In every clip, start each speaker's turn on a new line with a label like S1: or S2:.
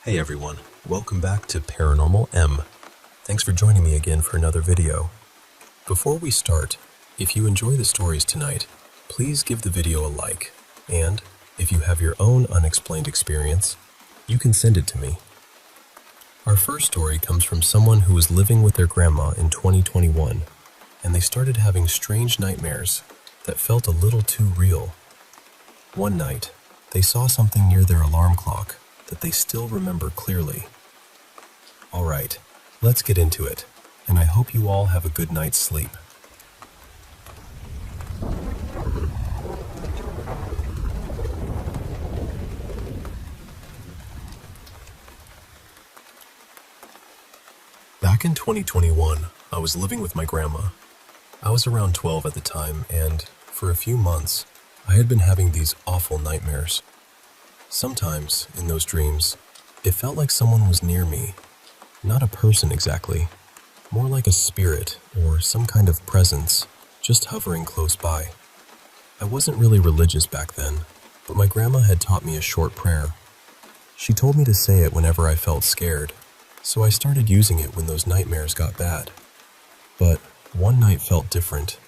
S1: Hey everyone, welcome back to Paranormal M. Thanks for joining me again for another video. Before we start, if you enjoy the stories tonight, please give the video a like, and if you have your own unexplained experience, you can send it to me. Our first story comes from someone who was living with their grandma in 2021, and they started having strange nightmares that felt a little too real. One night, they saw something near their alarm clock that they still remember clearly. Alright, let's get into it, and I hope you all have a good night's sleep. Back in 2021, I was living with my grandma. I was around 12 at the time, and for a few months, I had been having these awful nightmares. Sometimes, in those dreams, it felt like someone was near me. Not a person exactly, more like a spirit or some kind of presence, just hovering close by. I wasn't really religious back then, but my grandma had taught me a short prayer. She told me to say it whenever I felt scared, so I started using it when those nightmares got bad. But one night felt different.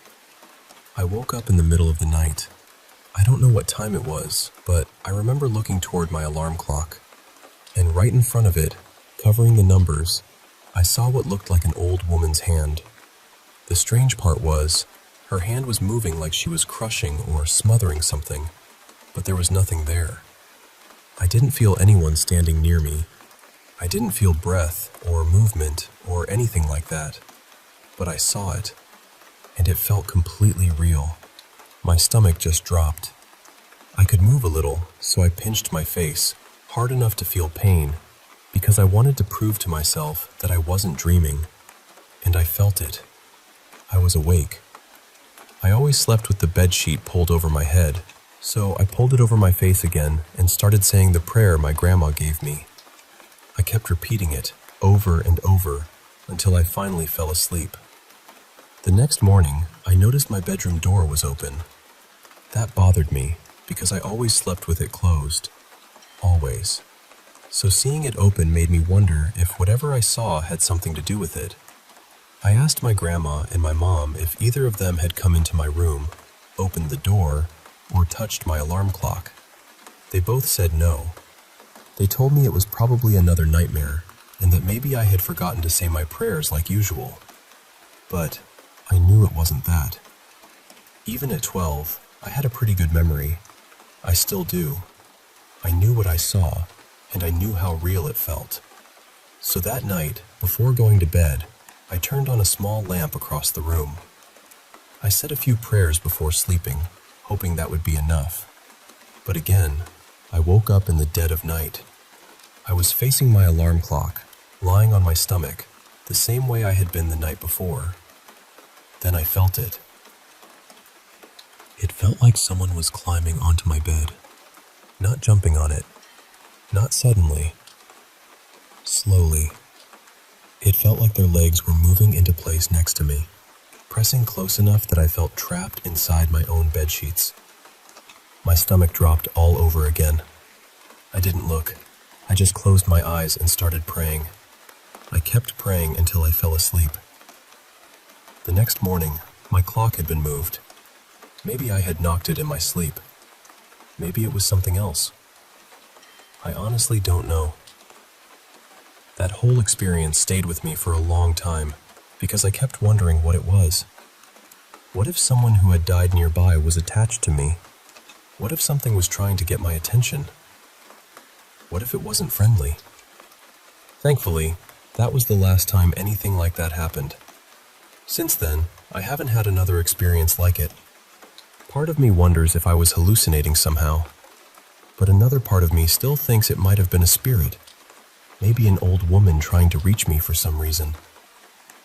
S1: I woke up in the middle of the night. I don't know what time it was, but I remember looking toward my alarm clock, and right in front of it, covering the numbers, I saw what looked like an old woman's hand. The strange part was, her hand was moving like she was crushing or smothering something, but there was nothing there. I didn't feel anyone standing near me. I didn't feel breath or movement or anything like that, but I saw it, and it felt completely real. My stomach just dropped. I could move a little, so I pinched my face, hard enough to feel pain, because I wanted to prove to myself that I wasn't dreaming, and I felt it. I was awake. I always slept with the bedsheet pulled over my head, so I pulled it over my face again and started saying the prayer my grandma gave me. I kept repeating it over and over until I finally fell asleep. The next morning, I noticed my bedroom door was open. That bothered me because I always slept with it closed. Always. So seeing it open made me wonder if whatever I saw had something to do with it. I asked my grandma and my mom if either of them had come into my room, opened the door, or touched my alarm clock. They both said no. They told me it was probably another nightmare and that maybe I had forgotten to say my prayers like usual. But I knew it wasn't that. Even at 12, I had a pretty good memory. I still do. I knew what I saw, and I knew how real it felt. So that night, before going to bed, I turned on a small lamp across the room. I said a few prayers before sleeping, hoping that would be enough. But again, I woke up in the dead of night. I was facing my alarm clock, lying on my stomach, the same way I had been the night before. Then I felt it. It felt like someone was climbing onto my bed, not jumping on it, not suddenly, slowly. It felt like their legs were moving into place next to me, pressing close enough that I felt trapped inside my own bedsheets. My stomach dropped all over again. I didn't look. I just closed my eyes and started praying. I kept praying until I fell asleep. The next morning, my clock had been moved. Maybe I had knocked it in my sleep. Maybe it was something else. I honestly don't know. That whole experience stayed with me for a long time because I kept wondering what it was. What if someone who had died nearby was attached to me? What if something was trying to get my attention? What if it wasn't friendly? Thankfully, that was the last time anything like that happened. Since then, I haven't had another experience like it. Part of me wonders if I was hallucinating somehow, but another part of me still thinks it might have been a spirit, maybe an old woman trying to reach me for some reason.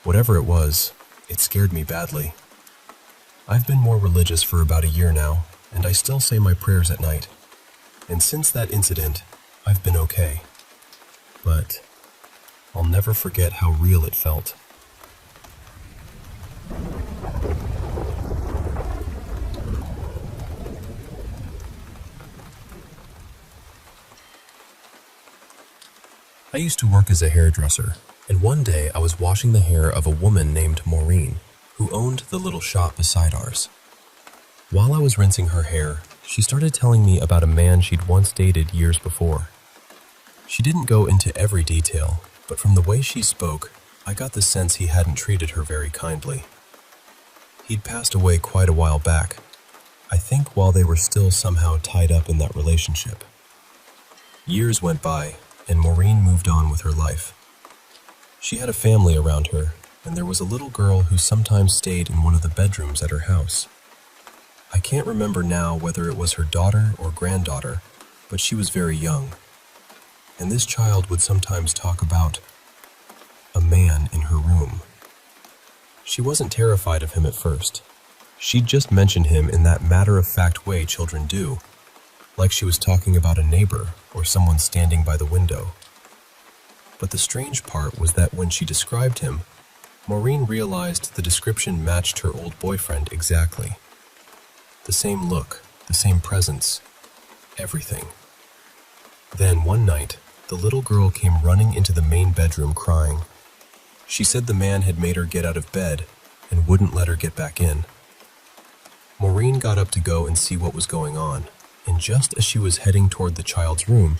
S1: Whatever it was, it scared me badly. I've been more religious for about a year now, and I still say my prayers at night. And since that incident, I've been okay. But I'll never forget how real it felt. I used to work as a hairdresser, and one day I was washing the hair of a woman named Maureen, who owned the little shop beside ours. While I was rinsing her hair, she started telling me about a man she'd once dated years before. She didn't go into every detail, but from the way she spoke, I got the sense he hadn't treated her very kindly. He'd passed away quite a while back, I think while they were still somehow tied up in that relationship. Years went by, and Maureen moved on with her life. She had a family around her, and there was a little girl who sometimes stayed in one of the bedrooms at her house. I can't remember now whether it was her daughter or granddaughter, but she was very young. And this child would sometimes talk about a man in her room. She wasn't terrified of him at first. She'd just mentioned him in that matter-of-fact way children do, like she was talking about a neighbor or someone standing by the window. But the strange part was that when she described him, Maureen realized the description matched her old boyfriend exactly. The same look, the same presence, everything. Then one night, the little girl came running into the main bedroom crying. She said the man had made her get out of bed and wouldn't let her get back in. Maureen got up to go and see what was going on, and just as she was heading toward the child's room,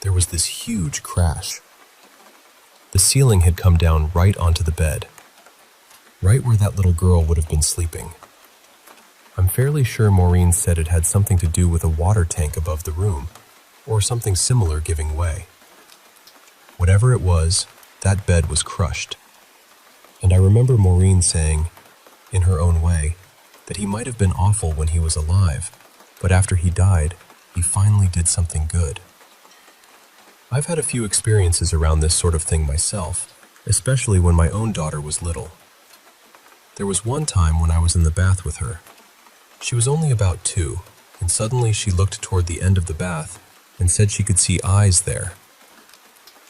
S1: there was this huge crash. The ceiling had come down right onto the bed, right where that little girl would have been sleeping. I'm fairly sure Maureen said it had something to do with a water tank above the room, or something similar giving way. Whatever it was, that bed was crushed. And I remember Maureen saying, in her own way, that he might have been awful when he was alive, but after he died, he finally did something good. I've had a few experiences around this sort of thing myself, especially when my own daughter was little. There was one time when I was in the bath with her. She was only about 2, and suddenly she looked toward the end of the bath and said she could see eyes there.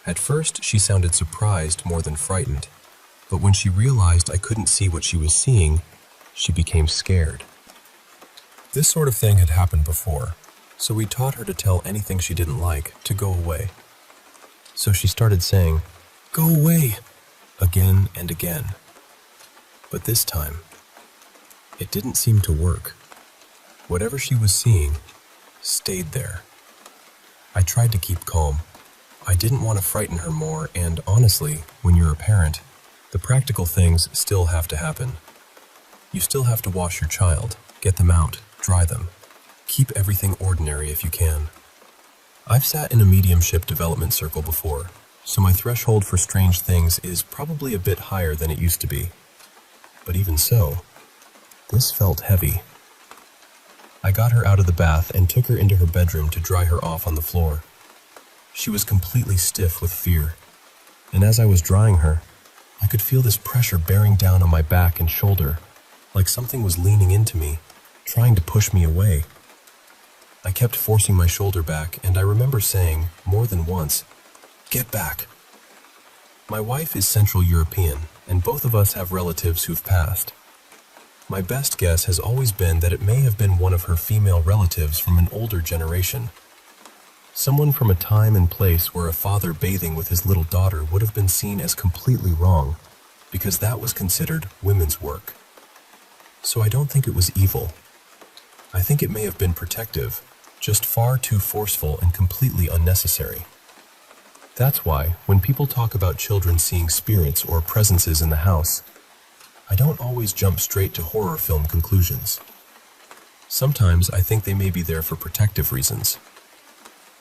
S1: At first, she sounded surprised more than frightened, but when she realized I couldn't see what she was seeing, she became scared. This sort of thing had happened before, so we taught her to tell anything she didn't like to go away. So she started saying, "Go away," again and again. But this time, it didn't seem to work. Whatever she was seeing stayed there. I tried to keep calm. I didn't want to frighten her more, and honestly, when you're a parent, the practical things still have to happen. You still have to wash your child, get them out, dry them. Keep everything ordinary if you can. I've sat in a mediumship development circle before, so my threshold for strange things is probably a bit higher than it used to be. But even so, this felt heavy. I got her out of the bath and took her into her bedroom to dry her off on the floor. She was completely stiff with fear, and as I was drying her, I could feel this pressure bearing down on my back and shoulder, like something was leaning into me, trying to push me away. I kept forcing my shoulder back, and I remember saying, more than once, "Get back." My wife is Central European, and both of us have relatives who've passed. My best guess has always been that it may have been one of her female relatives from an older generation. Someone from a time and place where a father bathing with his little daughter would have been seen as completely wrong, because that was considered women's work. So I don't think it was evil. I think it may have been protective, just far too forceful and completely unnecessary. That's why, when people talk about children seeing spirits or presences in the house, I don't always jump straight to horror film conclusions. Sometimes I think they may be there for protective reasons.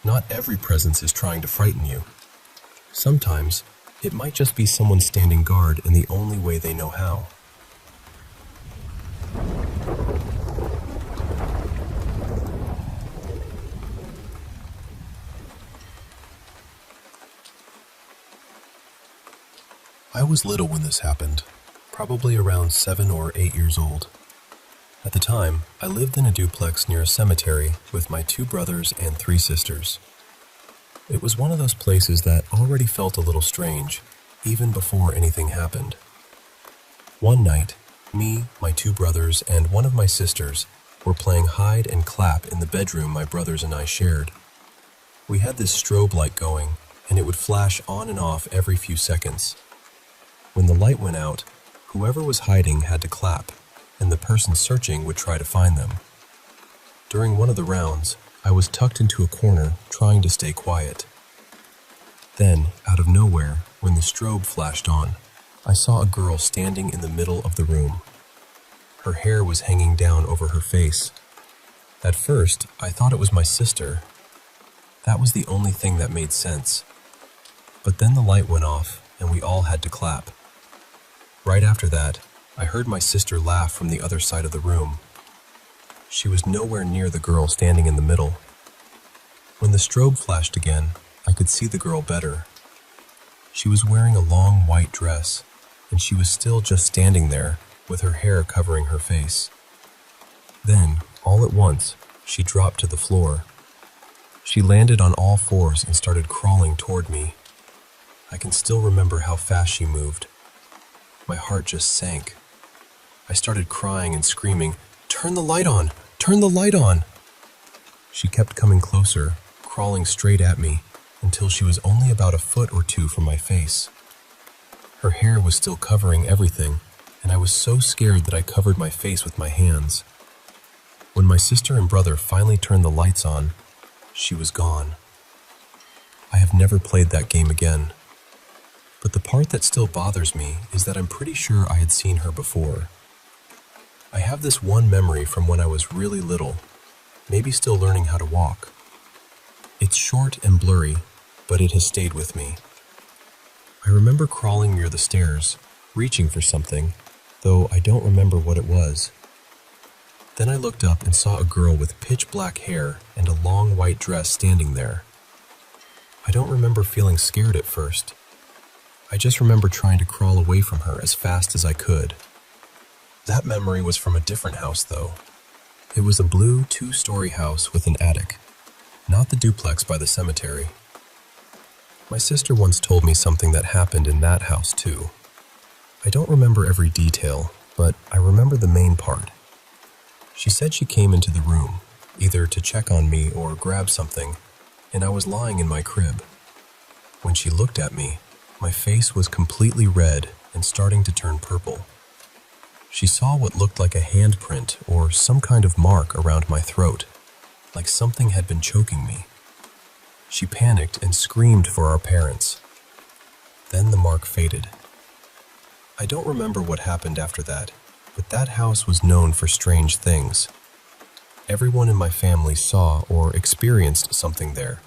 S1: Not every presence is trying to frighten you. Sometimes, it might just be someone standing guard in the only way they know how. I was little when this happened, probably around 7 or 8 years old. At the time, I lived in a duplex near a cemetery with my 2 brothers and 3 sisters. It was one of those places that already felt a little strange, even before anything happened. One night, me, my 2 brothers, and one of my sisters were playing hide and clap in the bedroom my brothers and I shared. We had this strobe light going, and it would flash on and off every few seconds. When the light went out, whoever was hiding had to clap, and the person searching would try to find them. During one of the rounds, I was tucked into a corner trying to stay quiet. Then, out of nowhere, when the strobe flashed on, I saw a girl standing in the middle of the room. Her hair was hanging down over her face. At first, I thought it was my sister. That was the only thing that made sense. But then the light went off, and we all had to clap. Right after that, I heard my sister laugh from the other side of the room. She was nowhere near the girl standing in the middle. When the strobe flashed again, I could see the girl better. She was wearing a long white dress, and she was still just standing there, with her hair covering her face. Then, all at once, she dropped to the floor. She landed on all fours and started crawling toward me. I can still remember how fast she moved. My heart just sank. I started crying and screaming, "Turn the light on! Turn the light on!" She kept coming closer, crawling straight at me, until she was only about a foot or two from my face. Her hair was still covering everything, and I was so scared that I covered my face with my hands. When my sister and brother finally turned the lights on, she was gone. I have never played that game again. But the part that still bothers me is that I'm pretty sure I had seen her before. I have this one memory from when I was really little, maybe still learning how to walk. It's short and blurry, but it has stayed with me. I remember crawling near the stairs, reaching for something, though I don't remember what it was. Then I looked up and saw a girl with pitch black hair and a long white dress standing there. I don't remember feeling scared at first. I just remember trying to crawl away from her as fast as I could. That memory was from a different house, though. It was a blue 2-story house with an attic, not the duplex by the cemetery. My sister once told me something that happened in that house, too. I don't remember every detail, but I remember the main part. She said she came into the room, either to check on me or grab something, and I was lying in my crib. When she looked at me, my face was completely red and starting to turn purple. She saw what looked like a handprint or some kind of mark around my throat, like something had been choking me. She panicked and screamed for our parents. Then the mark faded. I don't remember what happened after that, but that house was known for strange things. Everyone in my family saw or experienced something there,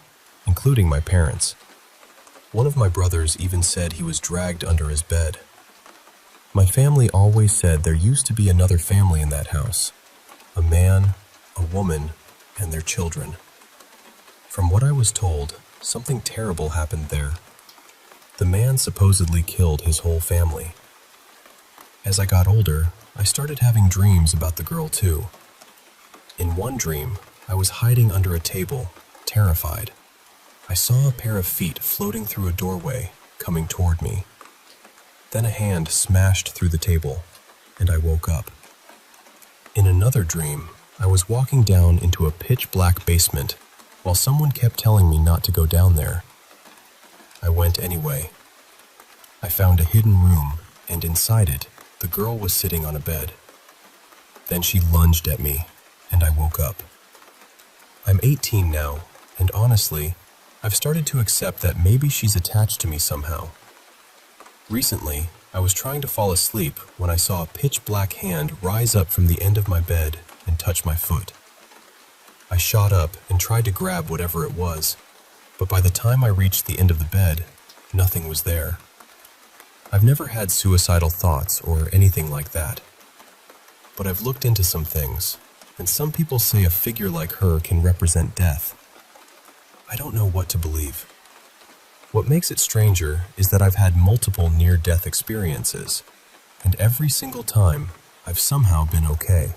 S1: including my parents. One of my brothers even said he was dragged under his bed. My family always said there used to be another family in that house, a man, a woman, and their children. From what I was told, something terrible happened there. The man supposedly killed his whole family. As I got older, I started having dreams about the girl too. In one dream, I was hiding under a table, terrified. I saw a pair of feet floating through a doorway, coming toward me. Then a hand smashed through the table, and I woke up. In another dream, I was walking down into a pitch-black basement, while someone kept telling me not to go down there. I went anyway. I found a hidden room, and inside it, the girl was sitting on a bed. Then she lunged at me, and I woke up. I'm 18 now, and honestly, I've started to accept that maybe she's attached to me somehow. Recently, I was trying to fall asleep when I saw a pitch-black hand rise up from the end of my bed and touch my foot. I shot up and tried to grab whatever it was, but by the time I reached the end of the bed, nothing was there. I've never had suicidal thoughts or anything like that, but I've looked into some things, and some people say a figure like her can represent death. I don't know what to believe. What makes it stranger is that I've had multiple near-death experiences, and every single time, I've somehow been okay.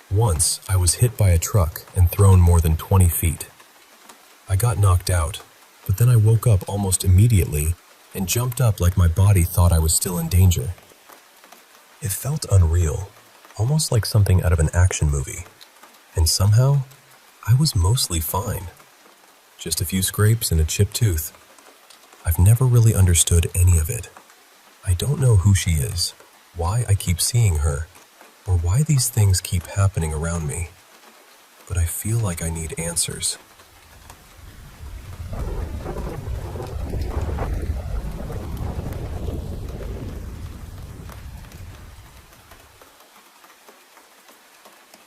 S1: Once, I was hit by a truck and thrown more than 20 feet. I got knocked out, but then I woke up almost immediately and jumped up like my body thought I was still in danger. It felt unreal, almost like something out of an action movie, and somehow, I was mostly fine. Just a few scrapes and a chipped tooth. I've never really understood any of it. I don't know who she is, why I keep seeing her, or why these things keep happening around me. But I feel like I need answers.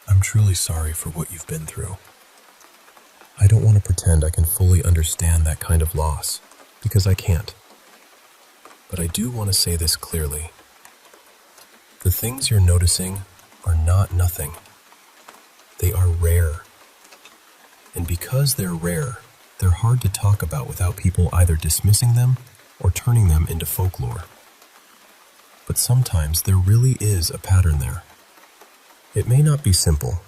S1: I'm truly sorry for what you've been through. I don't want to pretend I can fully understand that kind of loss, because I can't. But I do want to say this clearly. The things you're noticing are not nothing. They are rare. And because they're rare, they're hard to talk about without people either dismissing them or turning them into folklore. But sometimes there really is a pattern there. It may not be simple,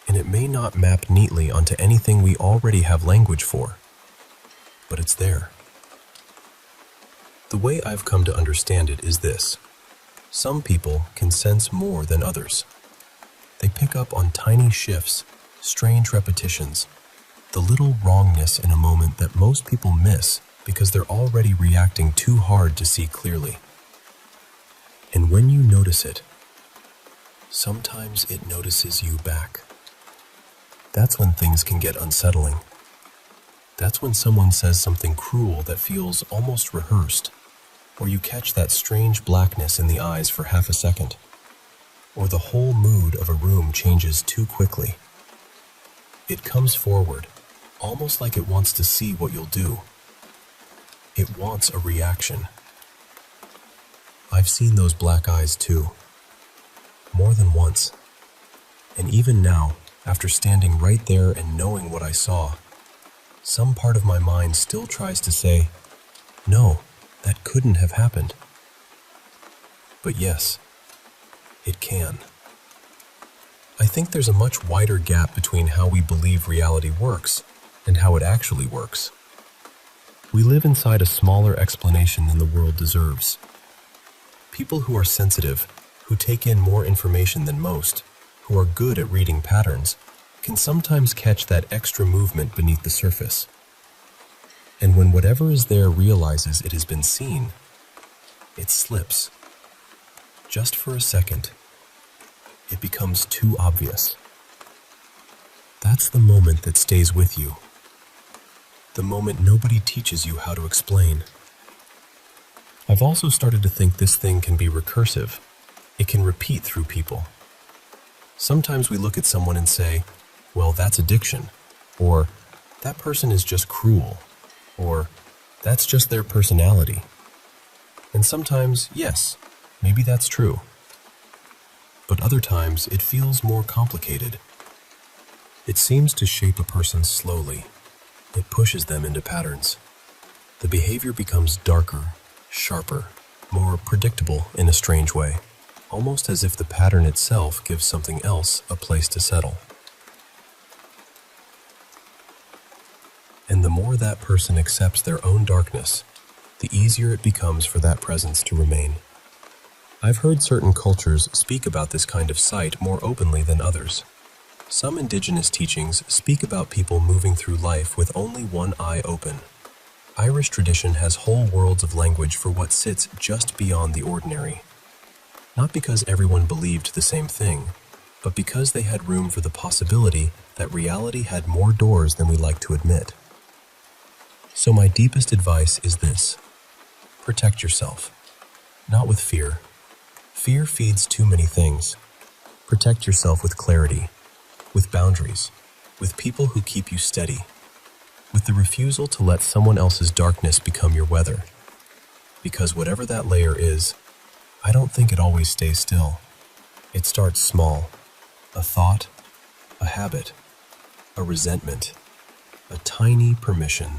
S1: and it may not map neatly onto anything we already have language for, but it's there. The way I've come to understand it is this. Some people can sense more than others. They pick up on tiny shifts, strange repetitions, the little wrongness in a moment that most people miss because they're already reacting too hard to see clearly. And when you notice it, sometimes it notices you back. That's when things can get unsettling. That's when someone says something cruel that feels almost rehearsed, or you catch that strange blackness in the eyes for half a second, or the whole mood of a room changes too quickly. It comes forward, almost like it wants to see what you'll do. It wants a reaction. I've seen those black eyes too. More than once. And even now, after standing right there and knowing what I saw, some part of my mind still tries to say, no, that couldn't have happened. But yes, it can. I think there's a much wider gap between how we believe reality works and how it actually works. We live inside a smaller explanation than the world deserves. People who are sensitive, who take in more information than most, who are good at reading patterns, can sometimes catch that extra movement beneath the surface. And when whatever is there realizes it has been seen, it slips. Just for a second, it becomes too obvious. That's the moment that stays with you. The moment nobody teaches you how to explain. I've also started to think this thing can be recursive. It can repeat through people. Sometimes we look at someone and say, well, that's addiction, or that person is just cruel, or that's just their personality. And sometimes, yes, maybe that's true. But other times, it feels more complicated. It seems to shape a person slowly. It pushes them into patterns. The behavior becomes darker, sharper, more predictable in a strange way, almost as if the pattern itself gives something else a place to settle. And the more that person accepts their own darkness, the easier it becomes for that presence to remain. I've heard certain cultures speak about this kind of sight more openly than others. Some indigenous teachings speak about people moving through life with only one eye open. Irish tradition has whole worlds of language for what sits just beyond the ordinary. Not because everyone believed the same thing, but because they had room for the possibility that reality had more doors than we like to admit. So my deepest advice is this: protect yourself. Not with fear. Fear feeds too many things. Protect yourself with clarity, with boundaries, with people who keep you steady, with the refusal to let someone else's darkness become your weather. Because whatever that layer is, I don't think it always stays still. It starts small. A thought, a habit, a resentment, a tiny permission.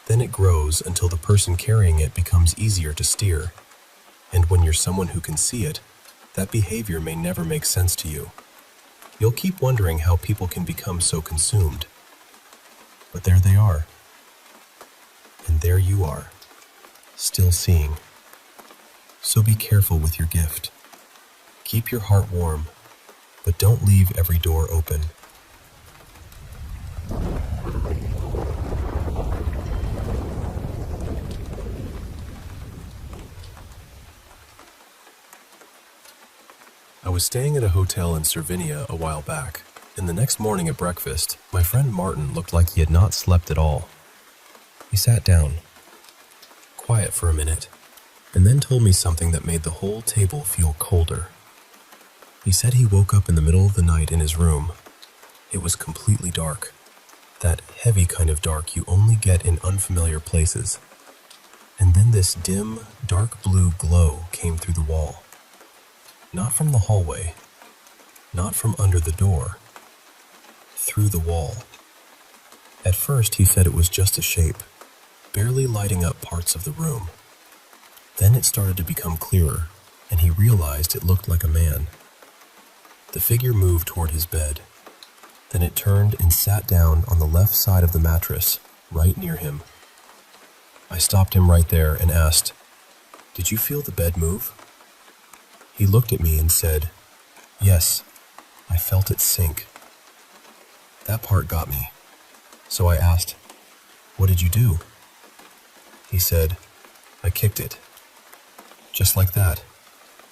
S1: Then it grows until the person carrying it becomes easier to steer. And when you're someone who can see it, that behavior may never make sense to you. You'll keep wondering how people can become so consumed. But there they are. And there you are, still seeing. So be careful with your gift. Keep your heart warm, but don't leave every door open. I was staying at a hotel in Cervinia a while back, and the next morning at breakfast, my friend Martin looked like he had not slept at all. He sat down, quiet for a minute, and then told me something that made the whole table feel colder. He said he woke up in the middle of the night in his room. It was completely dark, that heavy kind of dark you only get in unfamiliar places. And then this dim, dark blue glow came through the wall. Not from the hallway, not from under the door, through the wall. At first he said it was just a shape, barely lighting up parts of the room. Then it started to become clearer, and he realized it looked like a man. The figure moved toward his bed. Then it turned and sat down on the left side of the mattress, right near him. I stopped him right there and asked, "Did you feel the bed move?" He looked at me and said, "Yes, I felt it sink." That part got me. So I asked, "What did you do?" He said, "I kicked it." Just like that.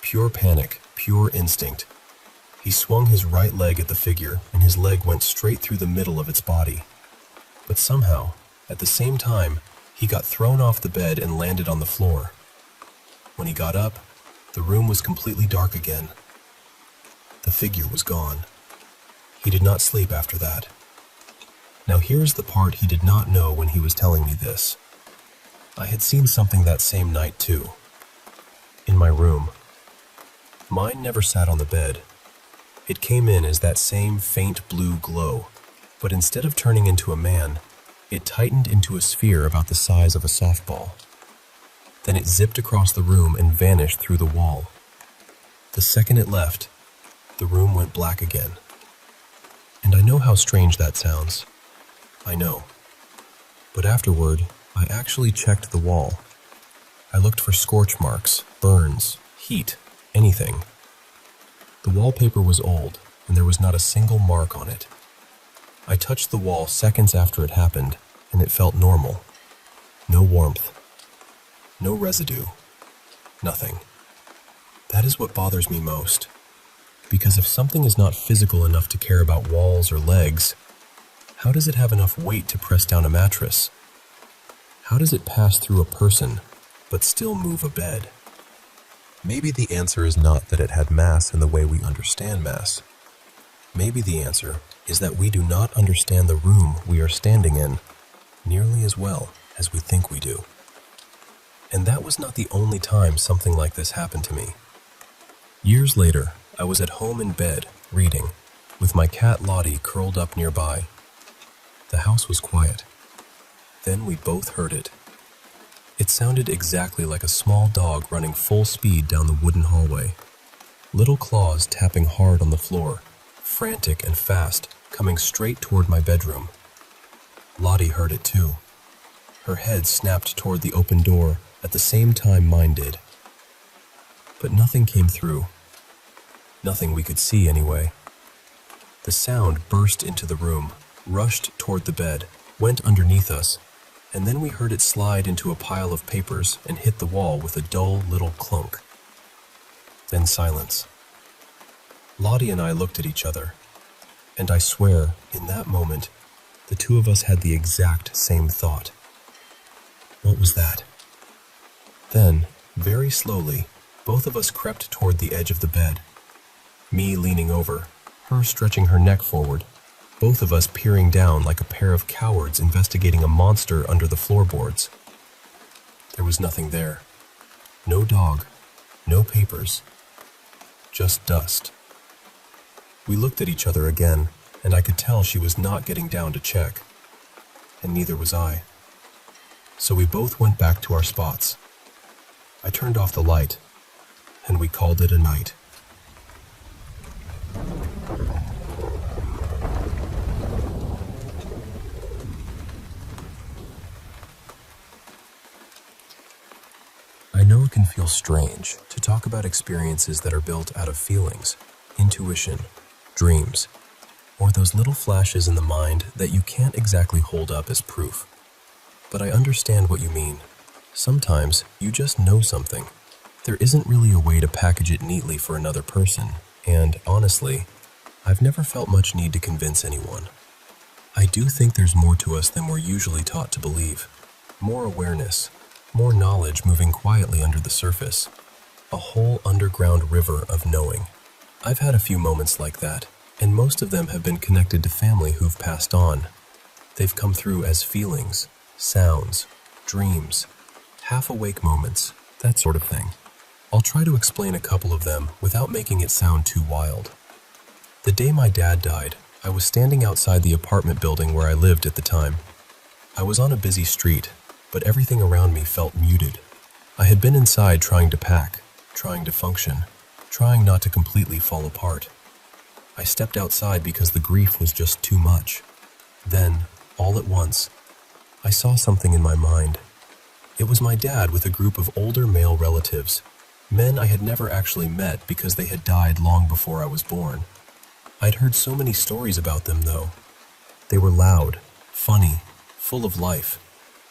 S1: Pure panic, pure instinct. He swung his right leg at the figure, and his leg went straight through the middle of its body. But somehow, at the same time, he got thrown off the bed and landed on the floor. When he got up, the room was completely dark again. The figure was gone. He did not sleep after that. Now here's the part he did not know when he was telling me this. I had seen something that same night too. In my room. Mine never sat on the bed. It came in as that same faint blue glow, but instead of turning into a man, it tightened into a sphere about the size of a softball. Then it zipped across the room and vanished through the wall. The second it left, the room went black again. And I know how strange that sounds. I know. But afterward, I actually checked the wall. I looked for scorch marks, burns, heat, anything. The wallpaper was old, and there was not a single mark on it. I touched the wall seconds after it happened, and it felt normal. No warmth. No residue. Nothing. That is what bothers me most. Because if something is not physical enough to care about walls or legs, how does it have enough weight to press down a mattress? How does it pass through a person, but still move a bed? Maybe the answer is not that it had mass in the way we understand mass. Maybe the answer is that we do not understand the room we are standing in nearly as well as we think we do. And that was not the only time something like this happened to me. Years later, I was at home in bed, reading, with my cat Lottie curled up nearby. The house was quiet. Then we both heard it. It sounded exactly like a small dog running full speed down the wooden hallway. Little claws tapping hard on the floor, frantic and fast, coming straight toward my bedroom. Lottie heard it too. Her head snapped toward the open door at the same time mine did. But nothing came through. Nothing we could see anyway. The sound burst into the room, rushed toward the bed, went underneath us, and then we heard it slide into a pile of papers and hit the wall with a dull little clunk. Then silence. Lottie and I looked at each other, and I swear, in that moment, the two of us had the exact same thought. What was that? Then, very slowly, both of us crept toward the edge of the bed. Me leaning over, her stretching her neck forward, both of us peering down like a pair of cowards investigating a monster under the floorboards. There was nothing there. No dog, no papers, just dust. We looked at each other again, and I could tell she was not getting down to check, and neither was I. So we both went back to our spots. I turned off the light, and we called it a night. I know it can feel strange to talk about experiences that are built out of feelings, intuition, dreams, or those little flashes in the mind that you can't exactly hold up as proof. But I understand what you mean. Sometimes you just know something. There isn't really a way to package it neatly for another person, And honestly, I've never felt much need to convince anyone. I do think there's more to us than we're usually taught to believe. More awareness, more knowledge moving quietly under the surface. A whole underground river of knowing. I've had a few moments like that, and most of them have been connected to family who've passed on. They've come through as feelings, sounds, dreams, half-awake moments, that sort of thing. I'll try to explain a couple of them without making it sound too wild. The day my dad died, I was standing outside the apartment building where I lived at the time. I was on a busy street, but everything around me felt muted. I had been inside trying to pack, trying to function, trying not to completely fall apart. I stepped outside because the grief was just too much. Then, all at once, I saw something in my mind. It was my dad with a group of older male relatives, men I had never actually met because they had died long before I was born. I'd heard so many stories about them, though. They were loud, funny, full of life,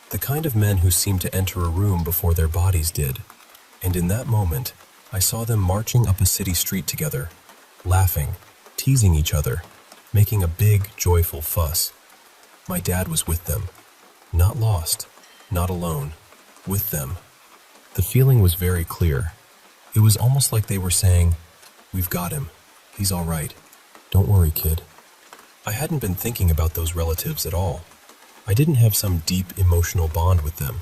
S1: the kind of men who seemed to enter a room before their bodies did. And in that moment, I saw them marching up a city street together, laughing, teasing each other, making a big, joyful fuss. My dad was with them. Not lost, not alone, with them. The feeling was very clear. It was almost like they were saying, "We've got him. He's all right. Don't worry, kid." I hadn't been thinking about those relatives at all. I didn't have some deep emotional bond with them,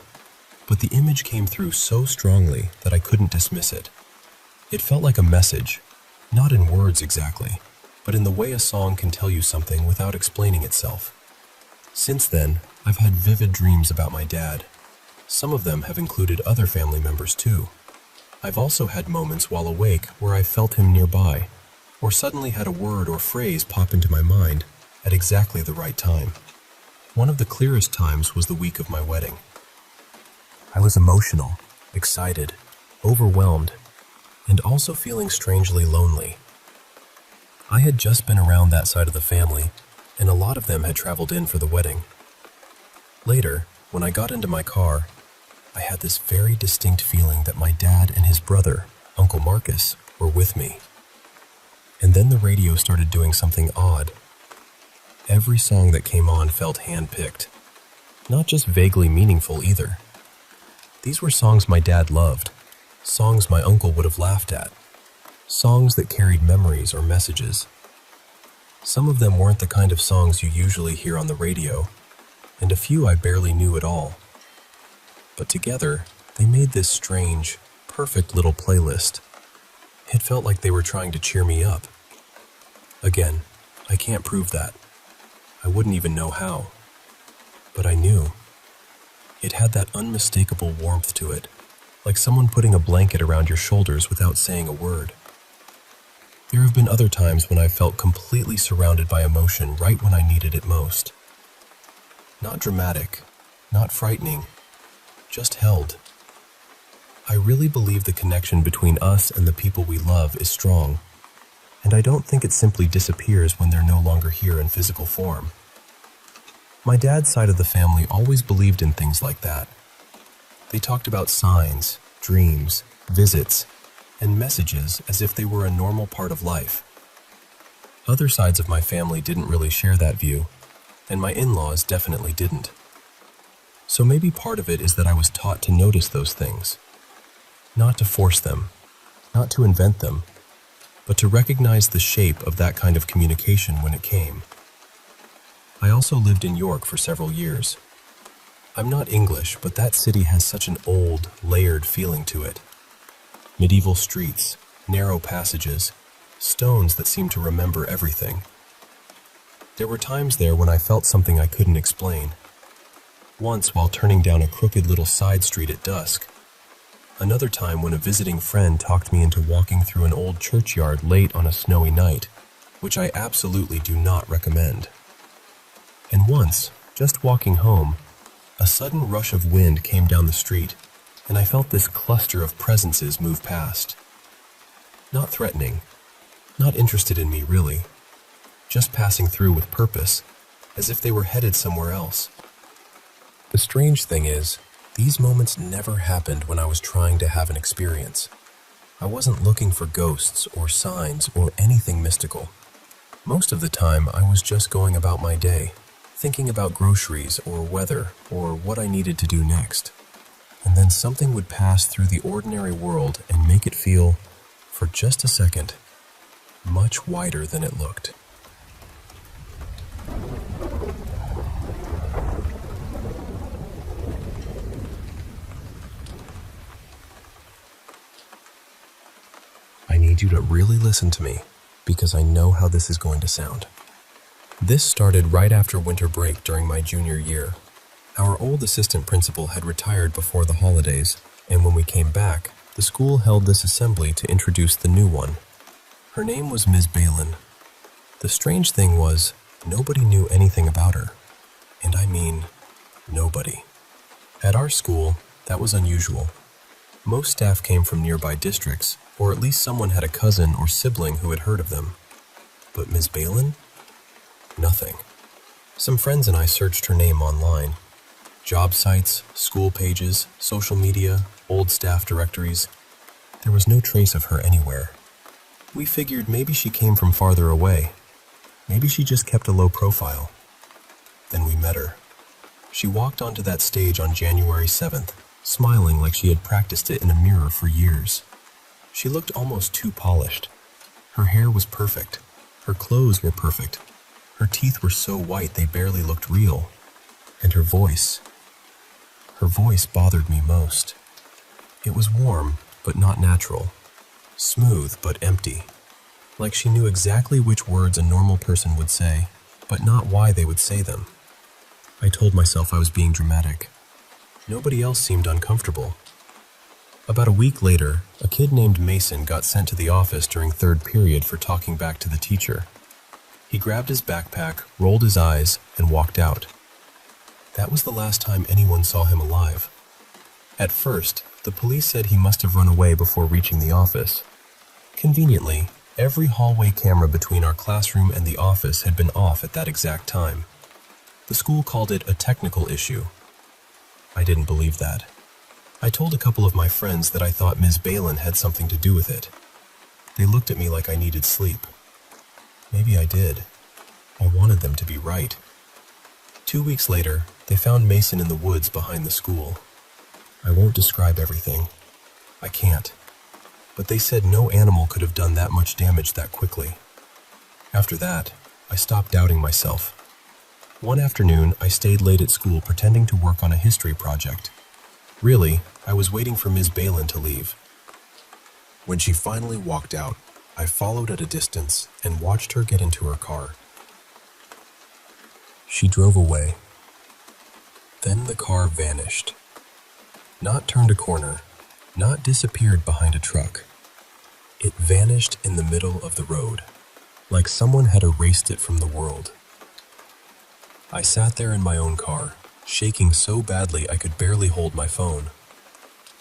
S1: but the image came through so strongly that I couldn't dismiss it. It felt like a message, not in words exactly, but in the way a song can tell you something without explaining itself. Since then, I've had vivid dreams about my dad. Some of them have included other family members too. I've also had moments while awake where I felt him nearby, or suddenly had a word or phrase pop into my mind at exactly the right time. One of the clearest times was the week of my wedding. I was emotional, excited, overwhelmed, and also feeling strangely lonely. I had just been around that side of the family, and a lot of them had traveled in for the wedding. Later, when I got into my car, I had this very distinct feeling that my dad and his brother, Uncle Marcus, were with me. And then the radio started doing something odd. Every song that came on felt hand-picked, not just vaguely meaningful either. These were songs my dad loved, songs my uncle would have laughed at, songs that carried memories or messages. Some of them weren't the kind of songs you usually hear on the radio, and a few I barely knew at all. But together, they made this strange, perfect little playlist. It felt like they were trying to cheer me up. Again, I can't prove that. I wouldn't even know how. But I knew. It had that unmistakable warmth to it, like someone putting a blanket around your shoulders without saying a word. There have been other times when I felt completely surrounded by emotion right when I needed it most. Not dramatic, not frightening, just held. I really believe the connection between us and the people we love is strong, and I don't think it simply disappears when they're no longer here in physical form. My dad's side of the family always believed in things like that. They talked about signs, dreams, visits, and messages as if they were a normal part of life. Other sides of my family didn't really share that view, and my in-laws definitely didn't. So maybe part of it is that I was taught to notice those things. Not to force them, not to invent them, but to recognize the shape of that kind of communication when it came. I also lived in York for several years. I'm not English, but that city has such an old, layered feeling to it. Medieval streets, narrow passages, stones that seem to remember everything. There were times there when I felt something I couldn't explain. Once while turning down a crooked little side street at dusk. Another time when a visiting friend talked me into walking through an old churchyard late on a snowy night, which I absolutely do not recommend. And once, just walking home, a sudden rush of wind came down the street, and I felt this cluster of presences move past. Not threatening, not interested in me really, just passing through with purpose, as if they were headed somewhere else. The strange thing is, these moments never happened when I was trying to have an experience. I wasn't looking for ghosts or signs or anything mystical. Most of the time, I was just going about my day, thinking about groceries or weather or what I needed to do next. And then something would pass through the ordinary world and make it feel, for just a second, much wider than it looked. I need you to really listen to me, because I know how this is going to sound. This started right after winter break during my junior year. Our old assistant principal had retired before the holidays, and when we came back, the school held this assembly to introduce the new one. Her name was Ms. Balin. The strange thing was, nobody knew anything about her. And I mean, nobody. At our school, that was unusual. Most staff came from nearby districts, or at least someone had a cousin or sibling who had heard of them. But Ms. Balin? Nothing. Some friends and I searched her name online. Job sites, school pages, social media, old staff directories. There was no trace of her anywhere. We figured maybe she came from farther away. Maybe she just kept a low profile. Then we met her. She walked onto that stage on January 7th, smiling like she had practiced it in a mirror for years. She looked almost too polished. Her hair was perfect. Her clothes were perfect. Her teeth were so white they barely looked real. And her voice bothered me most. It was warm, but not natural. Smooth, but empty. Like she knew exactly which words a normal person would say, but not why they would say them. I told myself I was being dramatic. Nobody else seemed uncomfortable. About a week later, a kid named Mason got sent to the office during third period for talking back to the teacher. He grabbed his backpack, rolled his eyes, and walked out. That was the last time anyone saw him alive. At first, the police said he must have run away before reaching the office. Conveniently, every hallway camera between our classroom and the office had been off at that exact time. The school called it a technical issue. I didn't believe that. I told a couple of my friends that I thought Ms. Balin had something to do with it. They looked at me like I needed sleep. Maybe I did. I wanted them to be right. 2 weeks later, they found Mason in the woods behind the school. I won't describe everything. I can't. But they said no animal could have done that much damage that quickly. After that, I stopped doubting myself. One afternoon, I stayed late at school pretending to work on a history project. Really, I was waiting for Ms. Balin to leave. When she finally walked out, I followed at a distance and watched her get into her car. She drove away. Then the car vanished. Not turned a corner, not disappeared behind a truck. It vanished in the middle of the road, like someone had erased it from the world. I sat there in my own car, shaking so badly I could barely hold my phone.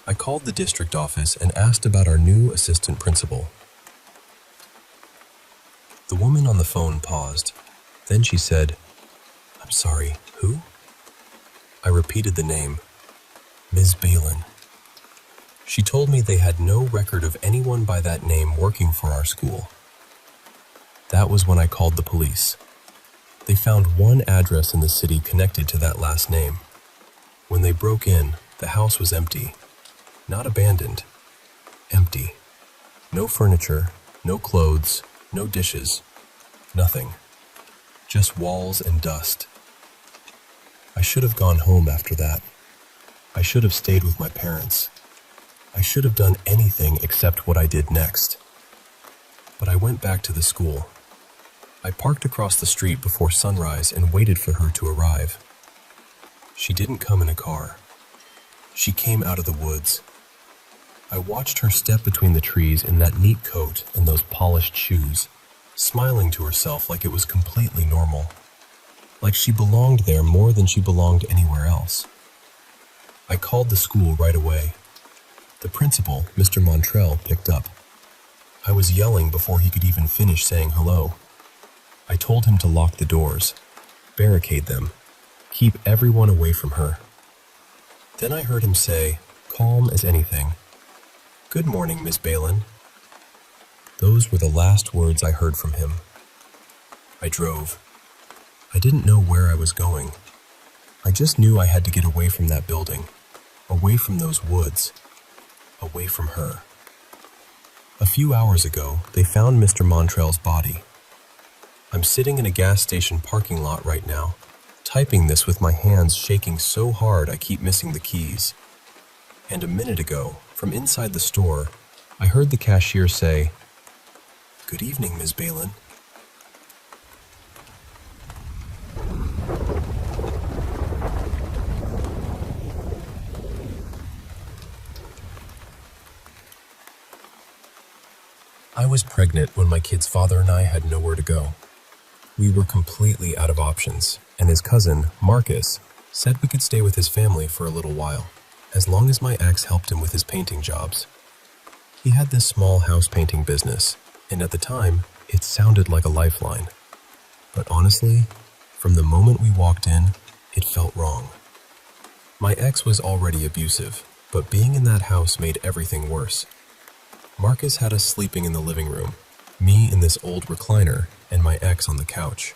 S1: I called the district office and asked about our new assistant principal. The woman on the phone paused. Then she said, "I'm sorry, who?" I repeated the name, Ms. Balin. She told me they had no record of anyone by that name working for our school. That was when I called the police. They found one address in the city connected to that last name. When they broke in, the house was empty. Not abandoned. Empty. No furniture, no clothes, no dishes. Nothing. Just walls and dust. I should have gone home after that. I should have stayed with my parents. I should have done anything except what I did next. But I went back to the school. I parked across the street before sunrise and waited for her to arrive. She didn't come in a car. She came out of the woods. I watched her step between the trees in that neat coat and those polished shoes, smiling to herself like it was completely normal, like she belonged there more than she belonged anywhere else. I called the school right away. The principal, Mr. Montrell, picked up. I was yelling before he could even finish saying hello. I told him to lock the doors, barricade them, keep everyone away from her. Then I heard him say, calm as anything, "Good morning, Miss Balin." Those were the last words I heard from him. I drove. I didn't know where I was going. I just knew I had to get away from that building, away from those woods, away from her. A few hours ago, they found Mr. Montrell's body. I'm sitting in a gas station parking lot right now, typing this with my hands shaking so hard I keep missing the keys. And a minute ago, from inside the store, I heard the cashier say, "Good evening, Ms. Balin." I was pregnant when my kid's father and I had nowhere to go. We were completely out of options, and his cousin, Marcus, said we could stay with his family for a little while, as long as my ex helped him with his painting jobs. He had this small house painting business, and at the time, it sounded like a lifeline. But honestly, from the moment we walked in, it felt wrong. My ex was already abusive, but being in that house made everything worse. Marcus had us sleeping in the living room, me in this old recliner, and my ex on the couch.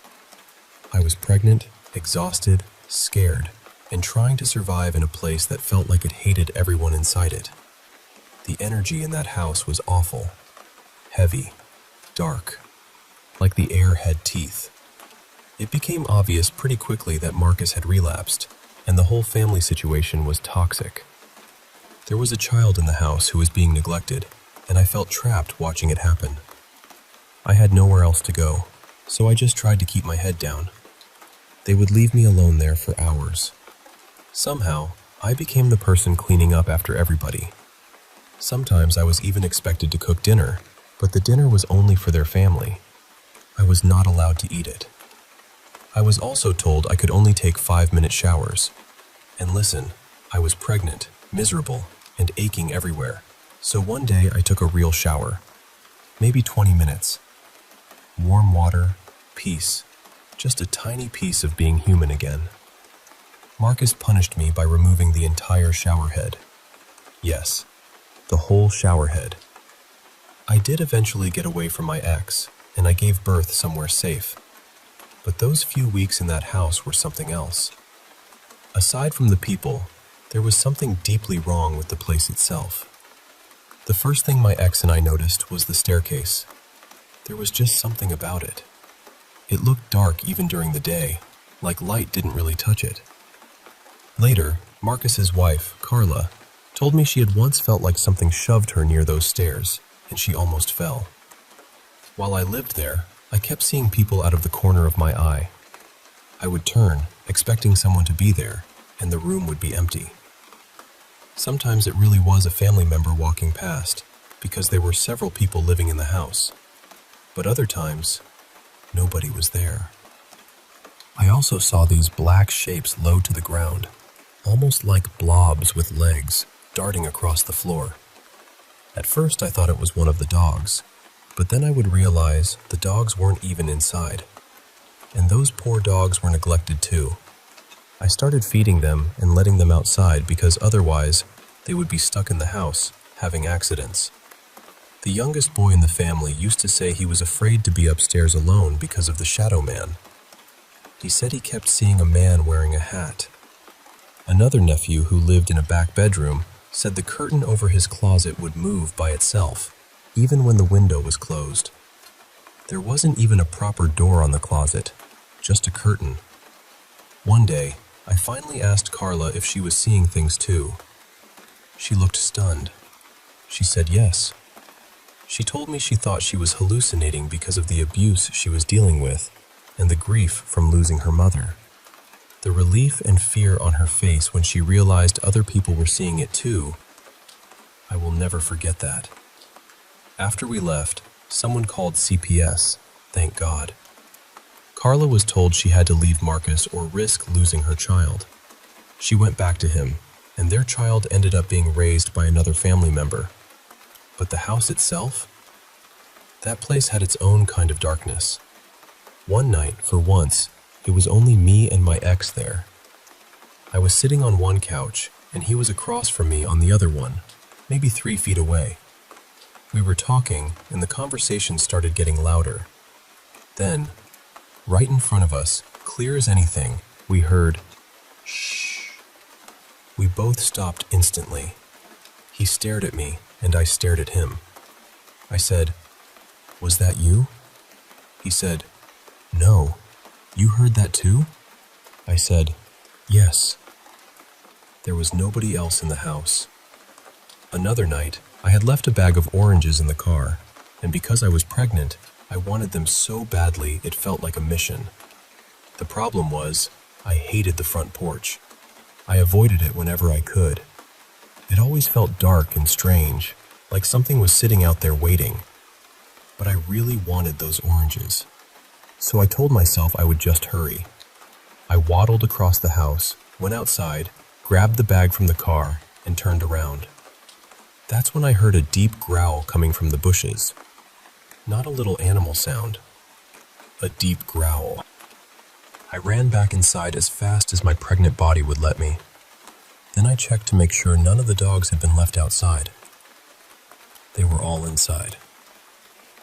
S1: I was pregnant, exhausted, scared, and trying to survive in a place that felt like it hated everyone inside it. The energy in that house was awful, heavy, dark, like the air had teeth. It became obvious pretty quickly that Marcus had relapsed, and the whole family situation was toxic. There was a child in the house who was being neglected, and I felt trapped watching it happen. I had nowhere else to go, so I just tried to keep my head down. They would leave me alone there for hours. Somehow, I became the person cleaning up after everybody. Sometimes I was even expected to cook dinner, but the dinner was only for their family. I was not allowed to eat it. I was also told I could only take 5-minute showers. And listen, I was pregnant, miserable, and aching everywhere. So one day I took a real shower. Maybe 20 minutes. Warm water, peace, just a tiny piece of being human again. Marcus punished me by removing the entire shower head. Yes, the whole shower head. I did eventually get away from my ex, and I gave birth somewhere safe. But those few weeks in that house were something else. Aside from the people, there was something deeply wrong with the place itself. The first thing my ex and I noticed was the staircase. There was just something about it. It looked dark even during the day, like light didn't really touch it. Later, Marcus's wife, Carla, told me she had once felt like something shoved her near those stairs, and she almost fell. While I lived there, I kept seeing people out of the corner of my eye. I would turn, expecting someone to be there, and the room would be empty. Sometimes it really was a family member walking past, because there were several people living in the house. But other times, nobody was there. I also saw these black shapes low to the ground, almost like blobs with legs, darting across the floor. At first I thought it was one of the dogs, but then I would realize the dogs weren't even inside. And those poor dogs were neglected too. I started feeding them and letting them outside because otherwise they would be stuck in the house, having accidents. The youngest boy in the family used to say he was afraid to be upstairs alone because of the shadow man. He said he kept seeing a man wearing a hat. Another nephew who lived in a back bedroom said the curtain over his closet would move by itself, even when the window was closed. There wasn't even a proper door on the closet, just a curtain. One day, I finally asked Carla if she was seeing things too. She looked stunned. She said yes. She told me she thought she was hallucinating because of the abuse she was dealing with and the grief from losing her mother. The relief and fear on her face when she realized other people were seeing it too, I will never forget that. After we left, someone called CPS, thank God. Carla was told she had to leave Marcus or risk losing her child. She went back to him, and their child ended up being raised by another family member. But the house itself? That place had its own kind of darkness. One night, for once, it was only me and my ex there. I was sitting on one couch, and he was across from me on the other one, maybe 3 feet away. We were talking, and the conversation started getting louder. Then, right in front of us, clear as anything, we heard, "Shh." We both stopped instantly. He stared at me, and I stared at him. I said, "Was that you?" He said, "No. You heard that too?" I said, "Yes." There was nobody else in the house. Another night, I had left a bag of oranges in the car, and because I was pregnant, I wanted them so badly it felt like a mission. The problem was, I hated the front porch. I avoided it whenever I could. It always felt dark and strange, like something was sitting out there waiting. But I really wanted those oranges. So I told myself I would just hurry. I waddled across the house, went outside, grabbed the bag from the car, and turned around. That's when I heard a deep growl coming from the bushes. Not a little animal sound. A deep growl. I ran back inside as fast as my pregnant body would let me. Then I checked to make sure none of the dogs had been left outside. They were all inside.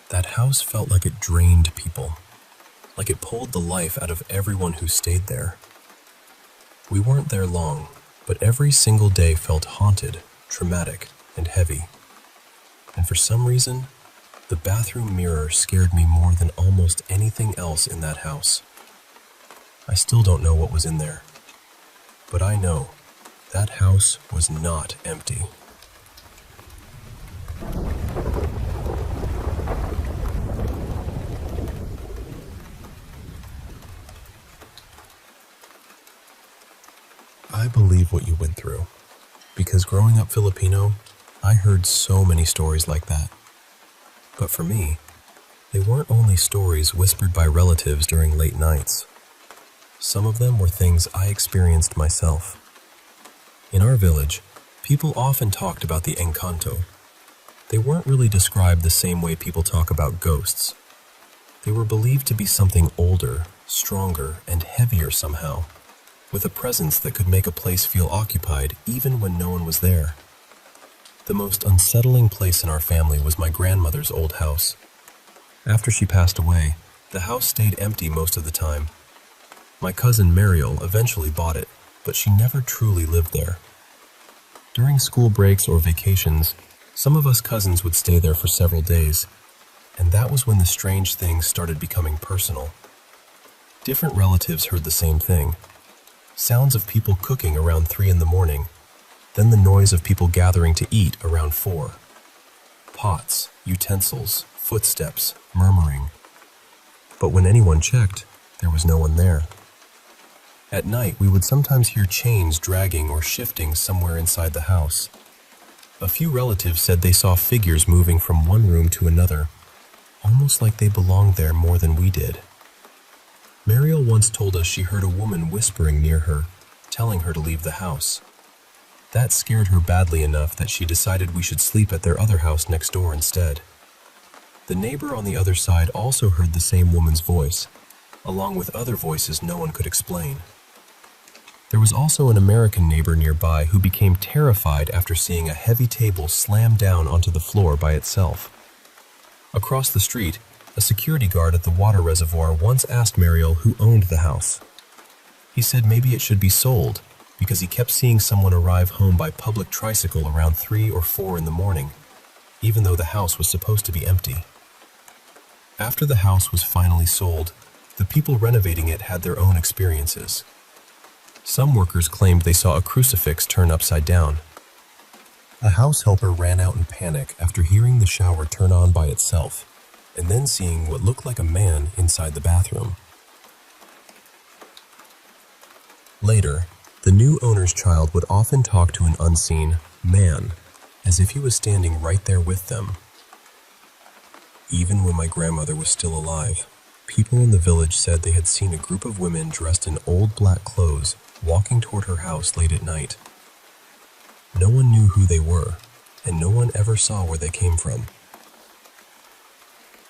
S1: That house felt like it drained people, like it pulled the life out of everyone who stayed there. We weren't there long, but every single day felt haunted, traumatic, and heavy. And for some reason, the bathroom mirror scared me more than almost anything else in that house. I still don't know what was in there, but I know that house was not empty. I believe what you went through, because growing up Filipino, I heard so many stories like that. But for me, they weren't only stories whispered by relatives during late nights. Some of them were things I experienced myself. In our village, people often talked about the encanto. They weren't really described the same way people talk about ghosts. They were believed to be something older, stronger, and heavier somehow, with a presence that could make a place feel occupied even when no one was there. The most unsettling place in our family was my grandmother's old house. After she passed away, the house stayed empty most of the time. My cousin Mariel eventually bought it, but she never truly lived there. During school breaks or vacations, some of us cousins would stay there for several days, and that was when the strange things started becoming personal. Different relatives heard the same thing. Sounds of people cooking around 3 in the morning, then the noise of people gathering to eat around 4. Pots, utensils, footsteps, murmuring. But when anyone checked, there was no one there. At night, we would sometimes hear chains dragging or shifting somewhere inside the house. A few relatives said they saw figures moving from one room to another, almost like they belonged there more than we did. Mariel once told us she heard a woman whispering near her, telling her to leave the house. That scared her badly enough that she decided we should sleep at their other house next door instead. The neighbor on the other side also heard the same woman's voice, along with other voices no one could explain. There was also an American neighbor nearby who became terrified after seeing a heavy table slam down onto the floor by itself. Across the street, a security guard at the water reservoir once asked Mariel who owned the house. He said maybe it should be sold, because he kept seeing someone arrive home by public tricycle around 3 or 4 in the morning, even though the house was supposed to be empty. After the house was finally sold, the people renovating it had their own experiences. Some workers claimed they saw a crucifix turn upside down. A house helper ran out in panic after hearing the shower turn on by itself, and then seeing what looked like a man inside the bathroom. Later, the new owner's child would often talk to an unseen man, as if he was standing right there with them. Even when my grandmother was still alive, people in the village said they had seen a group of women dressed in old black clothes walking toward her house late at night. No one knew who they were, and no one ever saw where they came from.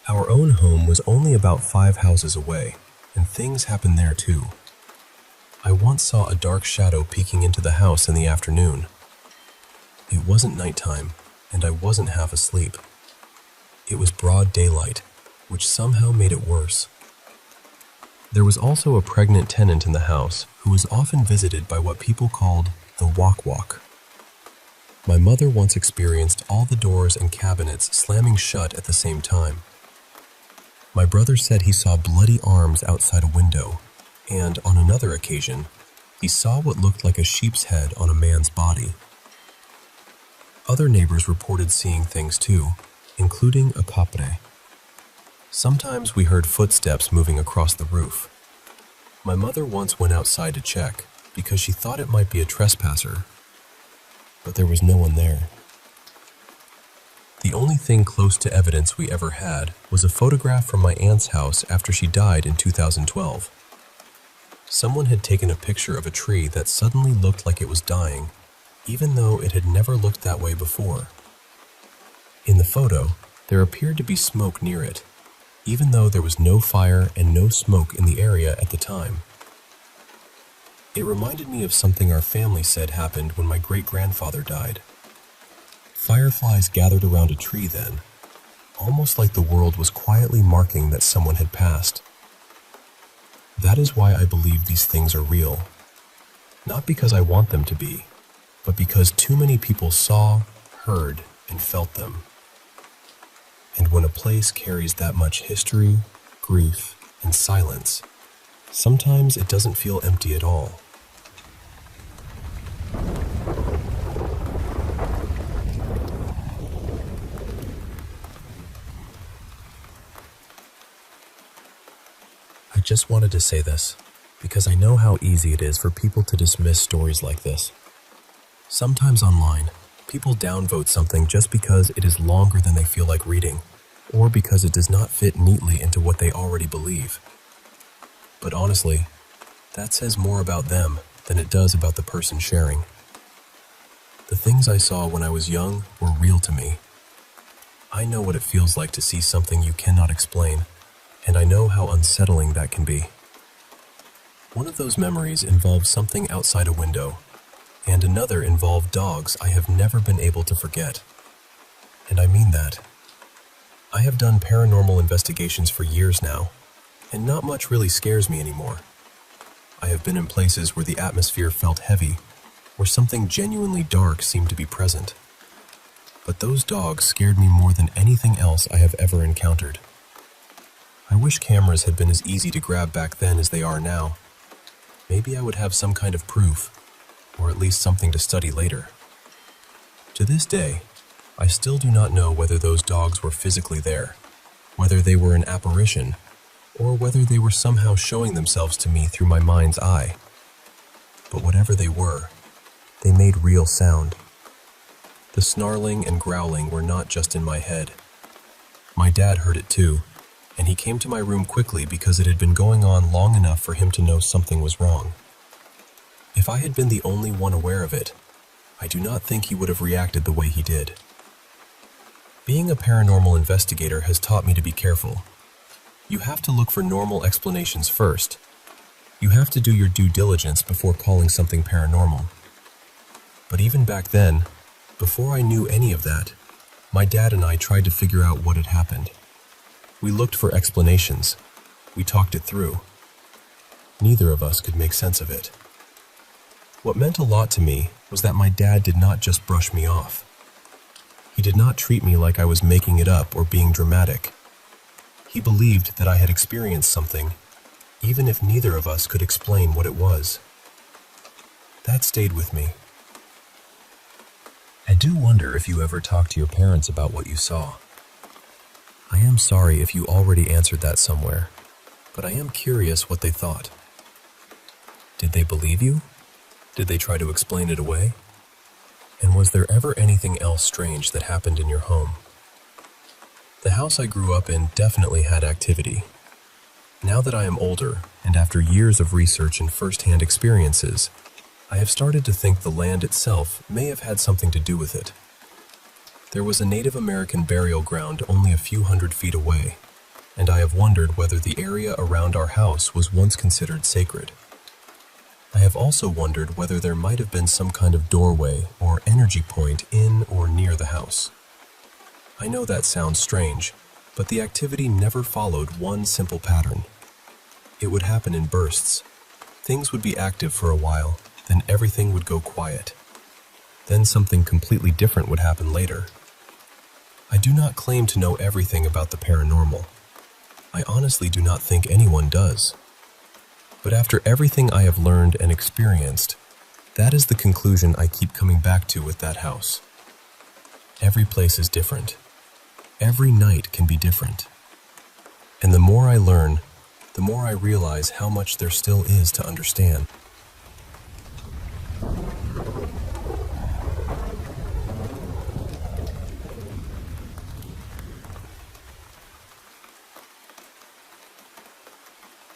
S1: Our own home was only about 5 houses away, and things happened there too. I once saw a dark shadow peeking into the house in the afternoon. It wasn't nighttime, and I wasn't half asleep. It was broad daylight, which somehow made it worse. There was also a pregnant tenant in the house who was often visited by what people called the walk-walk. My mother once experienced all the doors and cabinets slamming shut at the same time. My brother said he saw bloody arms outside a window, and on another occasion, he saw what looked like a sheep's head on a man's body. Other neighbors reported seeing things too, including a capre. Sometimes we heard footsteps moving across the roof. My mother once went outside to check because she thought it might be a trespasser, but there was no one there. The only thing close to evidence we ever had was a photograph from my aunt's house after she died in 2012. Someone had taken a picture of a tree that suddenly looked like it was dying, even though it had never looked that way before. In the photo, there appeared to be smoke near it, even though there was no fire and no smoke in the area at the time. It reminded me of something our family said happened when my great-grandfather died. Fireflies gathered around a tree then, almost like the world was quietly marking that someone had passed. That is why I believe these things are real. Not because I want them to be, but because too many people saw, heard, and felt them. And when a place carries that much history, grief, and silence, sometimes it doesn't feel empty at all. I just wanted to say this, because I know how easy it is for people to dismiss stories like this. Sometimes online, people downvote something just because it is longer than they feel like reading, or because it does not fit neatly into what they already believe. But honestly, that says more about them than it does about the person sharing. The things I saw when I was young were real to me. I know what it feels like to see something you cannot explain, and I know how unsettling that can be. One of those memories involved something outside a window, and another involved dogs I have never been able to forget. And I mean that. I have done paranormal investigations for years now, and not much really scares me anymore. I have been in places where the atmosphere felt heavy, where something genuinely dark seemed to be present. But those dogs scared me more than anything else I have ever encountered. I wish cameras had been as easy to grab back then as they are now. Maybe I would have some kind of proof, or at least something to study later. To this day, I still do not know whether those dogs were physically there, whether they were an apparition, or whether they were somehow showing themselves to me through my mind's eye. But whatever they were, they made real sound. The snarling and growling were not just in my head. My dad heard it too, and he came to my room quickly because it had been going on long enough for him to know something was wrong. If I had been the only one aware of it, I do not think he would have reacted the way he did. Being a paranormal investigator has taught me to be careful. You have to look for normal explanations first. You have to do your due diligence before calling something paranormal. But even back then, before I knew any of that, my dad and I tried to figure out what had happened. We looked for explanations. We talked it through. Neither of us could make sense of it. What meant a lot to me was that my dad did not just brush me off. He did not treat me like I was making it up or being dramatic. He believed that I had experienced something, even if neither of us could explain what it was. That stayed with me. I do wonder if you ever talked to your parents about what you saw. I am sorry if you already answered that somewhere, but I am curious what they thought. Did they believe you? Did they try to explain it away? And was there ever anything else strange that happened in your home? The house I grew up in definitely had activity. Now that I am older, and after years of research and first-hand experiences, I have started to think the land itself may have had something to do with it. There was a Native American burial ground only a few hundred feet away, and I have wondered whether the area around our house was once considered sacred. I have also wondered whether there might have been some kind of doorway or energy point in or near the house. I know that sounds strange, but the activity never followed one simple pattern. It would happen in bursts. Things would be active for a while, then everything would go quiet. Then something completely different would happen later. I do not claim to know everything about the paranormal. I honestly do not think anyone does. But after everything I have learned and experienced, that is the conclusion I keep coming back to with that house. Every place is different. Every night can be different. And the more I learn, the more I realize how much there still is to understand.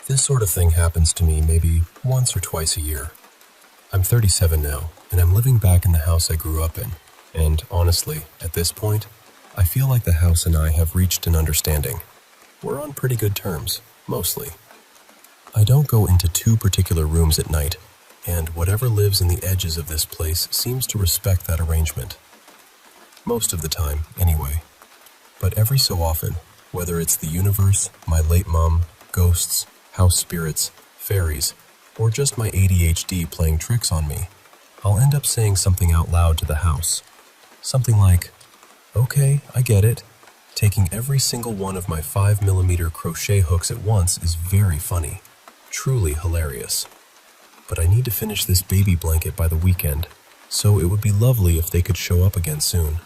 S1: This sort of thing happens to me maybe once or twice a year. I'm 37 now, and I'm living back in the house I grew up in. And honestly, at this point, I feel like the house and I have reached an understanding. We're on pretty good terms, mostly. I don't go into two particular rooms at night, and whatever lives in the edges of this place seems to respect that arrangement. Most of the time, anyway. But every so often, whether it's the universe, my late mom, ghosts, house spirits, fairies, or just my ADHD playing tricks on me, I'll end up saying something out loud to the house. Something like, "Okay, I get it. Taking every single one of my 5mm crochet hooks at once is very funny, truly hilarious. But I need to finish this baby blanket by the weekend, so it would be lovely if they could show up again soon."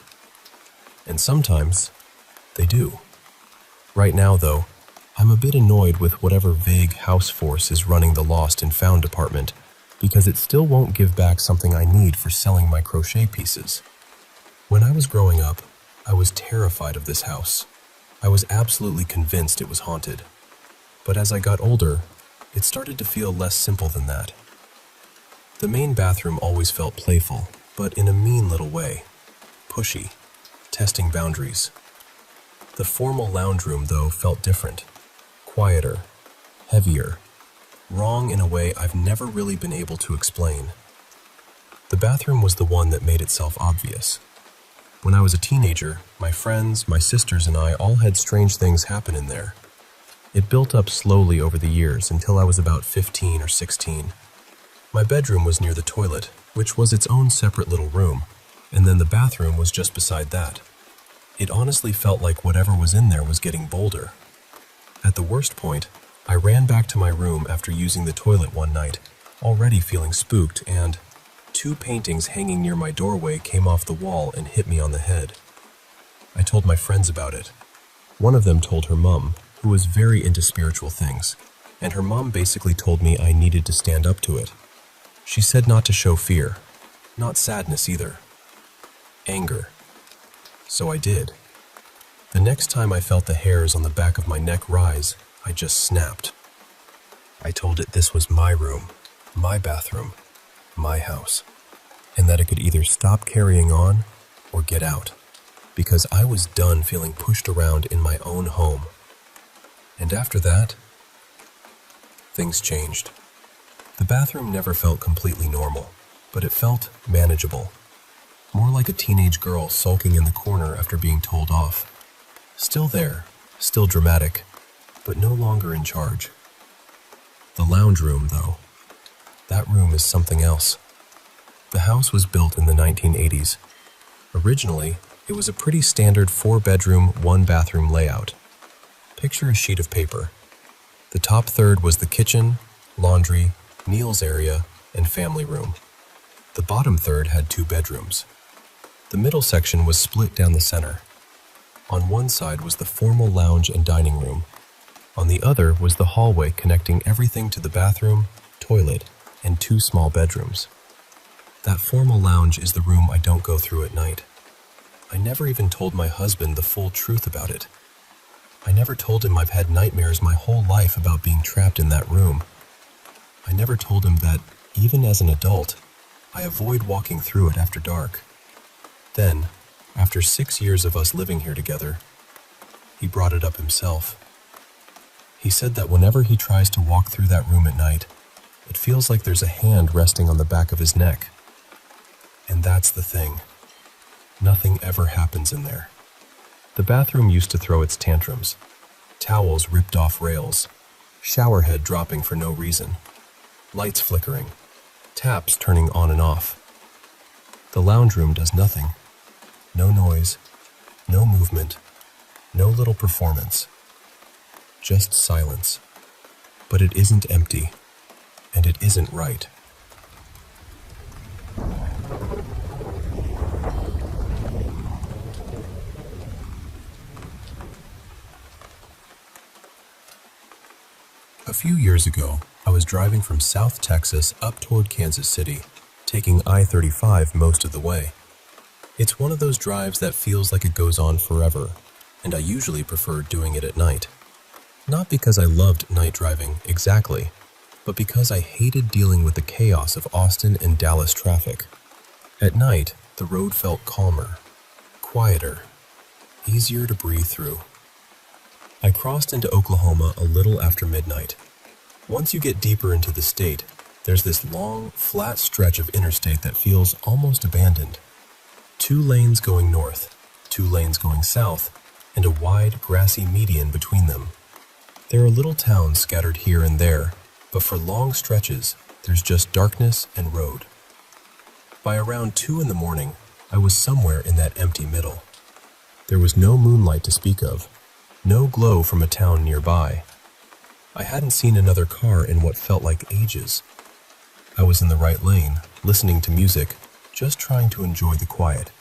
S1: And sometimes, they do. Right now, though, I'm a bit annoyed with whatever vague house force is running the lost and found department, because it still won't give back something I need for selling my crochet pieces. When I was growing up, I was terrified of this house. I was absolutely convinced it was haunted. But as I got older, it started to feel less simple than that. The main bathroom always felt playful, but in a mean little way. Pushy, testing boundaries. The formal lounge room, though, felt different. Quieter, heavier, wrong in a way I've never really been able to explain. The bathroom was the one that made itself obvious. When I was a teenager, my friends, my sisters, and I all had strange things happen in there. It built up slowly over the years until I was about 15 or 16. My bedroom was near the toilet, which was its own separate little room, and then the bathroom was just beside that. It honestly felt like whatever was in there was getting bolder. At the worst point, I ran back to my room after using the toilet one night, already feeling spooked, and two paintings hanging near my doorway came off the wall and hit me on the head. I told my friends about it. One of them told her mom, who was very into spiritual things, and her mom basically told me I needed to stand up to it. She said not to show fear, not sadness either. Anger. So I did. The next time I felt the hairs on the back of my neck rise, I just snapped. I told it this was my room, my bathroom, my house, and that it could either stop carrying on or get out, because I was done feeling pushed around in my own home. And after that, things changed. The bathroom never felt completely normal, but it felt manageable. More like a teenage girl sulking in the corner after being told off. Still there, still dramatic, but no longer in charge. The lounge room, though, that room is something else. The house was built in the 1980s. Originally, it was a pretty standard 4-bedroom, 1-bathroom layout. Picture a sheet of paper. The top third was the kitchen, laundry, meals area, and family room. The bottom third had 2 bedrooms. The middle section was split down the center. On one side was the formal lounge and dining room. On the other was the hallway connecting everything to the bathroom, toilet, and 2 small bedrooms. That formal lounge is the room I don't go through at night. I never even told my husband the full truth about it. I never told him I've had nightmares my whole life about being trapped in that room. I never told him that, even as an adult, I avoid walking through it after dark. Then, after 6 years of us living here together, he brought it up himself. He said that whenever he tries to walk through that room at night, It feels like there's a hand resting on the back of his neck. And that's the thing. Nothing ever happens in there. The bathroom used to throw its tantrums. Towels ripped off rails. Shower head dropping for no reason. Lights flickering. Taps turning on and off. The lounge room does nothing. No noise. No movement. No little performance. Just silence. But it isn't empty. And it isn't right. A few years ago, I was driving from South Texas up toward Kansas City, taking I-35 most of the way. It's one of those drives that feels like it goes on forever, and I usually prefer doing it at night. Not because I loved night driving, exactly, but because I hated dealing with the chaos of Austin and Dallas traffic. At night, the road felt calmer, quieter, easier to breathe through. I crossed into Oklahoma a little after midnight. Once you get deeper into the state, there's this long, flat stretch of interstate that feels almost abandoned. 2 lanes going north, 2 lanes going south, and a wide, grassy median between them. There are little towns scattered here and there, but for long stretches, there's just darkness and road. By around 2 in the morning, I was somewhere in that empty middle. There was no moonlight to speak of, no glow from a town nearby. I hadn't seen another car in what felt like ages. I was in the right lane, listening to music, just trying to enjoy the quiet.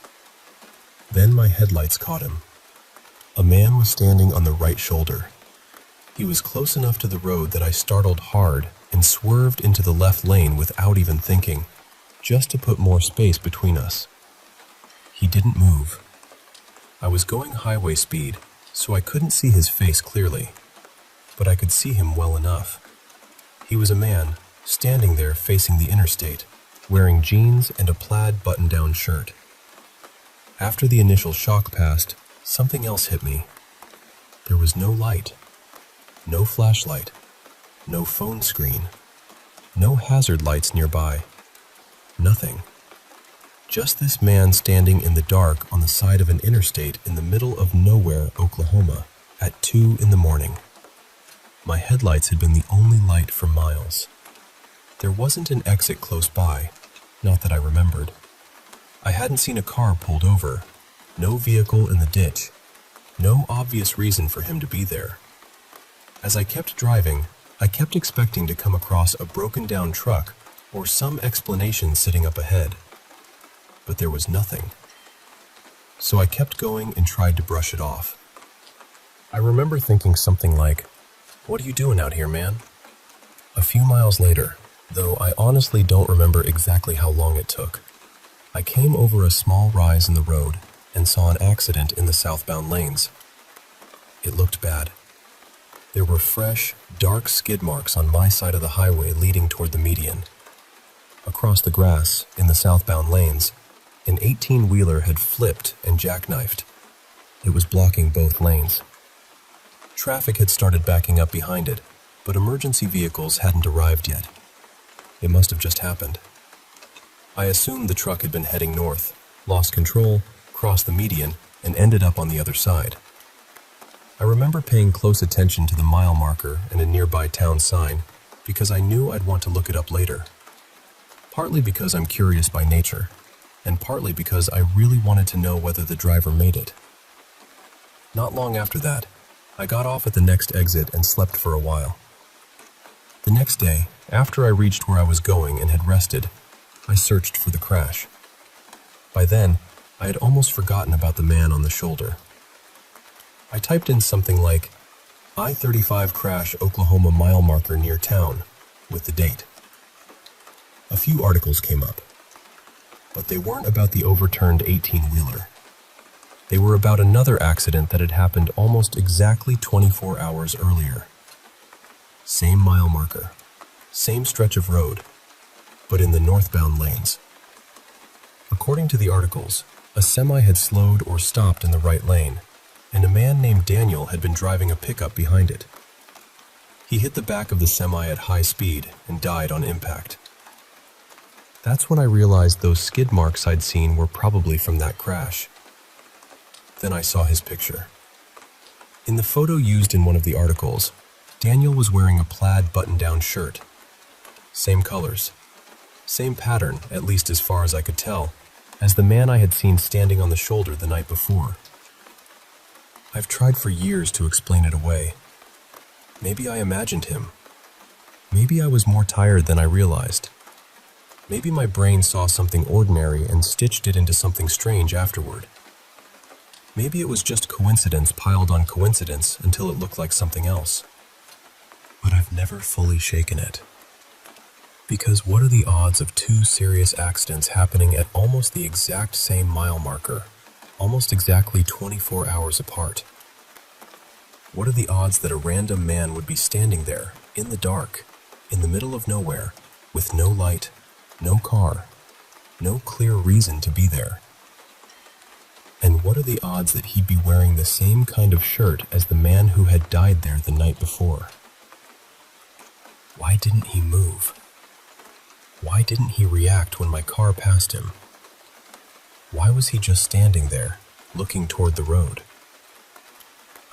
S1: Then my headlights caught him. A man was standing on the right shoulder. He was close enough to the road that I startled hard and swerved into the left lane without even thinking, just to put more space between us. He didn't move. I was going highway speed, so I couldn't see his face clearly, but I could see him well enough. He was a man, standing there facing the interstate, wearing jeans and a plaid button-down shirt. After the initial shock passed, something else hit me. There was no light, no flashlight, no phone screen, no hazard lights nearby, nothing. Just this man standing in the dark on the side of an interstate in the middle of nowhere, Oklahoma, at 2 in the morning. My headlights had been the only light for miles. There wasn't an exit close by, not that I remembered. I hadn't seen a car pulled over, no vehicle in the ditch, no obvious reason for him to be there. As I kept driving, I kept expecting to come across a broken-down truck or some explanation sitting up ahead. But there was nothing. So I kept going and tried to brush it off. I remember thinking something like, "What are you doing out here, man?" A few miles later, though I honestly don't remember exactly how long it took, I came over a small rise in the road and saw an accident in the southbound lanes. It looked bad. There were fresh, dark skid marks on my side of the highway leading toward the median. Across the grass, in the southbound lanes, an 18-wheeler had flipped and jackknifed. It was blocking both lanes. Traffic had started backing up behind it, but emergency vehicles hadn't arrived yet. It must have just happened. I assumed the truck had been heading north, lost control, crossed the median, and ended up on the other side. I remember paying close attention to the mile marker and a nearby town sign because I knew I'd want to look it up later. Partly because I'm curious by nature, and partly because I really wanted to know whether the driver made it. Not long after that, I got off at the next exit and slept for a while. The next day, after I reached where I was going and had rested, I searched for the crash. By then, I had almost forgotten about the man on the shoulder. I typed in something like, I-35 crash Oklahoma mile marker near town, with the date. A few articles came up, but they weren't about the overturned 18-wheeler. They were about another accident that had happened almost exactly 24 hours earlier. Same mile marker, same stretch of road, but in the northbound lanes. According to the articles, a semi had slowed or stopped in the right lane, and a man named Daniel had been driving a pickup behind it. He hit the back of the semi at high speed and died on impact. That's when I realized those skid marks I'd seen were probably from that crash. Then I saw his picture. In the photo used in one of the articles, Daniel was wearing a plaid button-down shirt. Same colors. Same pattern, at least as far as I could tell, as the man I had seen standing on the shoulder the night before. I've tried for years to explain it away. Maybe I imagined him. Maybe I was more tired than I realized. Maybe my brain saw something ordinary and stitched it into something strange afterward. Maybe it was just coincidence piled on coincidence until it looked like something else. But I've never fully shaken it. Because what are the odds of two serious accidents happening at almost the exact same mile marker, almost exactly 24 hours apart? What are the odds that a random man would be standing there, in the dark, in the middle of nowhere, with no light, no car, no clear reason to be there? And what are the odds that he'd be wearing the same kind of shirt as the man who had died there the night before? Why didn't he move? Why didn't he react when my car passed him? Why was he just standing there, looking toward the road?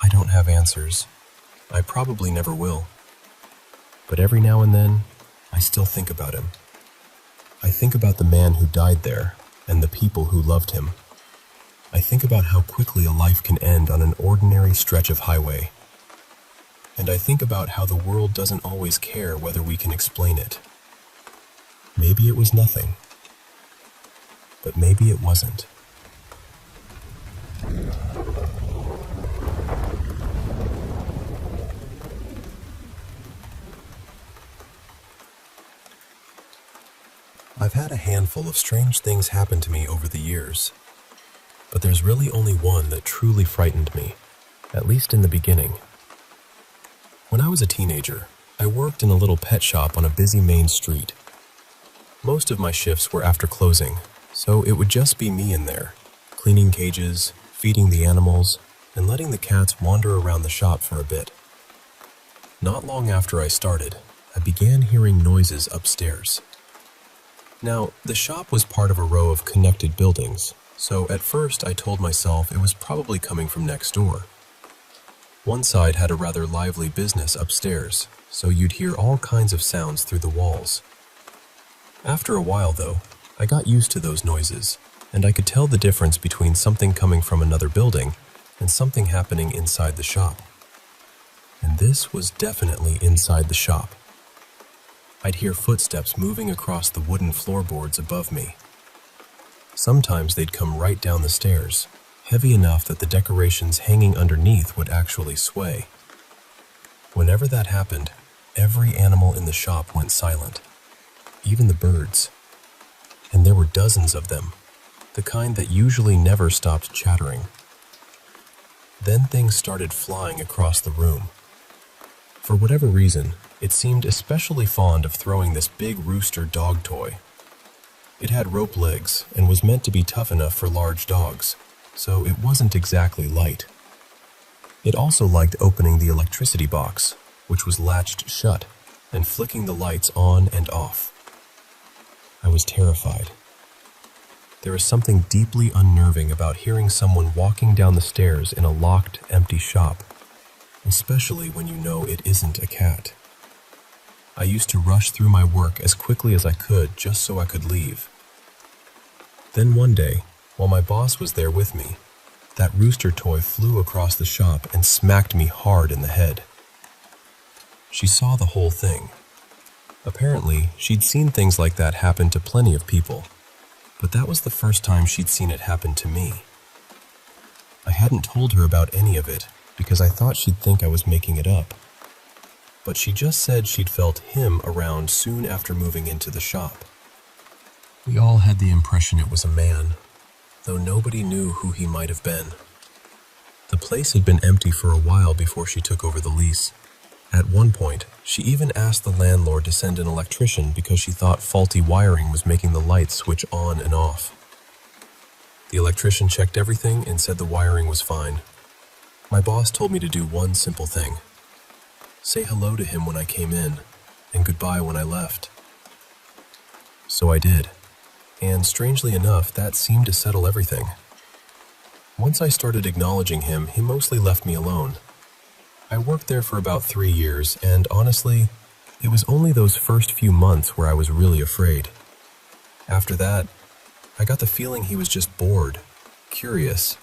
S1: I don't have answers. I probably never will. But every now and then, I still think about him. I think about the man who died there and the people who loved him. I think about how quickly a life can end on an ordinary stretch of highway. And I think about how the world doesn't always care whether we can explain it. Maybe it was nothing. But maybe it wasn't. I've had a handful of strange things happen to me over the years. But there's really only one that truly frightened me, at least in the beginning. When I was a teenager, I worked in a little pet shop on a busy main street. Most of my shifts were after closing, so it would just be me in there, cleaning cages, feeding the animals, and letting the cats wander around the shop for a bit. Not long after I started, I began hearing noises upstairs. Now, the shop was part of a row of connected buildings, so at first I told myself it was probably coming from next door. One side had a rather lively business upstairs, so you'd hear all kinds of sounds through the walls. After a while, though, I got used to those noises, and I could tell the difference between something coming from another building and something happening inside the shop. And this was definitely inside the shop. I'd hear footsteps moving across the wooden floorboards above me. Sometimes they'd come right down the stairs, heavy enough that the decorations hanging underneath would actually sway. Whenever that happened, every animal in the shop went silent, even the birds. And there were dozens of them, the kind that usually never stopped chattering. Then things started flying across the room. For whatever reason, it seemed especially fond of throwing this big rooster dog toy. It had rope legs and was meant to be tough enough for large dogs, so it wasn't exactly light. It also liked opening the electricity box, which was latched shut, and flicking the lights on and off. I was terrified. There is something deeply unnerving about hearing someone walking down the stairs in a locked, empty shop, especially when you know it isn't a cat. I used to rush through my work as quickly as I could just so I could leave. Then one day, while my boss was there with me, that rooster toy flew across the shop and smacked me hard in the head. She saw the whole thing. Apparently, she'd seen things like that happen to plenty of people, but that was the first time she'd seen it happen to me. I hadn't told her about any of it because I thought she'd think I was making it up. But she just said she'd felt him around soon after moving into the shop. We all had the impression it was a man, though nobody knew who he might have been. The place had been empty for a while before she took over the lease. At one point, she even asked the landlord to send an electrician because she thought faulty wiring was making the lights switch on and off. The electrician checked everything and said the wiring was fine. My boss told me to do one simple thing: say hello to him when I came in, and goodbye when I left. So I did, and strangely enough, that seemed to settle everything. Once I started acknowledging him, he mostly left me alone. I worked there for about 3 years, and honestly, it was only those first few months where I was really afraid. After that, I got the feeling he was just bored, curious,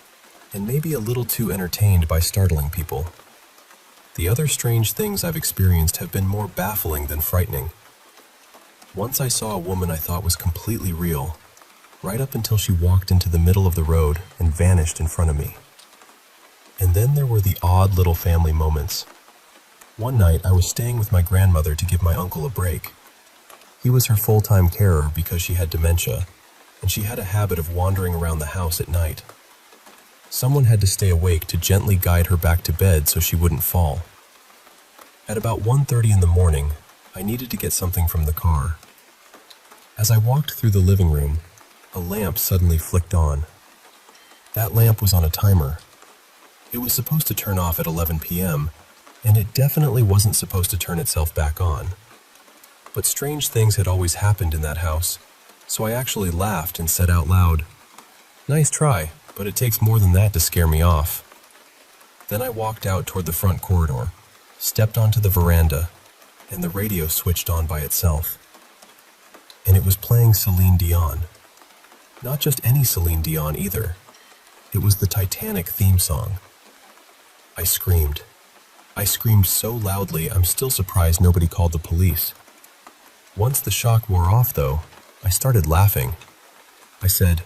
S1: and maybe a little too entertained by startling people. The other strange things I've experienced have been more baffling than frightening. Once I saw a woman I thought was completely real, right up until she walked into the middle of the road and vanished in front of me. And then there were the odd little family moments. One night I was staying with my grandmother to give my uncle a break. He was her full-time carer because she had dementia, and she had a habit of wandering around the house at night. Someone had to stay awake to gently guide her back to bed so she wouldn't fall. At about 1:30 in the morning, I needed to get something from the car. As I walked through the living room, a lamp suddenly flicked on. That lamp was on a timer. It was supposed to turn off at 11 p.m., and it definitely wasn't supposed to turn itself back on. But strange things had always happened in that house, so I actually laughed and said out loud, "Nice try, but it takes more than that to scare me off." Then I walked out toward the front corridor, stepped onto the veranda, and the radio switched on by itself. And it was playing Celine Dion. Not just any Celine Dion either. It was the Titanic theme song. I screamed. I screamed so loudly I'm still surprised nobody called the police. Once the shock wore off though, I started laughing. I said,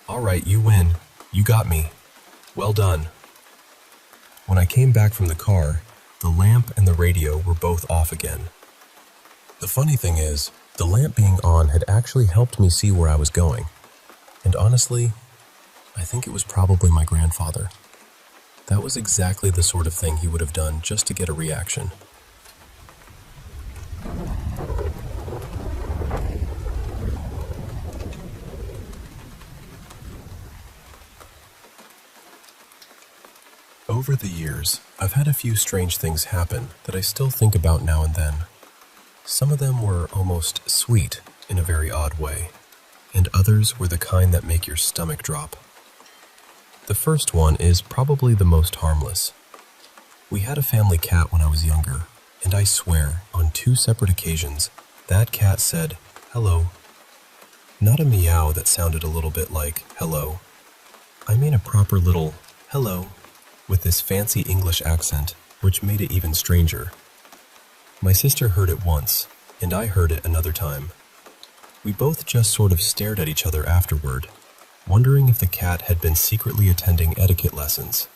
S1: "All right, you win. You got me. Well done." When I came back from the car, the lamp and the radio were both off again. The funny thing is, the lamp being on had actually helped me see where I was going. And honestly, I think it was probably my grandfather. That was exactly the sort of thing he would have done just to get a reaction. Over the years, I've had a few strange things happen that I still think about now and then. Some of them were almost sweet in a very odd way, and others were the kind that make your stomach drop. The first one is probably the most harmless. We had a family cat when I was younger, and I swear, on 2 separate occasions, that cat said, "Hello." Not a meow that sounded a little bit like hello. I mean a proper little hello, with this fancy English accent, which made it even stranger. My sister heard it once, and I heard it another time. We both just sort of stared at each other afterward, wondering if the cat had been secretly attending etiquette lessons.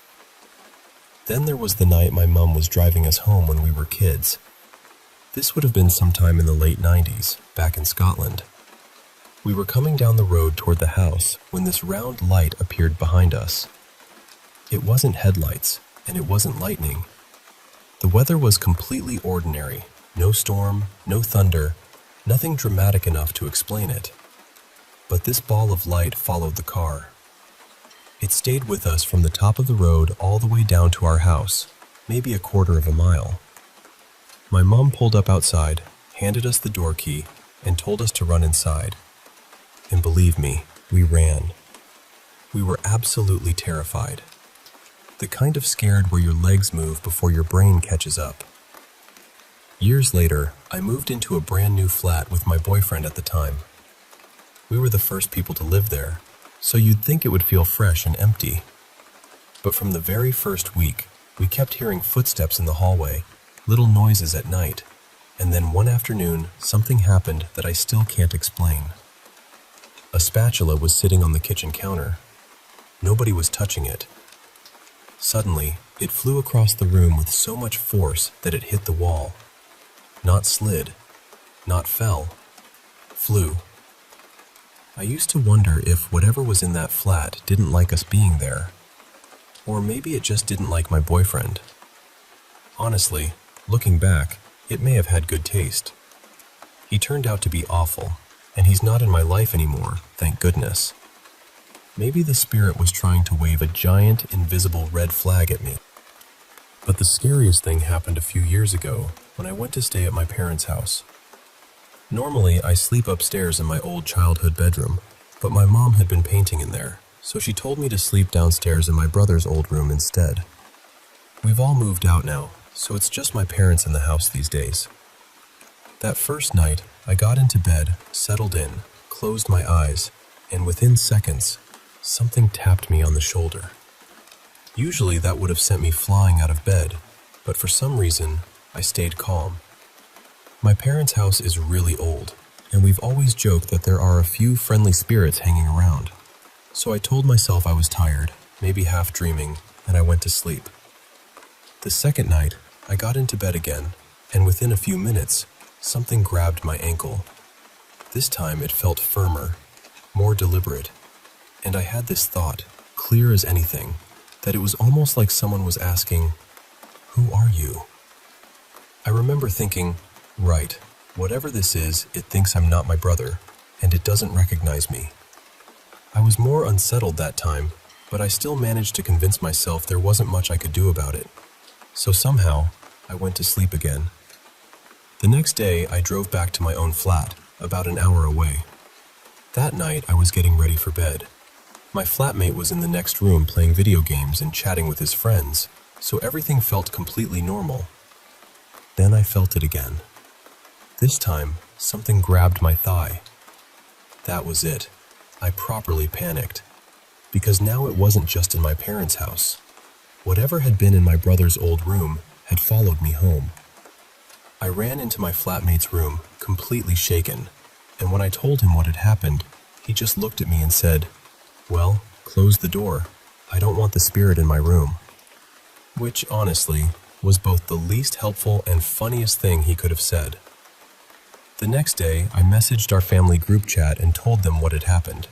S1: Then there was the night my mom was driving us home when we were kids. This would have been sometime in the late 90s, back in Scotland. We were coming down the road toward the house when this round light appeared behind us. It wasn't headlights, and it wasn't lightning. The weather was completely ordinary. No storm, no thunder, nothing dramatic enough to explain it. But this ball of light followed the car. It stayed with us from the top of the road all the way down to our house, maybe a quarter of a mile. My mom pulled up outside, handed us the door key, and told us to run inside. And believe me, we ran. We were absolutely terrified. The kind of scared where your legs move before your brain catches up. Years later, I moved into a brand new flat with my boyfriend at the time. We were the first people to live there, so you'd think it would feel fresh and empty. But from the very first week, we kept hearing footsteps in the hallway, little noises at night, and then one afternoon, something happened that I still can't explain. A spatula was sitting on the kitchen counter. Nobody was touching it. Suddenly, it flew across the room with so much force that it hit the wall. Not slid, not fell, flew. I used to wonder if whatever was in that flat didn't like us being there. Or maybe it just didn't like my boyfriend. Honestly, looking back, it may have had good taste. He turned out to be awful, and he's not in my life anymore, thank goodness. Maybe the spirit was trying to wave a giant, invisible red flag at me. But the scariest thing happened a few years ago when I went to stay at my parents' house. Normally, I sleep upstairs in my old childhood bedroom, but my mom had been painting in there, so she told me to sleep downstairs in my brother's old room instead. We've all moved out now, so it's just my parents in the house these days. That first night, I got into bed, settled in, closed my eyes, and within seconds, something tapped me on the shoulder. Usually that would have sent me flying out of bed, but for some reason, I stayed calm. My parents' house is really old, and we've always joked that there are a few friendly spirits hanging around. So I told myself I was tired, maybe half dreaming, and I went to sleep. The second night, I got into bed again, and within a few minutes, something grabbed my ankle. This time it felt firmer, more deliberate, and I had this thought, clear as anything, that it was almost like someone was asking, "Who are you?" I remember thinking, right, whatever this is, it thinks I'm not my brother, and it doesn't recognize me. I was more unsettled that time, but I still managed to convince myself there wasn't much I could do about it. So somehow, I went to sleep again. The next day, I drove back to my own flat, about an hour away. That night, I was getting ready for bed. My flatmate was in the next room playing video games and chatting with his friends, so everything felt completely normal. Then I felt it again. This time, something grabbed my thigh. That was it. I properly panicked, because now it wasn't just in my parents' house. Whatever had been in my brother's old room had followed me home. I ran into my flatmate's room, completely shaken, and when I told him what had happened, he just looked at me and said, "Well, close the door. I don't want the spirit in my room." Which, honestly, was both the least helpful and funniest thing he could have said. The next day, I messaged our family group chat and told them what had happened.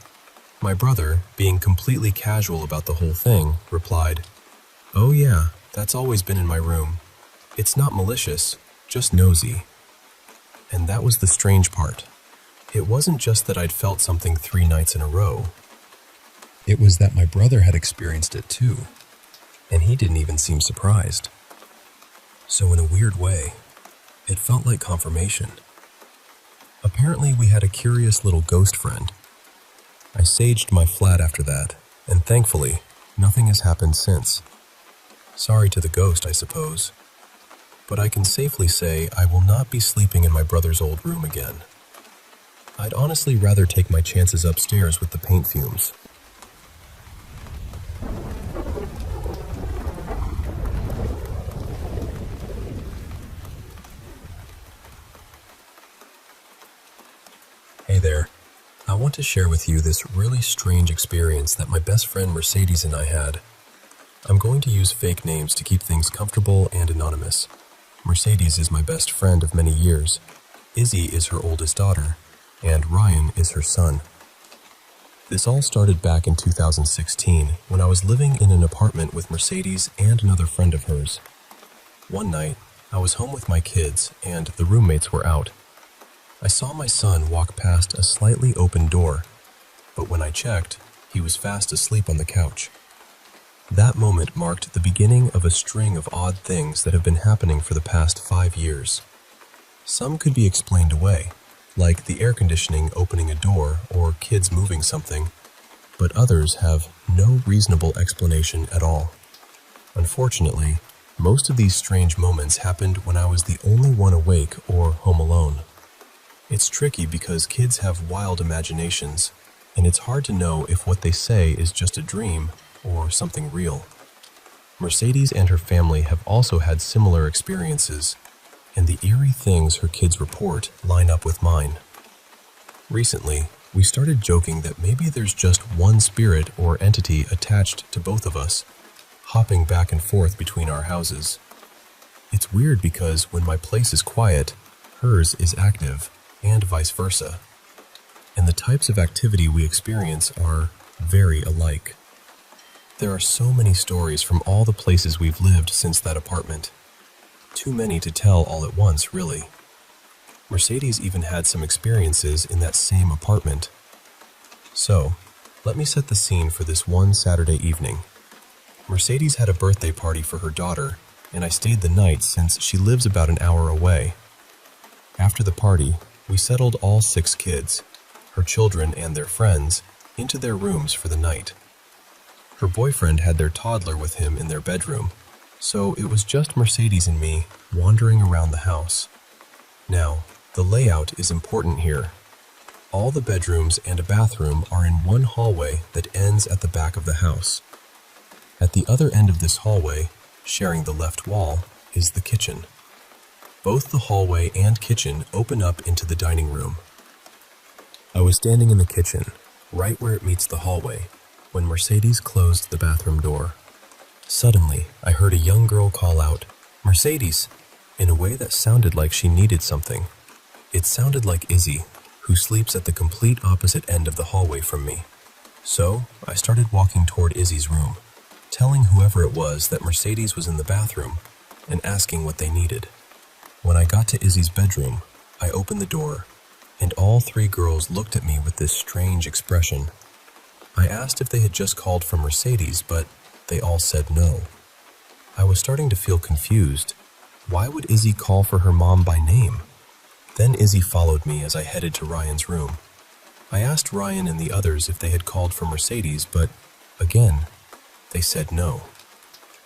S1: My brother, being completely casual about the whole thing, replied, "Oh yeah, that's always been in my room. It's not malicious, just nosy." And that was the strange part. It wasn't just that I'd felt something 3 nights in a row. It was that my brother had experienced it too, and he didn't even seem surprised. So in a weird way, it felt like confirmation. Apparently we had a curious little ghost friend. I saged my flat after that, and thankfully, nothing has happened since. Sorry to the ghost, I suppose. But I can safely say I will not be sleeping in my brother's old room again. I'd honestly rather take my chances upstairs with the paint fumes. Hey there. I want to share with you this really strange experience that my best friend Mercedes and I had. I'm going to use fake names to keep things comfortable and anonymous. Mercedes is my best friend of many years. Izzy is her oldest daughter, and Ryan is her son. This all started back in 2016 when I was living in an apartment with Mercedes and another friend of hers. One night, I was home with my kids and the roommates were out. I saw my son walk past a slightly open door, but when I checked, he was fast asleep on the couch. That moment marked the beginning of a string of odd things that have been happening for the past 5 years. Some could be explained away, like the air conditioning opening a door or kids moving something, but others have no reasonable explanation at all. Unfortunately, most of these strange moments happened when I was the only one awake or home alone. It's tricky because kids have wild imaginations, and it's hard to know if what they say is just a dream or something real. Mercedes and her family have also had similar experiences, and the eerie things her kids report line up with mine. Recently, we started joking that maybe there's just one spirit or entity attached to both of us, hopping back and forth between our houses. It's weird because when my place is quiet, hers is active, and vice versa. And the types of activity we experience are very alike. There are so many stories from all the places we've lived since that apartment. Too many to tell all at once, really. Mercedes even had some experiences in that same apartment. So, let me set the scene for this one Saturday evening. Mercedes had a birthday party for her daughter, and I stayed the night since she lives about an hour away. After the party, we settled all 6 kids, her children and their friends, into their rooms for the night. Her boyfriend had their toddler with him in their bedroom, so it was just Mercedes and me wandering around the house. Now, the layout is important here. All the bedrooms and a bathroom are in one hallway that ends at the back of the house. At the other end of this hallway, sharing the left wall, is the kitchen. Both the hallway and kitchen open up into the dining room. I was standing in the kitchen, right where it meets the hallway, when Mercedes closed the bathroom door. Suddenly, I heard a young girl call out, "Mercedes," in a way that sounded like she needed something. It sounded like Izzy, who sleeps at the complete opposite end of the hallway from me. So, I started walking toward Izzy's room, telling whoever it was that Mercedes was in the bathroom and asking what they needed. When I got to Izzy's bedroom, I opened the door, and all 3 girls looked at me with this strange expression. I asked if they had just called for Mercedes, but they all said no. I was starting to feel confused. Why would Izzy call for her mom by name? Then Izzy followed me as I headed to Ryan's room. I asked Ryan and the others if they had called for Mercedes, but again, they said no.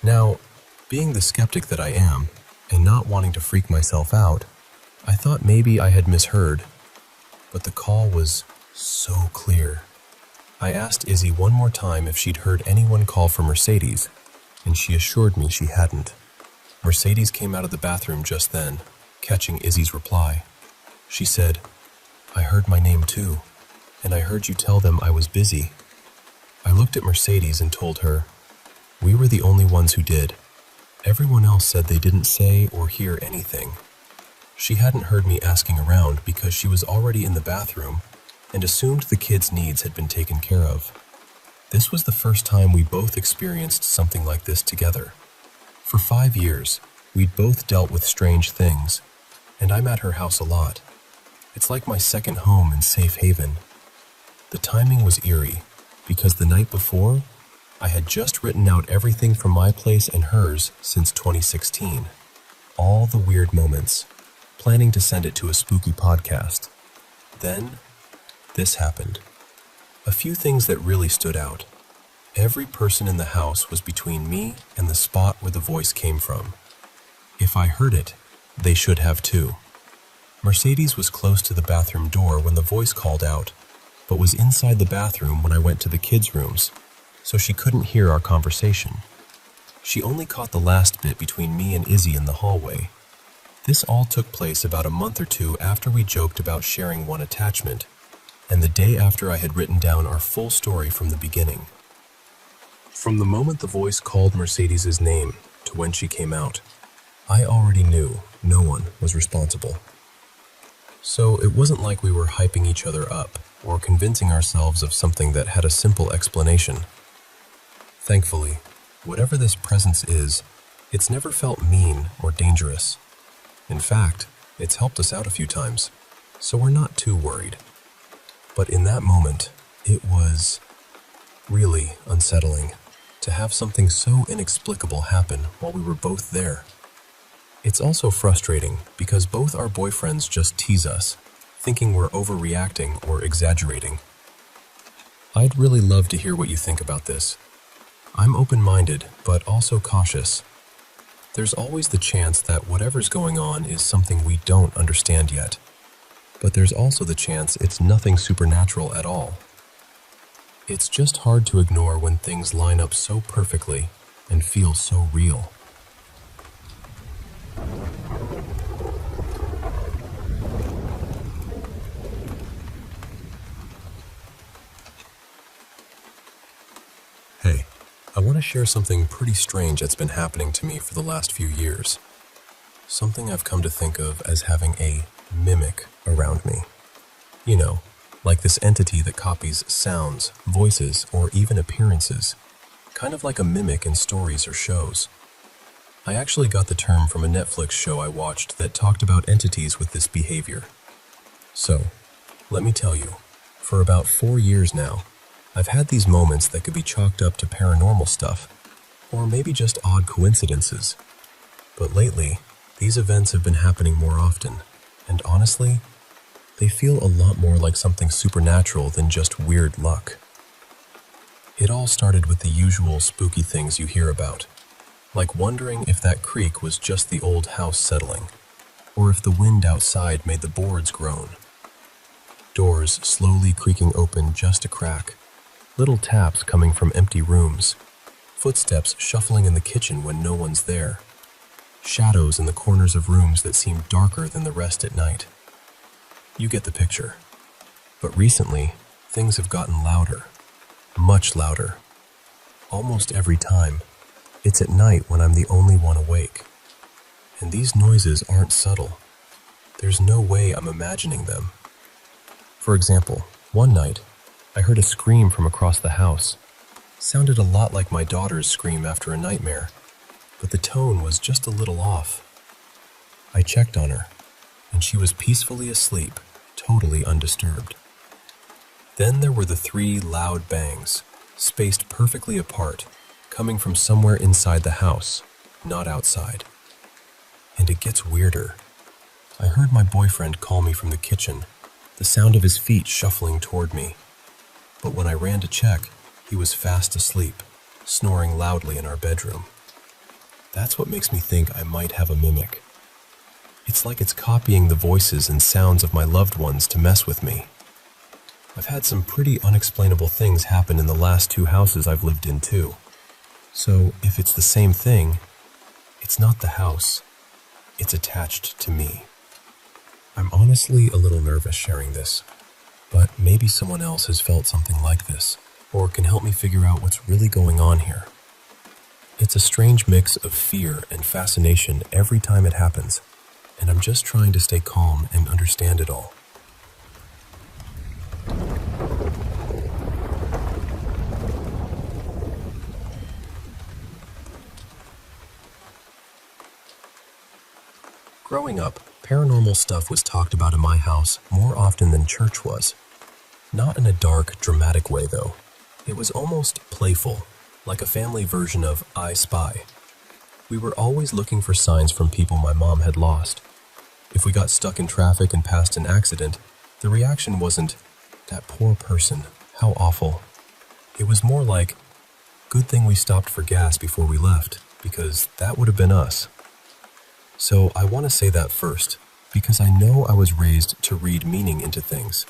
S1: Now, being the skeptic that I am, and not wanting to freak myself out, I thought maybe I had misheard, but the call was so clear. I asked Izzy one more time if she'd heard anyone call for Mercedes, and she assured me she hadn't. Mercedes came out of the bathroom just then, catching Izzy's reply. She said, "I heard my name too, and I heard you tell them I was busy." I looked at Mercedes and told her, "We were the only ones who did. Everyone else said they didn't say or hear anything." She hadn't heard me asking around because she was already in the bathroom and assumed the kids' needs had been taken care of. This was the first time we both experienced something like this together. For 5 years, we'd both dealt with strange things, and I'm at her house a lot. It's like my second home and safe haven. The timing was eerie, because the night before, I had just written out everything from my place and hers since 2016. All the weird moments, planning to send it to a spooky podcast. Then, this happened. A few things that really stood out. Every person in the house was between me and the spot where the voice came from. If I heard it, they should have too. Mercedes was close to the bathroom door when the voice called out, but was inside the bathroom when I went to the kids' rooms, so she couldn't hear our conversation. She only caught the last bit between me and Izzy in the hallway. This all took place about a month or 2 after we joked about sharing one attachment, and the day after I had written down our full story from the beginning. From the moment the voice called Mercedes' name to when she came out, I already knew no one was responsible. So it wasn't like we were hyping each other up or convincing ourselves of something that had a simple explanation. Thankfully, whatever this presence is, it's never felt mean or dangerous. In fact, it's helped us out a few times, so we're not too worried. But in that moment, it was really unsettling to have something so inexplicable happen while we were both there. It's also frustrating because both our boyfriends just tease us, thinking we're overreacting or exaggerating. I'd really love to hear what you think about this. I'm open-minded, but also cautious. There's always the chance that whatever's going on is something we don't understand yet. But there's also the chance it's nothing supernatural at all. It's just hard to ignore when things line up so perfectly and feel so real. Hey, I want to share something pretty strange that's been happening to me for the last few years. Something I've come to think of as having a mimic around me. You know, like this entity that copies sounds, voices, or even appearances. Kind of like a mimic in stories or shows. I actually got the term from a Netflix show I watched that talked about entities with this behavior. So, let me tell you, for about 4 years now, I've had these moments that could be chalked up to paranormal stuff, or maybe just odd coincidences. But lately, these events have been happening more often, and honestly, they feel a lot more like something supernatural than just weird luck. It all started with the usual spooky things you hear about, like wondering if that creak was just the old house settling, or if the wind outside made the boards groan. Doors slowly creaking open just a crack, little taps coming from empty rooms, footsteps shuffling in the kitchen when no one's there, shadows in the corners of rooms that seem darker than the rest at night. You get the picture. But recently, things have gotten louder, much louder. Almost every time, it's at night when I'm the only one awake. And these noises aren't subtle. There's no way I'm imagining them. For example, one night, I heard a scream from across the house. Sounded a lot like my daughter's scream after a nightmare, but the tone was just a little off. I checked on her, and she was peacefully asleep, totally undisturbed. Then there were the 3 loud bangs, spaced perfectly apart, coming from somewhere inside the house, not outside. And it gets weirder. I heard my boyfriend call me from the kitchen, the sound of his feet shuffling toward me. But when I ran to check, he was fast asleep, snoring loudly in our bedroom. That's what makes me think I might have a mimic. It's like it's copying the voices and sounds of my loved ones to mess with me. I've had some pretty unexplainable things happen in the last 2 houses I've lived in too. So if it's the same thing, it's not the house. It's attached to me. I'm honestly a little nervous sharing this, but maybe someone else has felt something like this, or can help me figure out what's really going on here. It's a strange mix of fear and fascination every time it happens, and I'm just trying to stay calm and understand it all. Growing up, paranormal stuff was talked about in my house more often than church was. Not in a dark, dramatic way, though. It was almost playful, like a family version of I Spy. We were always looking for signs from people my mom had lost. If we got stuck in traffic and passed an accident, the reaction wasn't, "That poor person, how awful." It was more like, "Good thing we stopped for gas before we left, because that would have been us." So I want to say that first, because I know I was raised to read meaning into things.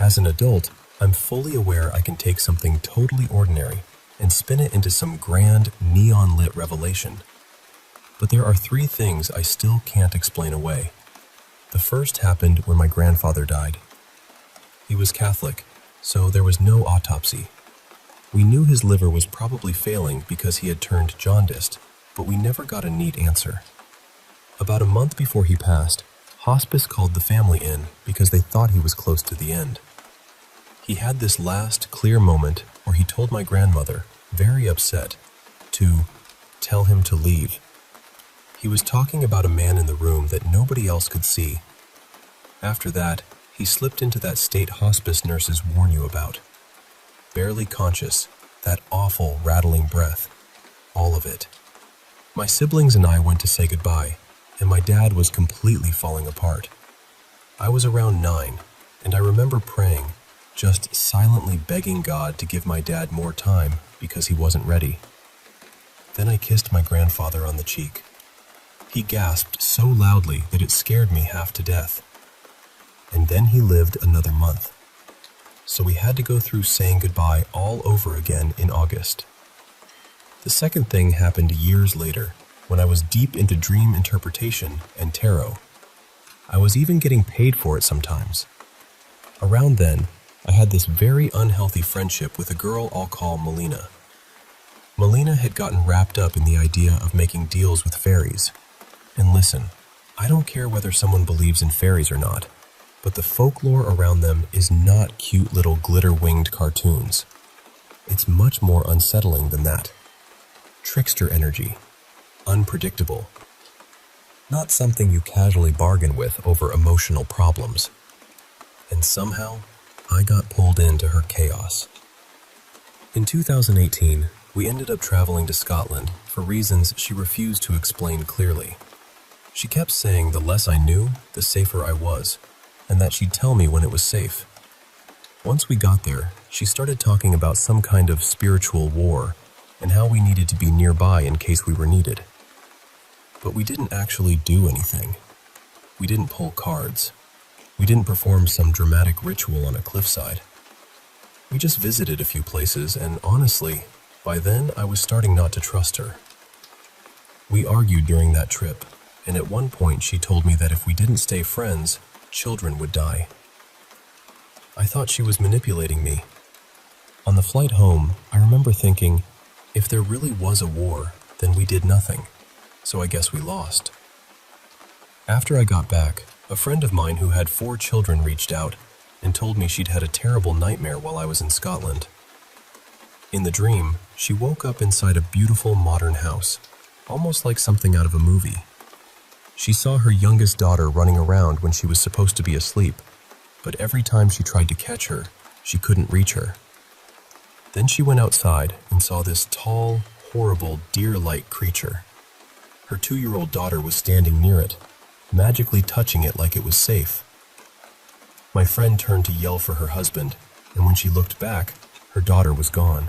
S1: As an adult, I'm fully aware I can take something totally ordinary and spin it into some grand, neon-lit revelation. But there are 3 things I still can't explain away. The first happened when my grandfather died. He was Catholic, so there was no autopsy. We knew his liver was probably failing because he had turned jaundiced, but we never got a neat answer. About a month before he passed, hospice called the family in because they thought he was close to the end. He had this last, clear moment where he told my grandmother, very upset, to tell him to leave. He was talking about a man in the room that nobody else could see. After that, he slipped into that state hospice nurses warn you about. Barely conscious, that awful, rattling breath. All of it. My siblings and I went to say goodbye, and my dad was completely falling apart. I was around 9, and I remember praying, just silently begging God to give my dad more time because he wasn't ready. Then I kissed my grandfather on the cheek. He gasped so loudly that it scared me half to death. And then he lived another month. So we had to go through saying goodbye all over again in August. The second thing happened years later, when I was deep into dream interpretation and tarot. I was even getting paid for it sometimes. Around then, I had this very unhealthy friendship with a girl I'll call Melina. Melina had gotten wrapped up in the idea of making deals with fairies. And listen, I don't care whether someone believes in fairies or not, but the folklore around them is not cute little glitter-winged cartoons. It's much more unsettling than that. Trickster energy. Unpredictable. Not something you casually bargain with over emotional problems. And somehow, I got pulled into her chaos. In 2018, we ended up traveling to Scotland for reasons she refused to explain clearly. She kept saying the less I knew, the safer I was, and that she'd tell me when it was safe. Once we got there, she started talking about some kind of spiritual war and how we needed to be nearby in case we were needed. But we didn't actually do anything. We didn't pull cards. We didn't perform some dramatic ritual on a cliffside. We just visited a few places, and honestly, by then I was starting not to trust her. We argued during that trip, and at one point she told me that if we didn't stay friends, children would die. I thought she was manipulating me. On the flight home, I remember thinking, if there really was a war, then we did nothing, so I guess we lost. After I got back, a friend of mine who had 4 children reached out and told me she'd had a terrible nightmare while I was in Scotland. In the dream, she woke up inside a beautiful modern house, almost like something out of a movie. She saw her youngest daughter running around when she was supposed to be asleep, but every time she tried to catch her, she couldn't reach her. Then she went outside and saw this tall, horrible, deer-like creature. Her 2-year-old daughter was standing near it, magically touching it like it was safe. My friend turned to yell for her husband, and when she looked back, her daughter was gone.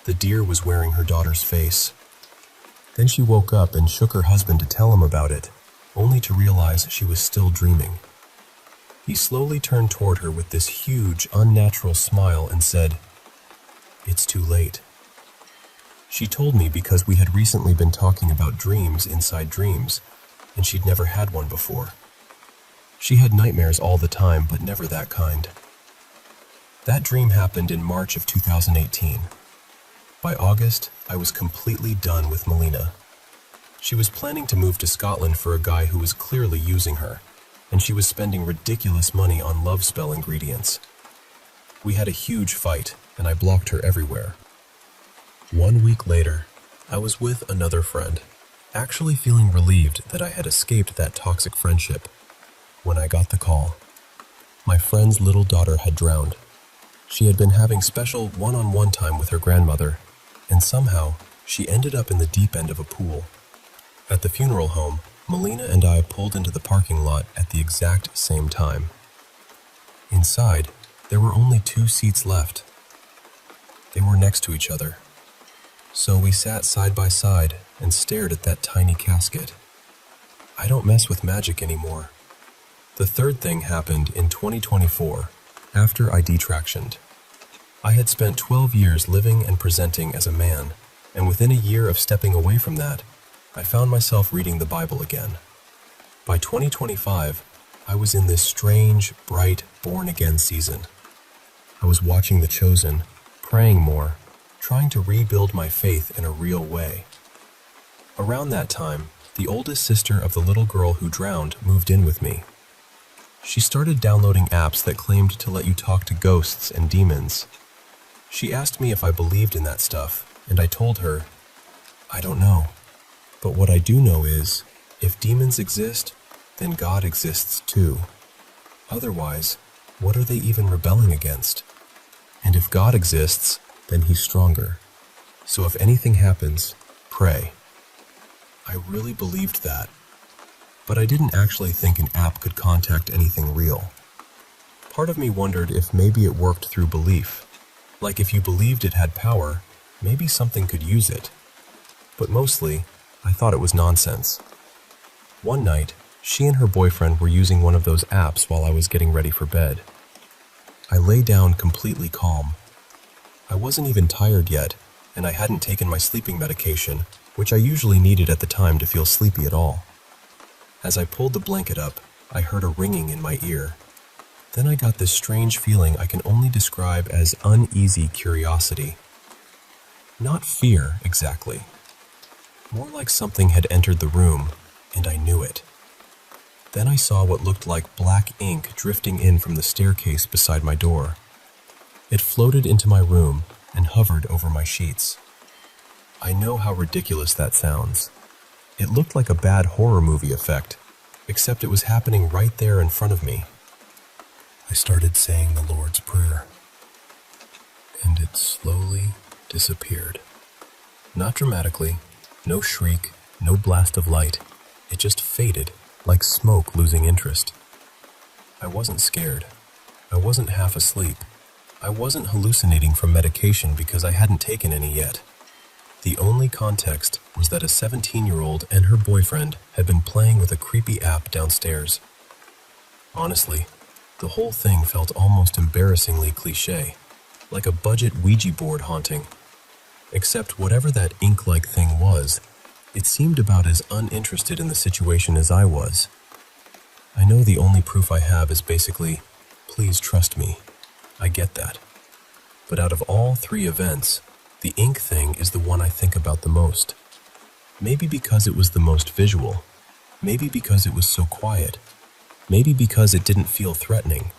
S1: The deer was wearing her daughter's face. Then she woke up and shook her husband to tell him about it, only to realize she was still dreaming. He slowly turned toward her with this huge, unnatural smile and said, "It's too late." She told me because we had recently been talking about dreams inside dreams, and she'd never had one before. She had nightmares all the time, but never that kind. That dream happened in March of 2018. By August, I was completely done with Melina. She was planning to move to Scotland for a guy who was clearly using her, and she was spending ridiculous money on love spell ingredients. We had a huge fight, and I blocked her everywhere. 1 week later, I was with another friend, actually feeling relieved that I had escaped that toxic friendship, when I got the call. My friend's little daughter had drowned. She had been having special one-on-one time with her grandmother, and somehow she ended up in the deep end of a pool. At the funeral home, Melina and I pulled into the parking lot at the exact same time. Inside, there were only 2 seats left. They were next to each other. So we sat side by side and stared at that tiny casket. I don't mess with magic anymore. The third thing happened in 2024, after I detractioned. I had spent 12 years living and presenting as a man, and within a year of stepping away from that, I found myself reading the Bible again. By 2025, I was in this strange, bright, born-again season. I was watching The Chosen, praying more, trying to rebuild my faith in a real way. Around that time, the oldest sister of the little girl who drowned moved in with me. She started downloading apps that claimed to let you talk to ghosts and demons. She asked me if I believed in that stuff, and I told her, I don't know. But what I do know is, if demons exist, then God exists too. Otherwise, what are they even rebelling against? And if God exists, then he's stronger. So if anything happens, pray. I really believed that. But I didn't actually think an app could contact anything real. Part of me wondered if maybe it worked through belief. Like if you believed it had power, maybe something could use it. But mostly, I thought it was nonsense. One night, she and her boyfriend were using one of those apps while I was getting ready for bed. I lay down completely calm. I wasn't even tired yet, and I hadn't taken my sleeping medication, which I usually needed at the time to feel sleepy at all. As I pulled the blanket up, I heard a ringing in my ear. Then I got this strange feeling I can only describe as uneasy curiosity. Not fear, exactly. More like something had entered the room, and I knew it. Then I saw what looked like black ink drifting in from the staircase beside my door. It floated into my room and hovered over my sheets. I know how ridiculous that sounds. It looked like a bad horror movie effect, except it was happening right there in front of me. I started saying the Lord's Prayer, and it slowly disappeared. Not dramatically, no shriek, no blast of light. It just faded, like smoke losing interest. I wasn't scared. I wasn't half asleep. I wasn't hallucinating from medication because I hadn't taken any yet. The only context was that a 17-year-old and her boyfriend had been playing with a creepy app downstairs. Honestly, the whole thing felt almost embarrassingly cliché, like a budget Ouija board haunting. Except whatever that ink-like thing was, it seemed about as uninterested in the situation as I was. I know the only proof I have is basically, please trust me. I get that. But out of all three events, the ink thing is the one I think about the most. Maybe because it was the most visual. Maybe because it was so quiet. Maybe because it didn't feel threatening,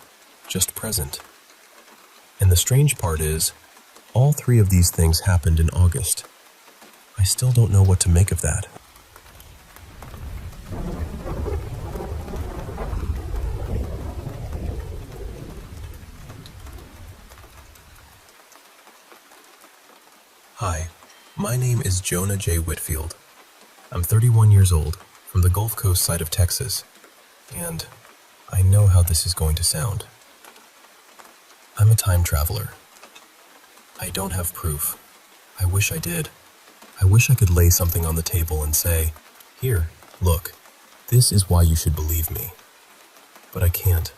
S1: just present. And the strange part is, all three of these things happened in August. I still don't know what to make of that. Hi, my name is Jonah J. Whitfield. I'm 31 years old, from the Gulf Coast side of Texas, and I know how this is going to sound. I'm a time traveler. I don't have proof. I wish I did. I wish I could lay something on the table and say, here, look, this is why you should believe me. But I can't.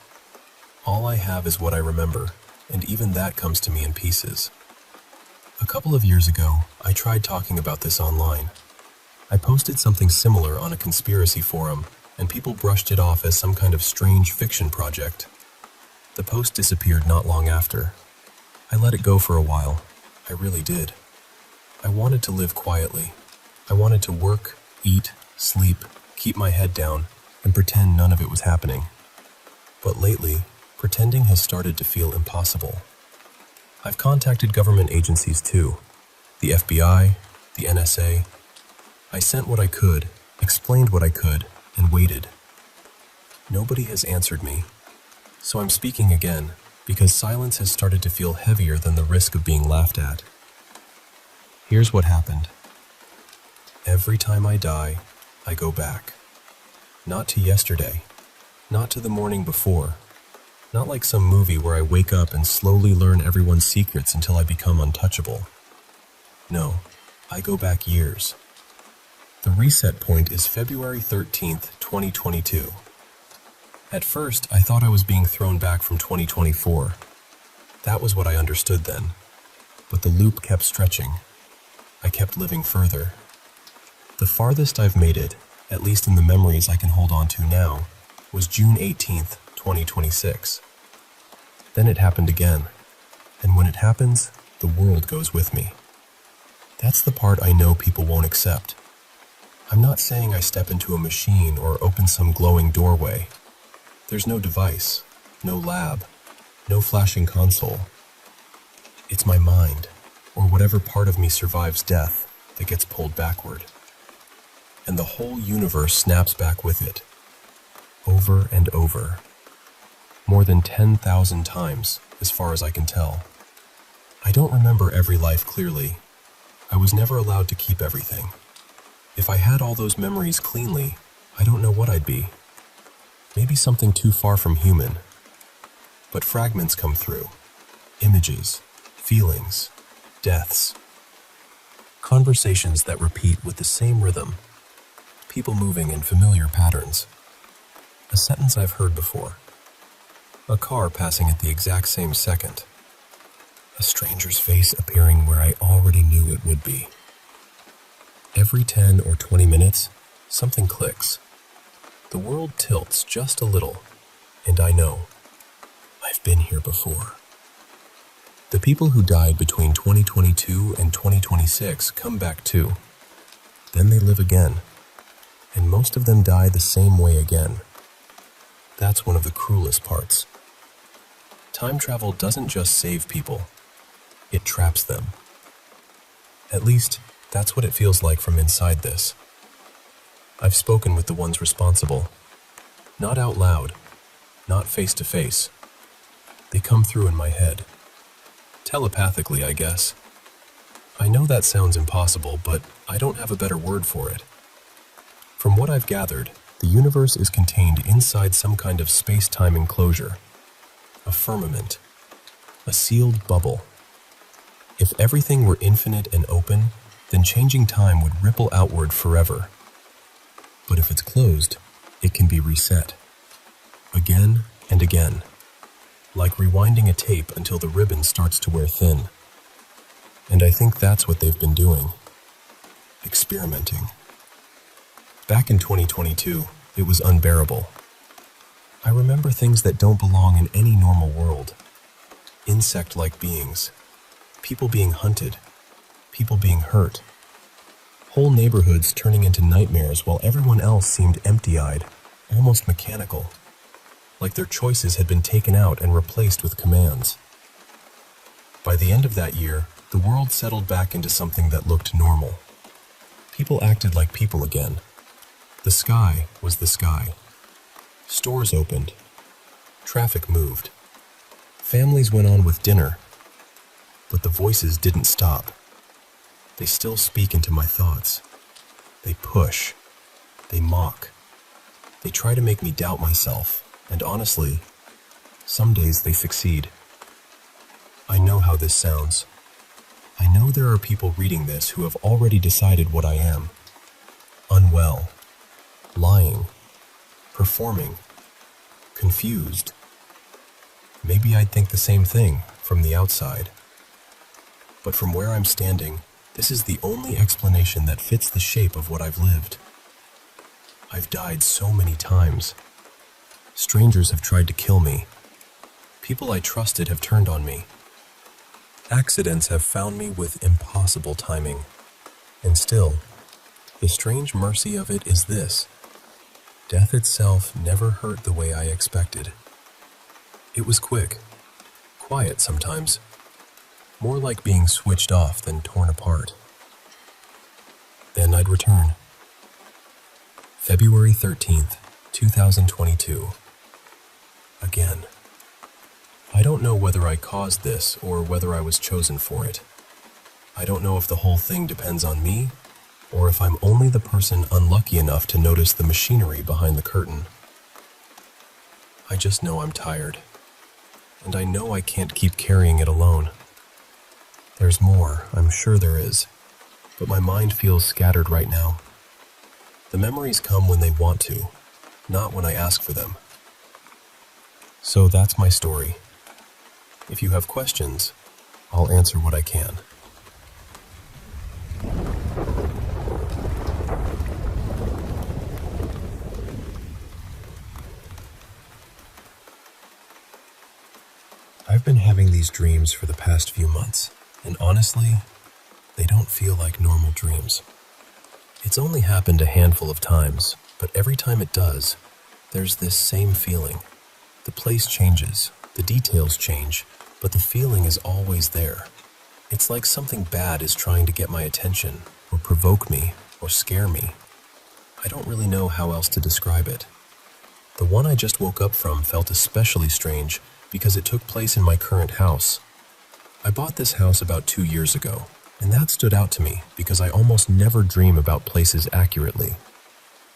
S1: All I have is what I remember, and even that comes to me in pieces. A couple of years ago, I tried talking about this online. I posted something similar on a conspiracy forum, and people brushed it off as some kind of strange fiction project. The post disappeared not long after. I let it go for a while. I really did. I wanted to live quietly. I wanted to work, eat, sleep, keep my head down, and pretend none of it was happening. But lately, pretending has started to feel impossible. I've contacted government agencies too. The FBI, the NSA. I sent what I could, explained what I could, and waited. Nobody has answered me. So I'm speaking again, because silence has started to feel heavier than the risk of being laughed at. Here's what happened. Every time I die, I go back. Not to yesterday, not to the morning before, not like some movie where I wake up and slowly learn everyone's secrets until I become untouchable. No, I go back years. The reset point is February 13th, 2022. At first, I thought I was being thrown back from 2024. That was what I understood then. But the loop kept stretching. I kept living further. The farthest I've made it, at least in the memories I can hold on to now, was June 18th, 2026. Then it happened again. And when it happens, the world goes with me. That's the part I know people won't accept. I'm not saying I step into a machine or open some glowing doorway. There's no device, no lab, no flashing console. It's my mind, or whatever part of me survives death, that gets pulled backward. And the whole universe snaps back with it. Over and over. More than 10,000 times, as far as I can tell. I don't remember every life clearly. I was never allowed to keep everything. If I had all those memories cleanly, I don't know what I'd be. Maybe something too far from human. But fragments come through. Images, feelings, deaths. Conversations that repeat with the same rhythm. People moving in familiar patterns. A sentence I've heard before. A car passing at the exact same second. A stranger's face appearing where I already knew it would be. Every 10 or 20 minutes, something clicks. The world tilts just a little, and I know, I've been here before. The people who died between 2022 and 2026 come back too. Then they live again, and most of them die the same way again. That's one of the cruelest parts. Time travel doesn't just save people, it traps them. At least, that's what it feels like from inside this. I've spoken with the ones responsible. Not out loud, not face to face. They come through in my head. Telepathically, I guess. I know that sounds impossible, but I don't have a better word for it. From what I've gathered, the universe is contained inside some kind of space-time enclosure, a firmament, a sealed bubble. If everything were infinite and open, then changing time would ripple outward forever. But if it's closed, it can be reset, again and again, like rewinding a tape until the ribbon starts to wear thin. And I think that's what they've been doing, experimenting. Back in 2022, it was unbearable. I remember things that don't belong in any normal world. Insect-like beings, people being hunted, people being hurt, whole neighborhoods turning into nightmares while everyone else seemed empty-eyed, almost mechanical, like their choices had been taken out and replaced with commands. By the end of that year, the world settled back into something that looked normal. People acted like people again. The sky was the sky. Stores opened. Traffic moved. Families went on with dinner. But the voices didn't stop. They still speak into my thoughts. They push. They mock. They try to make me doubt myself, and honestly, some days they succeed. I know how this sounds. I know there are people reading this who have already decided what I am. Unwell. Lying. Performing. Confused. Maybe I'd think the same thing from the outside. But from where I'm standing, this is the only explanation that fits the shape of what I've lived. I've died so many times. Strangers have tried to kill me. People I trusted have turned on me. Accidents have found me with impossible timing. And still, the strange mercy of it is this: death itself never hurt the way I expected. It was quick, quiet sometimes, more like being switched off than torn apart. Then I'd return. February 13th, 2022. Again. I don't know whether I caused this or whether I was chosen for it. I don't know if the whole thing depends on me, or if I'm only the person unlucky enough to notice the machinery behind the curtain. I just know I'm tired, and I know I can't keep carrying it alone. There's more, I'm sure there is, but my mind feels scattered right now. The memories come when they want to, not when I ask for them. So that's my story. If you have questions, I'll answer what I can. I've been having these dreams for the past few months, and honestly, they don't feel like normal dreams. It's only happened a handful of times, but every time it does, there's this same feeling. The place changes, the details change, but the feeling is always there. It's like something bad is trying to get my attention, or provoke me, or scare me. I don't really know how else to describe it. The one I just woke up from felt especially strange because it took place in my current house. I bought this house about 2 years ago, and that stood out to me because I almost never dream about places accurately.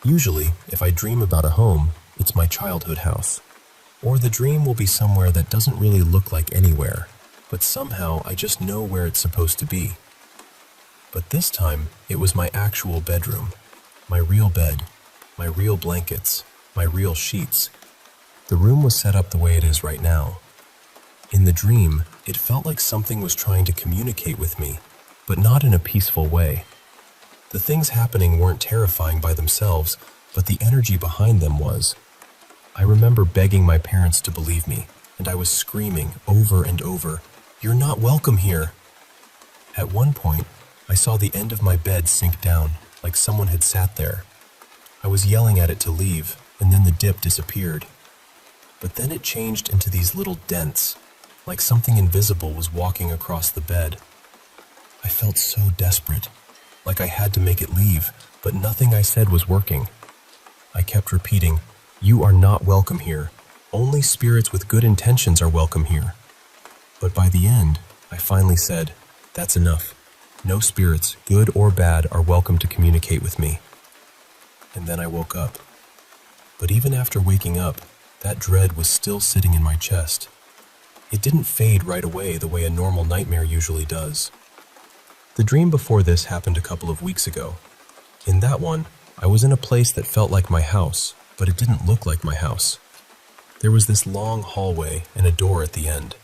S1: Usually, if I dream about a home, it's my childhood house. Or the dream will be somewhere that doesn't really look like anywhere, but somehow I just know where it's supposed to be. But this time, it was my actual bedroom, my real bed, my real blankets, my real sheets. The room was set up the way it is right now. In the dream, it felt like something was trying to communicate with me, but not in a peaceful way. The things happening weren't terrifying by themselves, but the energy behind them was. I remember begging my parents to believe me, and I was screaming over and over, "You're not welcome here." At one point, I saw the end of my bed sink down, like someone had sat there. I was yelling at it to leave, and then the dip disappeared. But then it changed into these little dents, like something invisible was walking across the bed. I felt so desperate, like I had to make it leave, but nothing I said was working. I kept repeating, "You are not welcome here. Only spirits with good intentions are welcome here." But by the end, I finally said, "That's enough. No spirits, good or bad, are welcome to communicate with me. And then I woke up. But even after waking up, that dread was still sitting in my chest. It didn't fade right away the way a normal nightmare usually does. The dream before this happened a couple of weeks ago. In that one, I was in a place that felt like my house, but it didn't look like my house. There was this long hallway and a door at the end.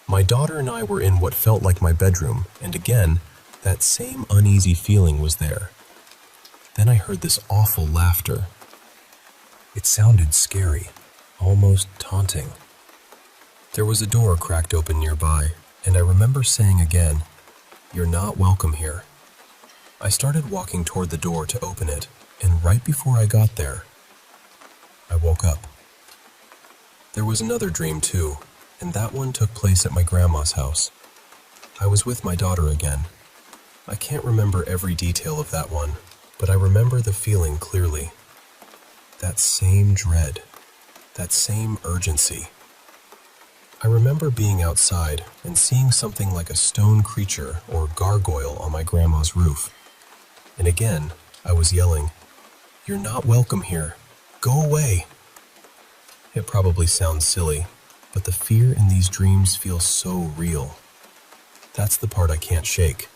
S1: My daughter and I were in what felt like my bedroom, and again, that same uneasy feeling was there. Then I heard this awful laughter. It sounded scary, almost taunting. There was a door cracked open nearby, and I remember saying again, "You're not welcome here." I started walking toward the door to open it, and right before I got there, I woke up. There was another dream too, and that one took place at my grandma's house. I was with my daughter again. I can't remember every detail of that one, but I remember the feeling clearly. That same dread, that same urgency. I remember being outside and seeing something like a stone creature or gargoyle on my grandma's roof. And again, I was yelling, "You're not welcome here. Go away." It probably sounds silly, but the fear in these dreams feels so real. That's the part I can't shake.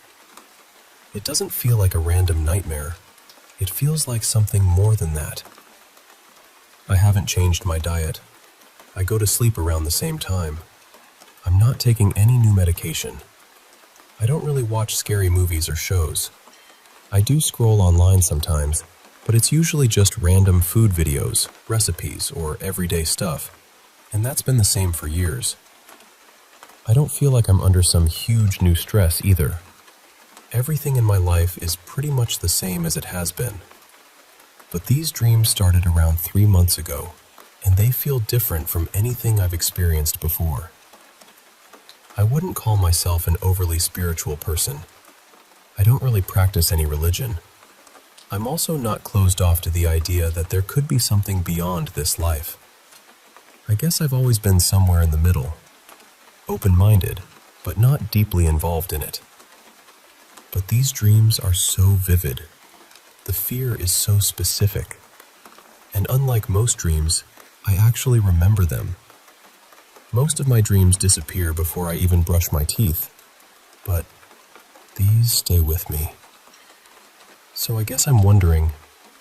S1: It doesn't feel like a random nightmare. It feels like something more than that. I haven't changed my diet. I go to sleep around the same time. I'm not taking any new medication. I don't really watch scary movies or shows. I do scroll online sometimes, but it's usually just random food videos, recipes, or everyday stuff, and that's been the same for years. I don't feel like I'm under some huge new stress either. Everything in my life is pretty much the same as it has been. But these dreams started around 3 months ago, and they feel different from anything I've experienced before. I wouldn't call myself an overly spiritual person. I don't really practice any religion. I'm also not closed off to the idea that there could be something beyond this life. I guess I've always been somewhere in the middle, open-minded, but not deeply involved in it. But these dreams are so vivid. The fear is so specific. And unlike most dreams, I actually remember them. Most of my dreams disappear before I even brush my teeth, but these stay with me. So I guess I'm wondering,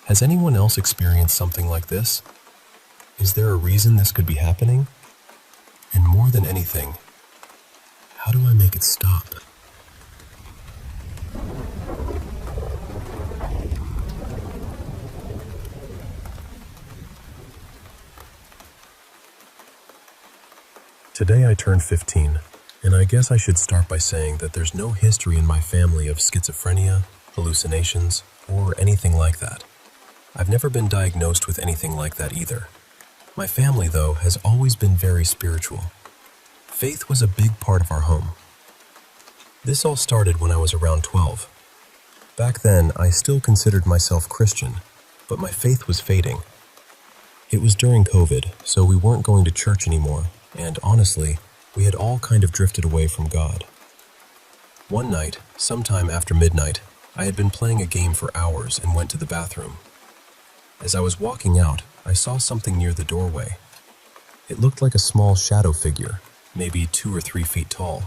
S1: has anyone else experienced something like this? Is there a reason this could be happening? And more than anything, how do I make it stop? Today I turned 15, and I guess I should start by saying that there's no history in my family of schizophrenia, hallucinations, or anything like that. I've never been diagnosed with anything like that either. My family, though, has always been very spiritual. Faith was a big part of our home. This all started when I was around 12. Back then, I still considered myself Christian, but my faith was fading. It was during COVID, so we weren't going to church anymore, and honestly, we had all kind of drifted away from God. One night, sometime after midnight, I had been playing a game for hours and went to the bathroom. As I was walking out, I saw something near the doorway. It looked like a small shadow figure, maybe 2 or 3 feet tall.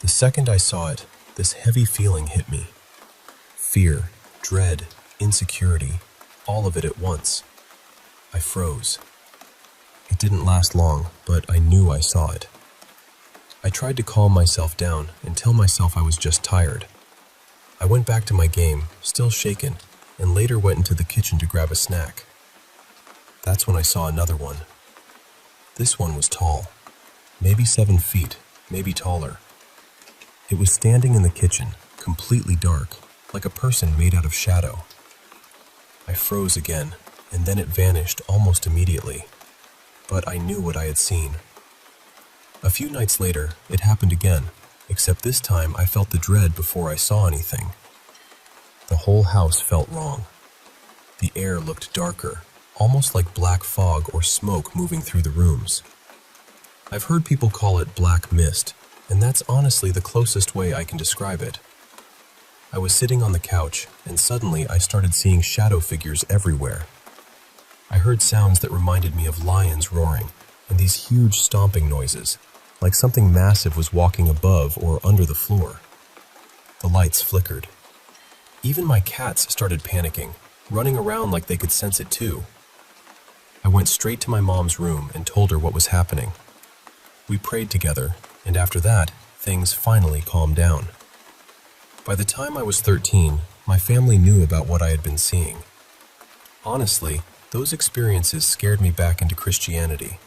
S1: The second I saw it, this heavy feeling hit me. Fear, dread, insecurity, all of it at once. I froze. It didn't last long, but I knew I saw it. I tried to calm myself down and tell myself I was just tired. I went back to my game, still shaken, and later went into the kitchen to grab a snack. That's when I saw another one. This one was tall, maybe 7 feet, maybe taller. It was standing in the kitchen, completely dark, like a person made out of shadow. I froze again, and then it vanished almost immediately. But I knew what I had seen. A few nights later, it happened again, except this time I felt the dread before I saw anything. The whole house felt wrong. The air looked darker, almost like black fog or smoke moving through the rooms. I've heard people call it black mist, and that's honestly the closest way I can describe it. I was sitting on the couch, and suddenly I started seeing shadow figures everywhere. I heard sounds that reminded me of lions roaring, and these huge stomping noises, like something massive was walking above or under the floor. The lights flickered. Even my cats started panicking, running around like they could sense it too. I went straight to my mom's room and told her what was happening. We prayed together, and after that, things finally calmed down. By the time I was 13, my family knew about what I had been seeing. Honestly, those experiences scared me back into Christianity.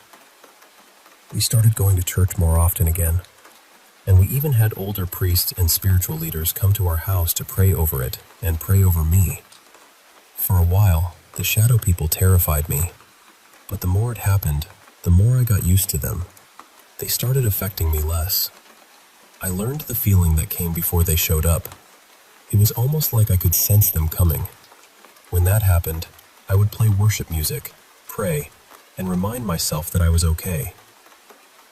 S1: We started going to church more often again, and we even had older priests and spiritual leaders come to our house to pray over it and pray over me. For a while, the shadow people terrified me, but the more it happened, the more I got used to them. They started affecting me less. I learned the feeling that came before they showed up. It was almost like I could sense them coming. When that happened, I would play worship music, pray, and remind myself that I was okay.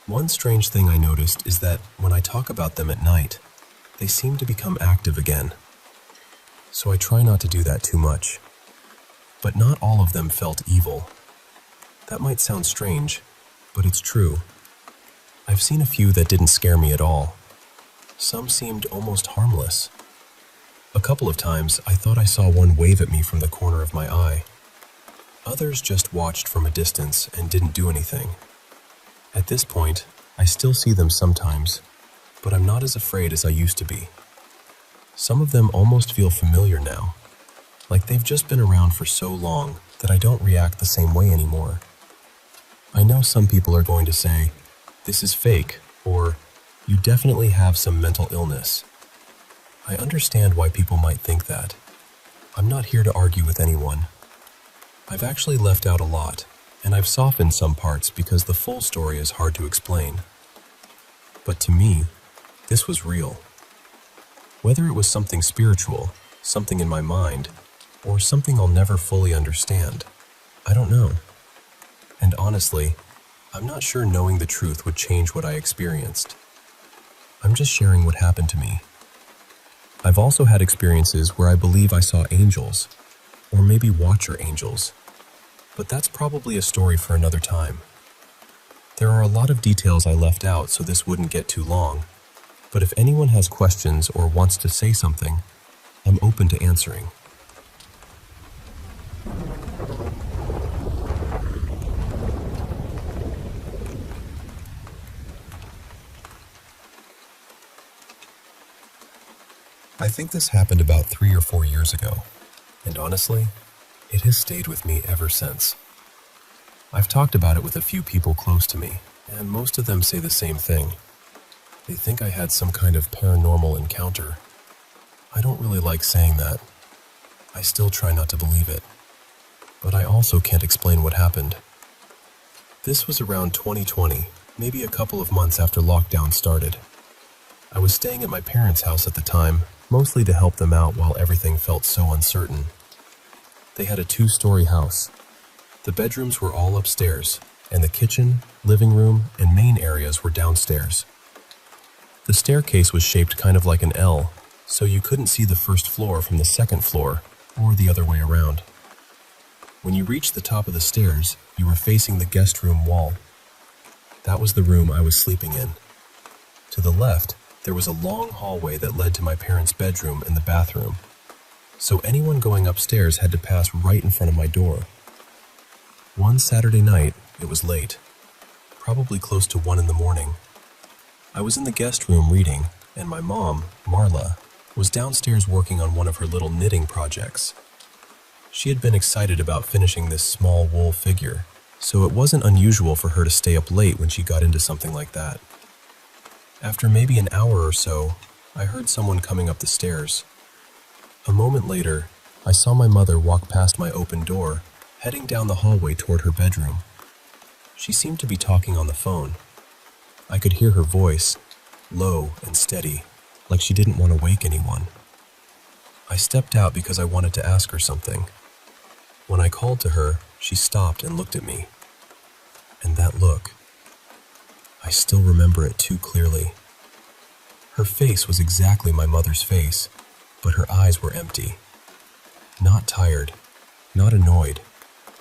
S1: One strange thing I noticed is that when I talk about them at night, they seem to become active again. So I try not to do that too much. But not all of them felt evil. That might sound strange, but it's true. I've seen a few that didn't scare me at all. Some seemed almost harmless. A couple of times, I thought I saw one wave at me from the corner of my eye. Others just watched from a distance and didn't do anything. At this point, I still see them sometimes, but I'm not as afraid as I used to be. Some of them almost feel familiar now, like they've just been around for so long that I don't react the same way anymore. I know some people are going to say, "This is fake," or "You definitely have some mental illness." I understand why people might think that. I'm not here to argue with anyone. I've actually left out a lot, and I've softened some parts because the full story is hard to explain. But to me, this was real. Whether it was something spiritual, something in my mind, or something I'll never fully understand, I don't know. And honestly, I'm not sure knowing the truth would change what I experienced. I'm just sharing what happened to me. I've also had experiences where I believe I saw angels, or maybe watcher angels, but that's probably a story for another time. There are a lot of details I left out so this wouldn't get too long, but if anyone has questions or wants to say something, I'm open to answering. I think this happened about 3 or 4 years ago, and honestly, it has stayed with me ever since. I've talked about it with a few people close to me, and most of them say the same thing. They think I had some kind of paranormal encounter. I don't really like saying that. I still try not to believe it, but I also can't explain what happened. This was around 2020, maybe a couple of months after lockdown started. I was staying at my parents' house at the time, mostly to help them out while everything felt so uncertain. They had a 2-story house. The bedrooms were all upstairs, and the kitchen, living room, and main areas were downstairs. The staircase was shaped kind of like an L, so you couldn't see the first floor from the second floor, or the other way around. When you reached the top of the stairs, you were facing the guest room wall. That was the room I was sleeping in. To the left, there was a long hallway that led to my parents' bedroom and the bathroom, so anyone going upstairs had to pass right in front of my door. One Saturday night, it was late, probably close to 1 in the morning. I was in the guest room reading, and my mom, Marla, was downstairs working on one of her little knitting projects. She had been excited about finishing this small wool figure, so it wasn't unusual for her to stay up late when she got into something like that. After maybe an hour or so, I heard someone coming up the stairs. A moment later, I saw my mother walk past my open door, heading down the hallway toward her bedroom. She seemed to be talking on the phone. I could hear her voice, low and steady, like she didn't want to wake anyone. I stepped out because I wanted to ask her something. When I called to her, she stopped and looked at me. And that look, I still remember it too clearly. Her face was exactly my mother's face, but her eyes were empty. Not tired, not annoyed,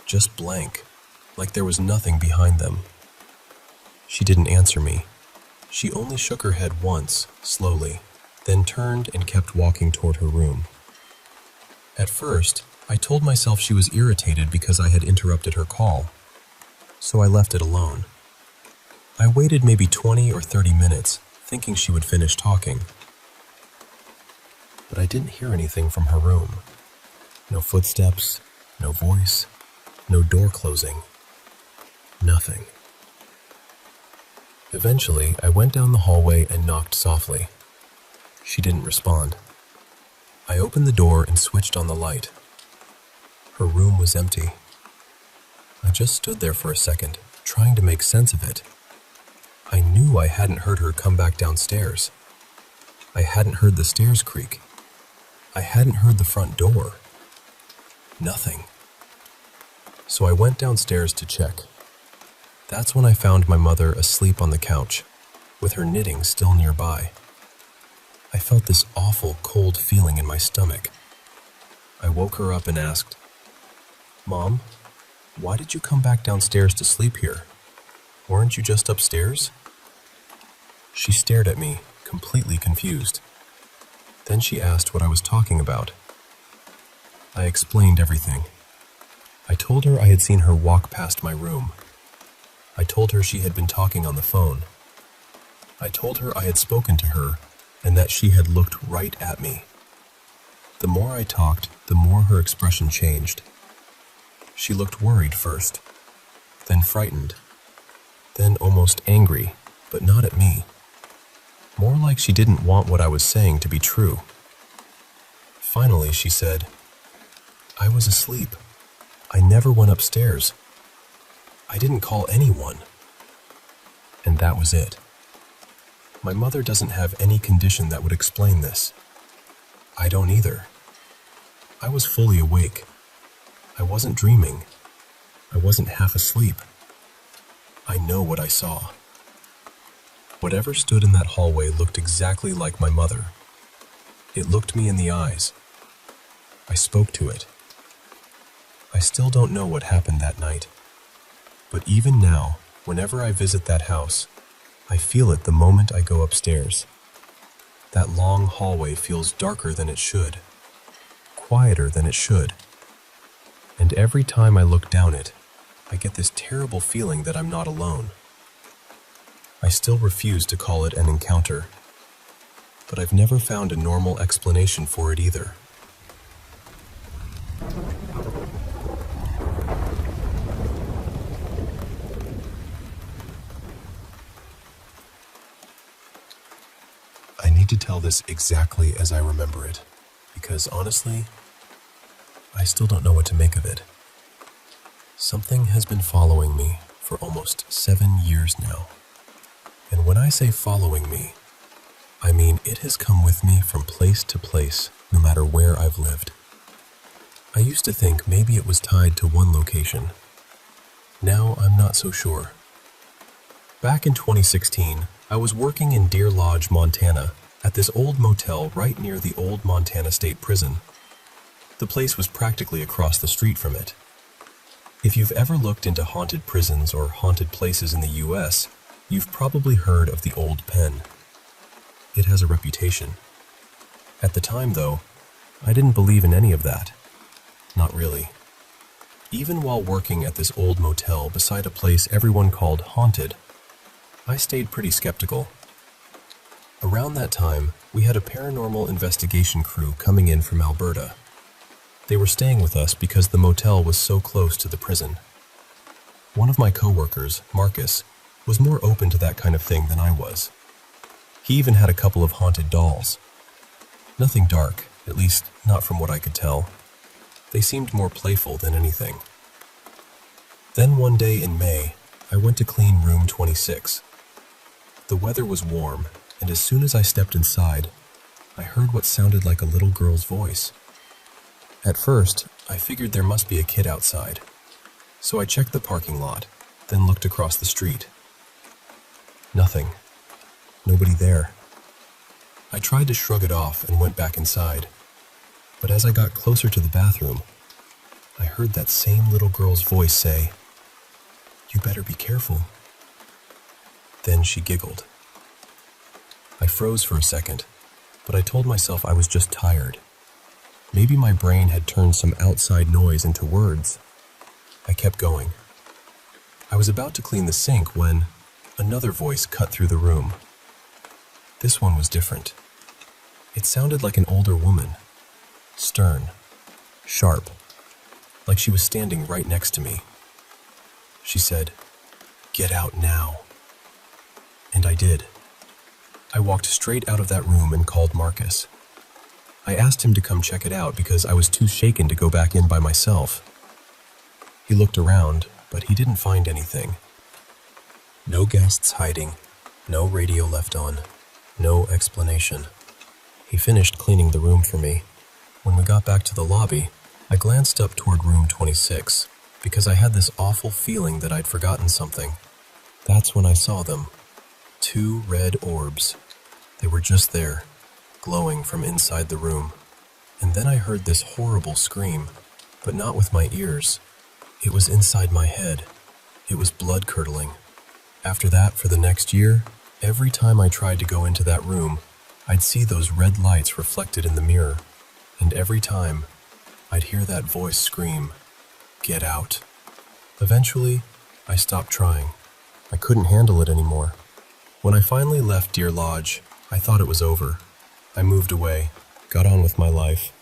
S1: just blank, like there was nothing behind them. She didn't answer me. She only shook her head once, slowly, then turned and kept walking toward her room. At first, I told myself she was irritated because I had interrupted her call, so I left it alone. I waited maybe 20 or 30 minutes, thinking she would finish talking. But I didn't hear anything from her room. No footsteps, no voice, no door closing. Nothing. Eventually, I went down the hallway and knocked softly. She didn't respond. I opened the door and switched on the light. Her room was empty. I just stood there for a second, trying to make sense of it. I knew I hadn't heard her come back downstairs. I hadn't heard the stairs creak. I hadn't heard the front door. Nothing. So I went downstairs to check. That's when I found my mother asleep on the couch, with her knitting still nearby. I felt this awful cold feeling in my stomach. I woke her up and asked, "Mom, why did you come back downstairs to sleep here? Weren't you just upstairs?" She stared at me, completely confused. Then she asked what I was talking about. I explained everything. I told her I had seen her walk past my room. I told her she had been talking on the phone. I told her I had spoken to her and that she had looked right at me. The more I talked, the more her expression changed. She looked worried first, then frightened, then almost angry, but not at me. More like she didn't want what I was saying to be true. Finally, she said, "I was asleep. I never went upstairs. I didn't call anyone." And that was it. My mother doesn't have any condition that would explain this. I don't either. I was fully awake. I wasn't dreaming. I wasn't half asleep. I know what I saw. Whatever stood in that hallway looked exactly like my mother. It looked me in the eyes. I spoke to it. I still don't know what happened that night. But even now, whenever I visit that house, I feel it the moment I go upstairs. That long hallway feels darker than it should, quieter than it should. And every time I look down it, I get this terrible feeling that I'm not alone. I still refuse to call it an encounter, but I've never found a normal explanation for it either. I need to tell this exactly as I remember it, because honestly, I still don't know what to make of it. Something has been following me for almost 7 years now. And when I say following me, I mean it has come with me from place to place, no matter where I've lived. I used to think maybe it was tied to one location. Now I'm not so sure. Back in 2016, I was working in Deer Lodge, Montana, at this old motel right near the old Montana State Prison. The place was practically across the street from it. If you've ever looked into haunted prisons or haunted places in the US, you've probably heard of the old pen. It has a reputation. At the time, though, I didn't believe in any of that. Not really. Even while working at this old motel beside a place everyone called haunted, I stayed pretty skeptical. Around that time, we had a paranormal investigation crew coming in from Alberta. They were staying with us because the motel was so close to the prison. One of my coworkers, Marcus, was more open to that kind of thing than I was. He even had a couple of haunted dolls. Nothing dark, at least not from what I could tell. They seemed more playful than anything. Then one day in May, I went to clean room 26. The weather was warm, and as soon as I stepped inside, I heard what sounded like a little girl's voice. At first, I figured there must be a kid outside, so I checked the parking lot, then looked across the street. Nothing. Nobody there. I tried to shrug it off and went back inside, But as I got closer to the bathroom, I heard that same little girl's voice say, "You better be careful." Then she giggled. I froze for a second, but I told myself I was just tired. Maybe my brain had turned some outside noise into words. I kept going. I was about to clean the sink when another voice cut through the room. This one was different. It sounded like an older woman, stern, sharp, like she was standing right next to me. She said, "Get out now." And I did. I walked straight out of that room and called Marcus. I asked him to come check it out because I was too shaken to go back in by myself. He looked around, but he didn't find anything. No guests hiding, no radio left on, no explanation. He finished cleaning the room for me. When we got back to the lobby, I glanced up toward room 26 because I had this awful feeling that I'd forgotten something. That's when I saw them. 2 red orbs. They were just there, glowing from inside the room. And then I heard this horrible scream, but not with my ears. It was inside my head. It was blood-curdling. After that, for the next year, every time I tried to go into that room, I'd see those red lights reflected in the mirror. And every time, I'd hear that voice scream, "Get out." Eventually, I stopped trying. I couldn't handle it anymore. When I finally left Deer Lodge, I thought it was over. I moved away, got on with my life,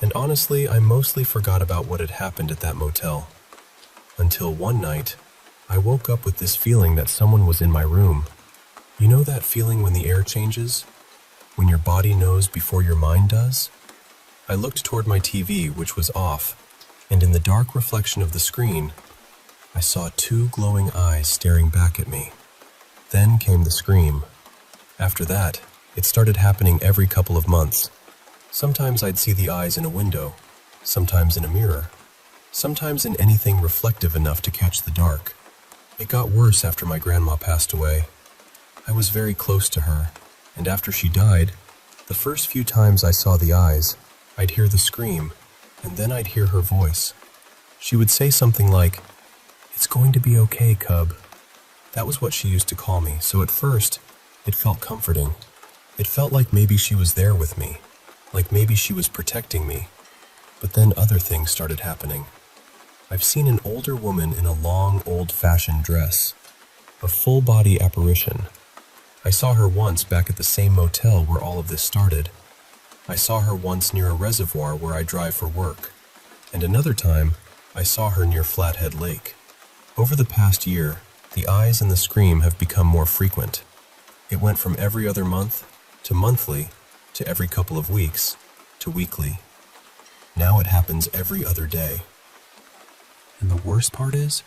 S1: and honestly, I mostly forgot about what had happened at that motel. Until one night, I woke up with this feeling that someone was in my room. You know that feeling when the air changes? When your body knows before your mind does? I looked toward my TV, which was off, and in the dark reflection of the screen, I saw 2 glowing eyes staring back at me. Then came the scream. After that, it started happening every couple of months. Sometimes I'd see the eyes in a window, sometimes in a mirror, sometimes in anything reflective enough to catch the dark. It got worse after my grandma passed away. I was very close to her, and after she died, the first few times I saw the eyes, I'd hear the scream, and then I'd hear her voice. She would say something like, "It's going to be okay, cub." That was what she used to call me, so at first, it felt comforting. It felt like maybe she was there with me, like maybe she was protecting me. But then other things started happening. I've seen an older woman in a long, old-fashioned dress, a full-body apparition. I saw her once back at the same motel where all of this started. I saw her once near a reservoir where I drive for work, and another time, I saw her near Flathead Lake. Over the past year, the eyes and the scream have become more frequent. It went from every other month, to monthly, to every couple of weeks, to weekly. Now it happens every other day. And the worst part is,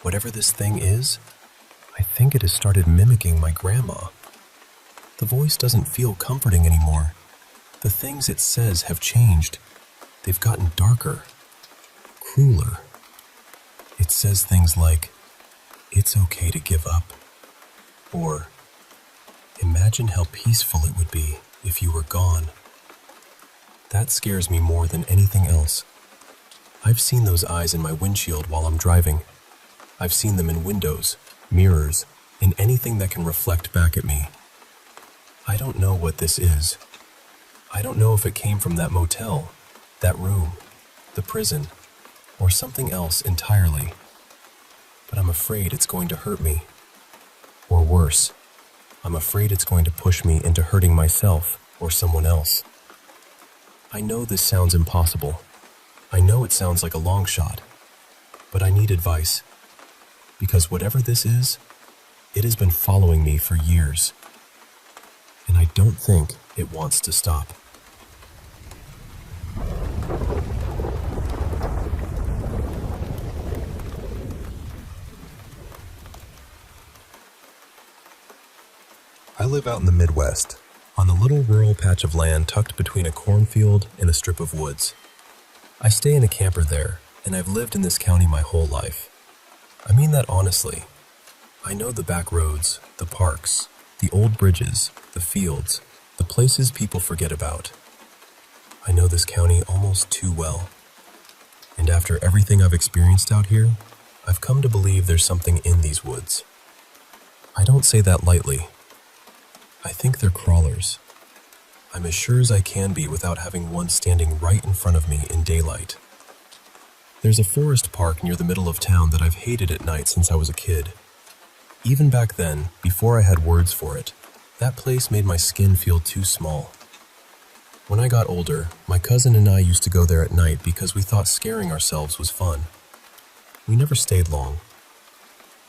S1: whatever this thing is, I think it has started mimicking my grandma. The voice doesn't feel comforting anymore. The things it says have changed. They've gotten darker, crueler. It says things like, "It's okay to give up," or "Imagine how peaceful it would be if you were gone." That scares me more than anything else. I've seen those eyes in my windshield while I'm driving. I've seen them in windows, mirrors, in anything that can reflect back at me. I don't know what this is. I don't know if it came from that motel, that room, the prison, or something else entirely. But I'm afraid it's going to hurt me. Or worse, I'm afraid it's going to push me into hurting myself or someone else. I know this sounds impossible. I know it sounds like a long shot. But I need advice. Because whatever this is, it has been following me for years. And I don't think it wants to stop. I live out in the Midwest, on a little rural patch of land tucked between a cornfield and a strip of woods. I stay in a camper there, and I've lived in this county my whole life. I mean that honestly. I know the back roads, the parks, the old bridges, the fields, the places people forget about. I know this county almost too well. And after everything I've experienced out here, I've come to believe there's something in these woods. I don't say that lightly. I think they're crawlers. I'm as sure as I can be without having one standing right in front of me in daylight. There's a forest park near the middle of town that I've hated at night since I was a kid. Even back then, before I had words for it, that place made my skin feel too small. When I got older, my cousin and I used to go there at night because we thought scaring ourselves was fun. We never stayed long.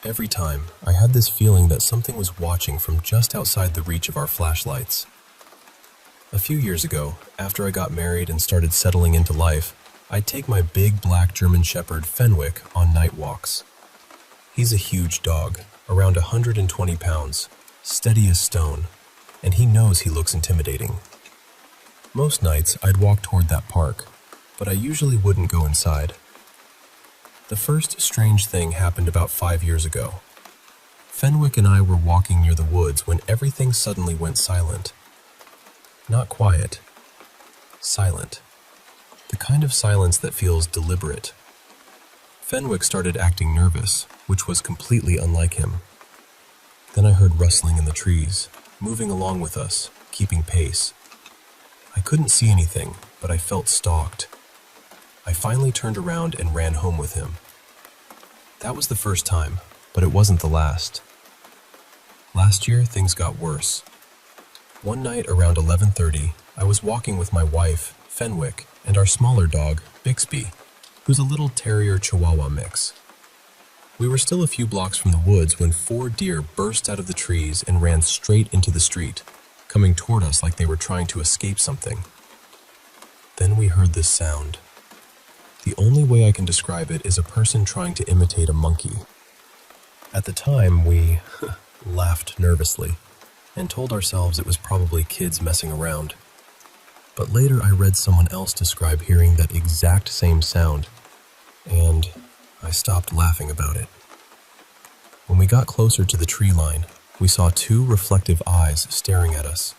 S1: Every time, I had this feeling that something was watching from just outside the reach of our flashlights. A few years ago, after I got married and started settling into life, I'd take my big black German Shepherd Fenwick on night walks. He's a huge dog, around 120 pounds, steady as stone, and he knows he looks intimidating. Most nights, I'd walk toward that park, but I usually wouldn't go inside. The first strange thing happened about 5 years ago. Fenwick and I were walking near the woods when everything suddenly went silent. Not quiet, silent. The kind of silence that feels deliberate. Fenwick started acting nervous, which was completely unlike him. Then I heard rustling in the trees, moving along with us, keeping pace. I couldn't see anything, but I felt stalked. I finally turned around and ran home with him. That was the first time, but it wasn't the last. Last year, things got worse. One night around 11:30, I was walking with my wife, Fenwick, and our smaller dog, Bixby, who's a little terrier chihuahua mix. We were still a few blocks from the woods when 4 deer burst out of the trees and ran straight into the street, coming toward us like they were trying to escape something. Then we heard this sound. The only way I can describe it is a person trying to imitate a monkey. At the time, we laughed nervously and told ourselves it was probably kids messing around. But later I read someone else describe hearing that exact same sound, and I stopped laughing about it. When we got closer to the tree line, we saw 2 reflective eyes staring at us.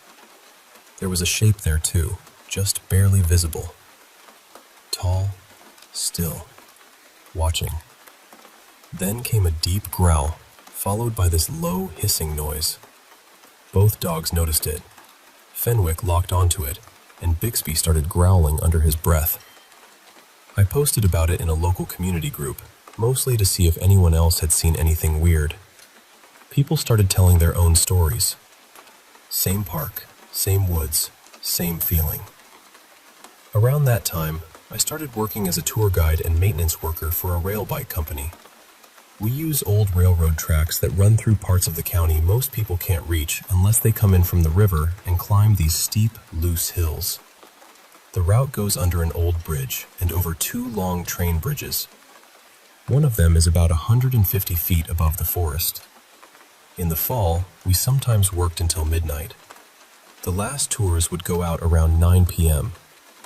S1: There was a shape there too, just barely visible. Tall, still, watching. Then came a deep growl, followed by this low hissing noise. Both dogs noticed it. Fenwick locked onto it, and Bixby started growling under his breath. I posted about it in a local community group, mostly to see if anyone else had seen anything weird. People started telling their own stories. Same park, same woods, same feeling. Around that time, I started working as a tour guide and maintenance worker for a rail bike company. We use old railroad tracks that run through parts of the county most people can't reach unless they come in from the river and climb these steep, loose hills. The route goes under an old bridge and over 2 long train bridges. One of them is about 150 feet above the forest. In the fall, we sometimes worked until midnight. The last tours would go out around 9 p.m.,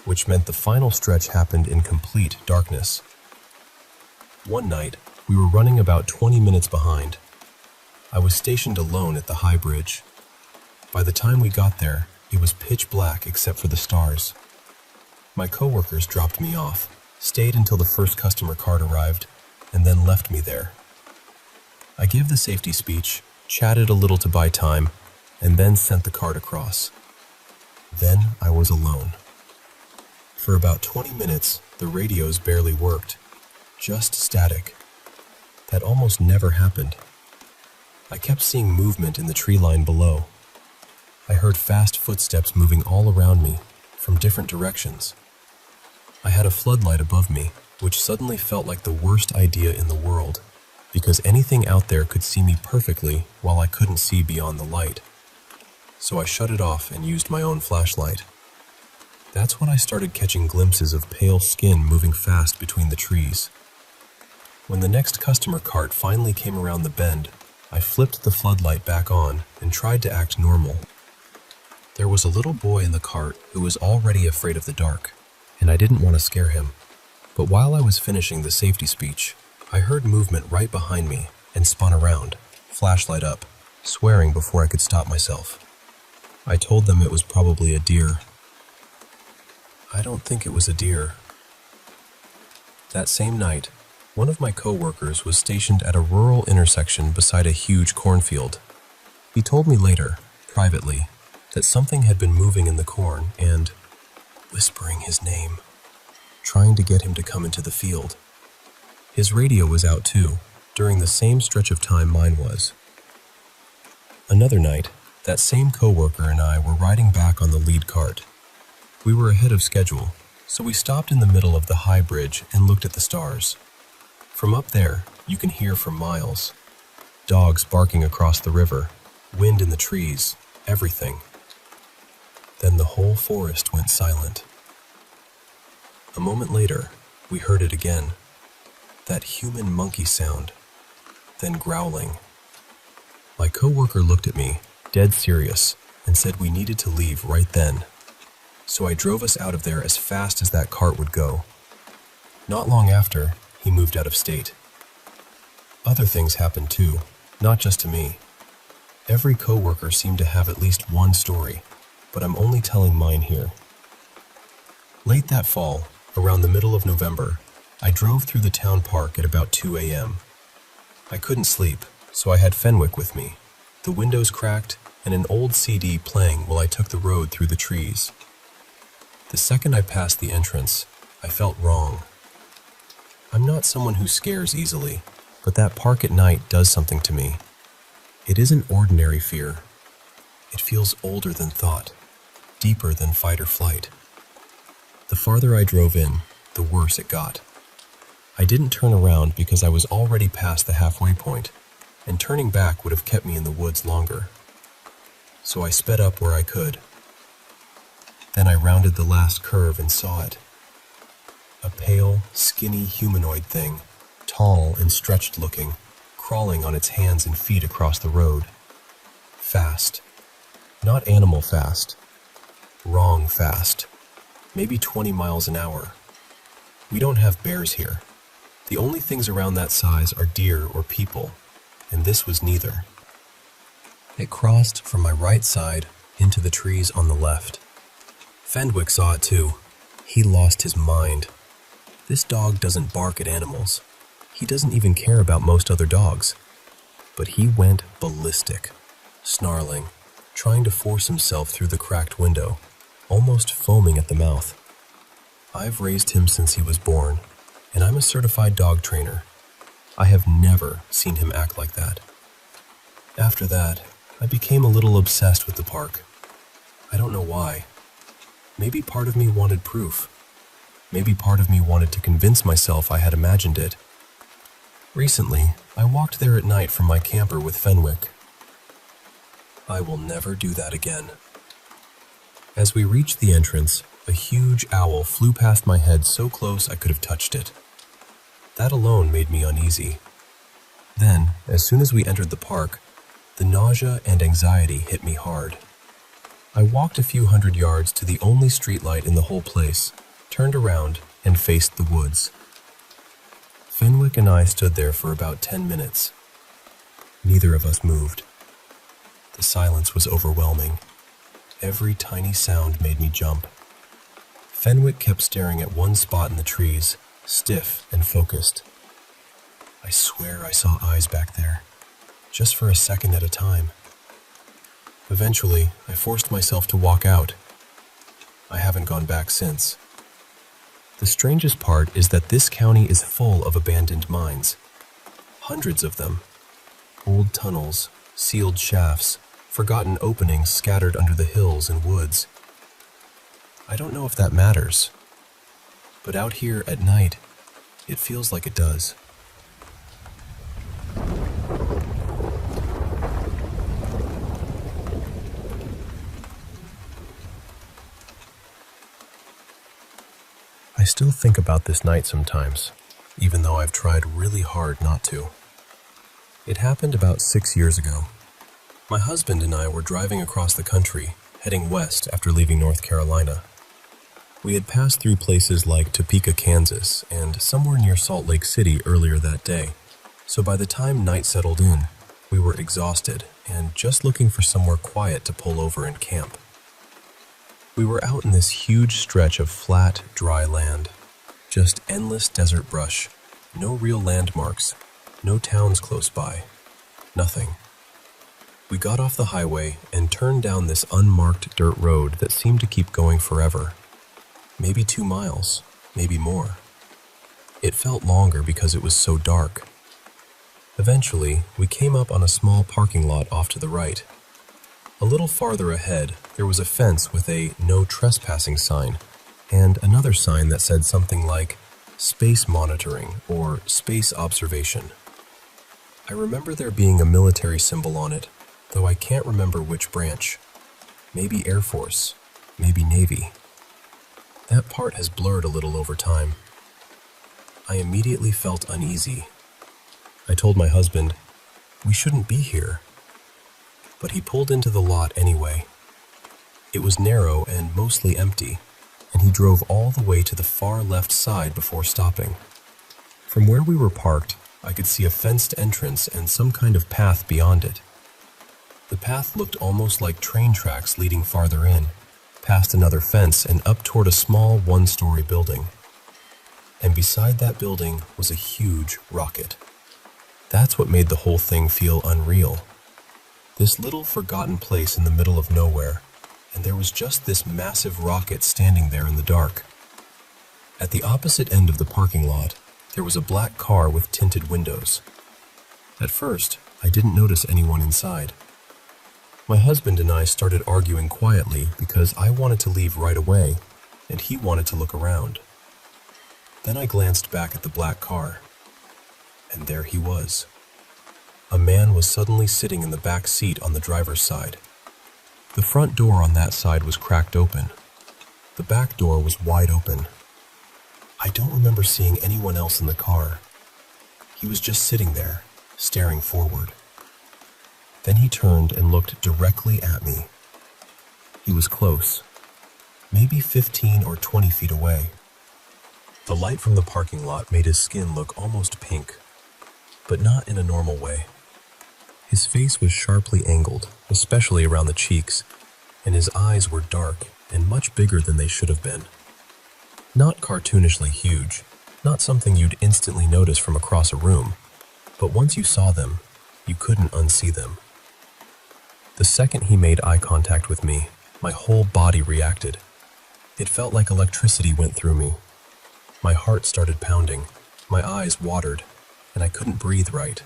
S1: which meant the final stretch happened in complete darkness. One night, we were running about 20 minutes behind. I was stationed alone at the high bridge. By the time we got there, it was pitch black except for the stars. My coworkers dropped me off, stayed until the first customer cart arrived, and then left me there. I gave the safety speech, chatted a little to buy time, and then sent the cart across. Then I was alone. For about 20 minutes, the radios barely worked, just static. That almost never happened. I kept seeing movement in the tree line below. I heard fast footsteps moving all around me, from different directions. I had a floodlight above me, which suddenly felt like the worst idea in the world, because anything out there could see me perfectly while I couldn't see beyond the light. So I shut it off and used my own flashlight. That's when I started catching glimpses of pale skin moving fast between the trees. When the next customer cart finally came around the bend, I flipped the floodlight back on and tried to act normal. There was a little boy in the cart who was already afraid of the dark, and I didn't want to scare him. But while I was finishing the safety speech, I heard movement right behind me and spun around, flashlight up, swearing before I could stop myself. I told them it was probably a deer. I don't think it was a deer. That same night, one of my co-workers was stationed at a rural intersection beside a huge cornfield. He told me later, privately, that something had been moving in the corn and whispering his name, trying to get him to come into the field. His radio was out too, during the same stretch of time mine was. Another night, that same co-worker and I were riding back on the lead cart. We were ahead of schedule, so we stopped in the middle of the high bridge and looked at the stars. From up there, you can hear for miles. Dogs barking across the river, wind in the trees, everything. Then the whole forest went silent. A moment later, we heard it again. That human monkey sound, then growling. My coworker looked at me, dead serious, and said we needed to leave right then. So I drove us out of there as fast as that cart would go. Not long after, he moved out of state. Other things happened too, not just to me. Every coworker seemed to have at least one story, but I'm only telling mine here. Late that fall, around the middle of November, I drove through the town park at about 2 a.m. I couldn't sleep, so I had Fenwick with me, the windows cracked, and an old CD playing while I took the road through the trees. The second I passed the entrance, I felt wrong. I'm not someone who scares easily, but that park at night does something to me. It isn't ordinary fear. It feels older than thought, deeper than fight or flight. The farther I drove in, the worse it got. I didn't turn around because I was already past the halfway point, and turning back would have kept me in the woods longer. So I sped up where I could. Then I rounded the last curve and saw it. A pale, skinny humanoid thing, tall and stretched looking, crawling on its hands and feet across the road. Fast. Not animal fast. Wrong fast. Maybe 20 miles an hour. We don't have bears here. The only things around that size are deer or people, and this was neither. It crossed from my right side into the trees on the left. Fenwick saw it too. He lost his mind. This dog doesn't bark at animals. He doesn't even care about most other dogs. But he went ballistic, snarling, trying to force himself through the cracked window, almost foaming at the mouth. I've raised him since he was born, and I'm a certified dog trainer. I have never seen him act like that. After that, I became a little obsessed with the park. I don't know why. Maybe part of me wanted proof. Maybe part of me wanted to convince myself I had imagined it. Recently, I walked there at night from my camper with Fenwick. I will never do that again. As we reached the entrance, a huge owl flew past my head so close I could have touched it. That alone made me uneasy. Then, as soon as we entered the park, the nausea and anxiety hit me hard. I walked a few hundred yards to the only streetlight in the whole place, turned around, and faced the woods. Fenwick and I stood there for about 10 minutes. Neither of us moved. The silence was overwhelming. Every tiny sound made me jump. Fenwick kept staring at one spot in the trees, stiff and focused. I swear I saw eyes back there, just for a second at a time. Eventually, I forced myself to walk out. I haven't gone back since. The strangest part is that this county is full of abandoned mines. Hundreds of them. Old tunnels, sealed shafts, forgotten openings scattered under the hills and woods. I don't know if that matters, but out here at night, it feels like it does. I still think about this night sometimes, even though I've tried really hard not to. It happened about 6 years ago. My husband and I were driving across the country, heading west after leaving North Carolina. We had passed through places like Topeka, Kansas, and somewhere near Salt Lake City earlier that day, so by the time night settled in, we were exhausted and just looking for somewhere quiet to pull over and camp. We were out in this huge stretch of flat, dry land. Just endless desert brush. No real landmarks. No towns close by. Nothing. We got off the highway and turned down this unmarked dirt road that seemed to keep going forever. Maybe 2 miles, maybe more. It felt longer because it was so dark. Eventually, we came up on a small parking lot off to the right. A little farther ahead, there was a fence with a "No Trespassing" sign, and another sign that said something like "Space Monitoring" or "Space Observation." I remember there being a military symbol on it, though I can't remember which branch. Maybe Air Force, maybe Navy. That part has blurred a little over time. I immediately felt uneasy. I told my husband, "We shouldn't be here." But he pulled into the lot anyway. It was narrow and mostly empty, and he drove all the way to the far left side before stopping. From where we were parked, I could see a fenced entrance and some kind of path beyond it. The path looked almost like train tracks leading farther in, past another fence and up toward a small one-story building. And beside that building was a huge rocket. That's what made the whole thing feel unreal. This little forgotten place in the middle of nowhere, and there was just this massive rocket standing there in the dark. At the opposite end of the parking lot, there was a black car with tinted windows. At first, I didn't notice anyone inside. My husband and I started arguing quietly because I wanted to leave right away, and he wanted to look around. Then I glanced back at the black car, and there he was. A man was suddenly sitting in the back seat on the driver's side. The front door on that side was cracked open. The back door was wide open. I don't remember seeing anyone else in the car. He was just sitting there, staring forward. Then he turned and looked directly at me. He was close, maybe 15 or 20 feet away. The light from the parking lot made his skin look almost pink, but not in a normal way. His face was sharply angled, especially around the cheeks, and his eyes were dark and much bigger than they should have been. Not cartoonishly huge, not something you'd instantly notice from across a room, but once you saw them, you couldn't unsee them. The second he made eye contact with me, my whole body reacted. It felt like electricity went through me. My heart started pounding, my eyes watered, and I couldn't breathe right.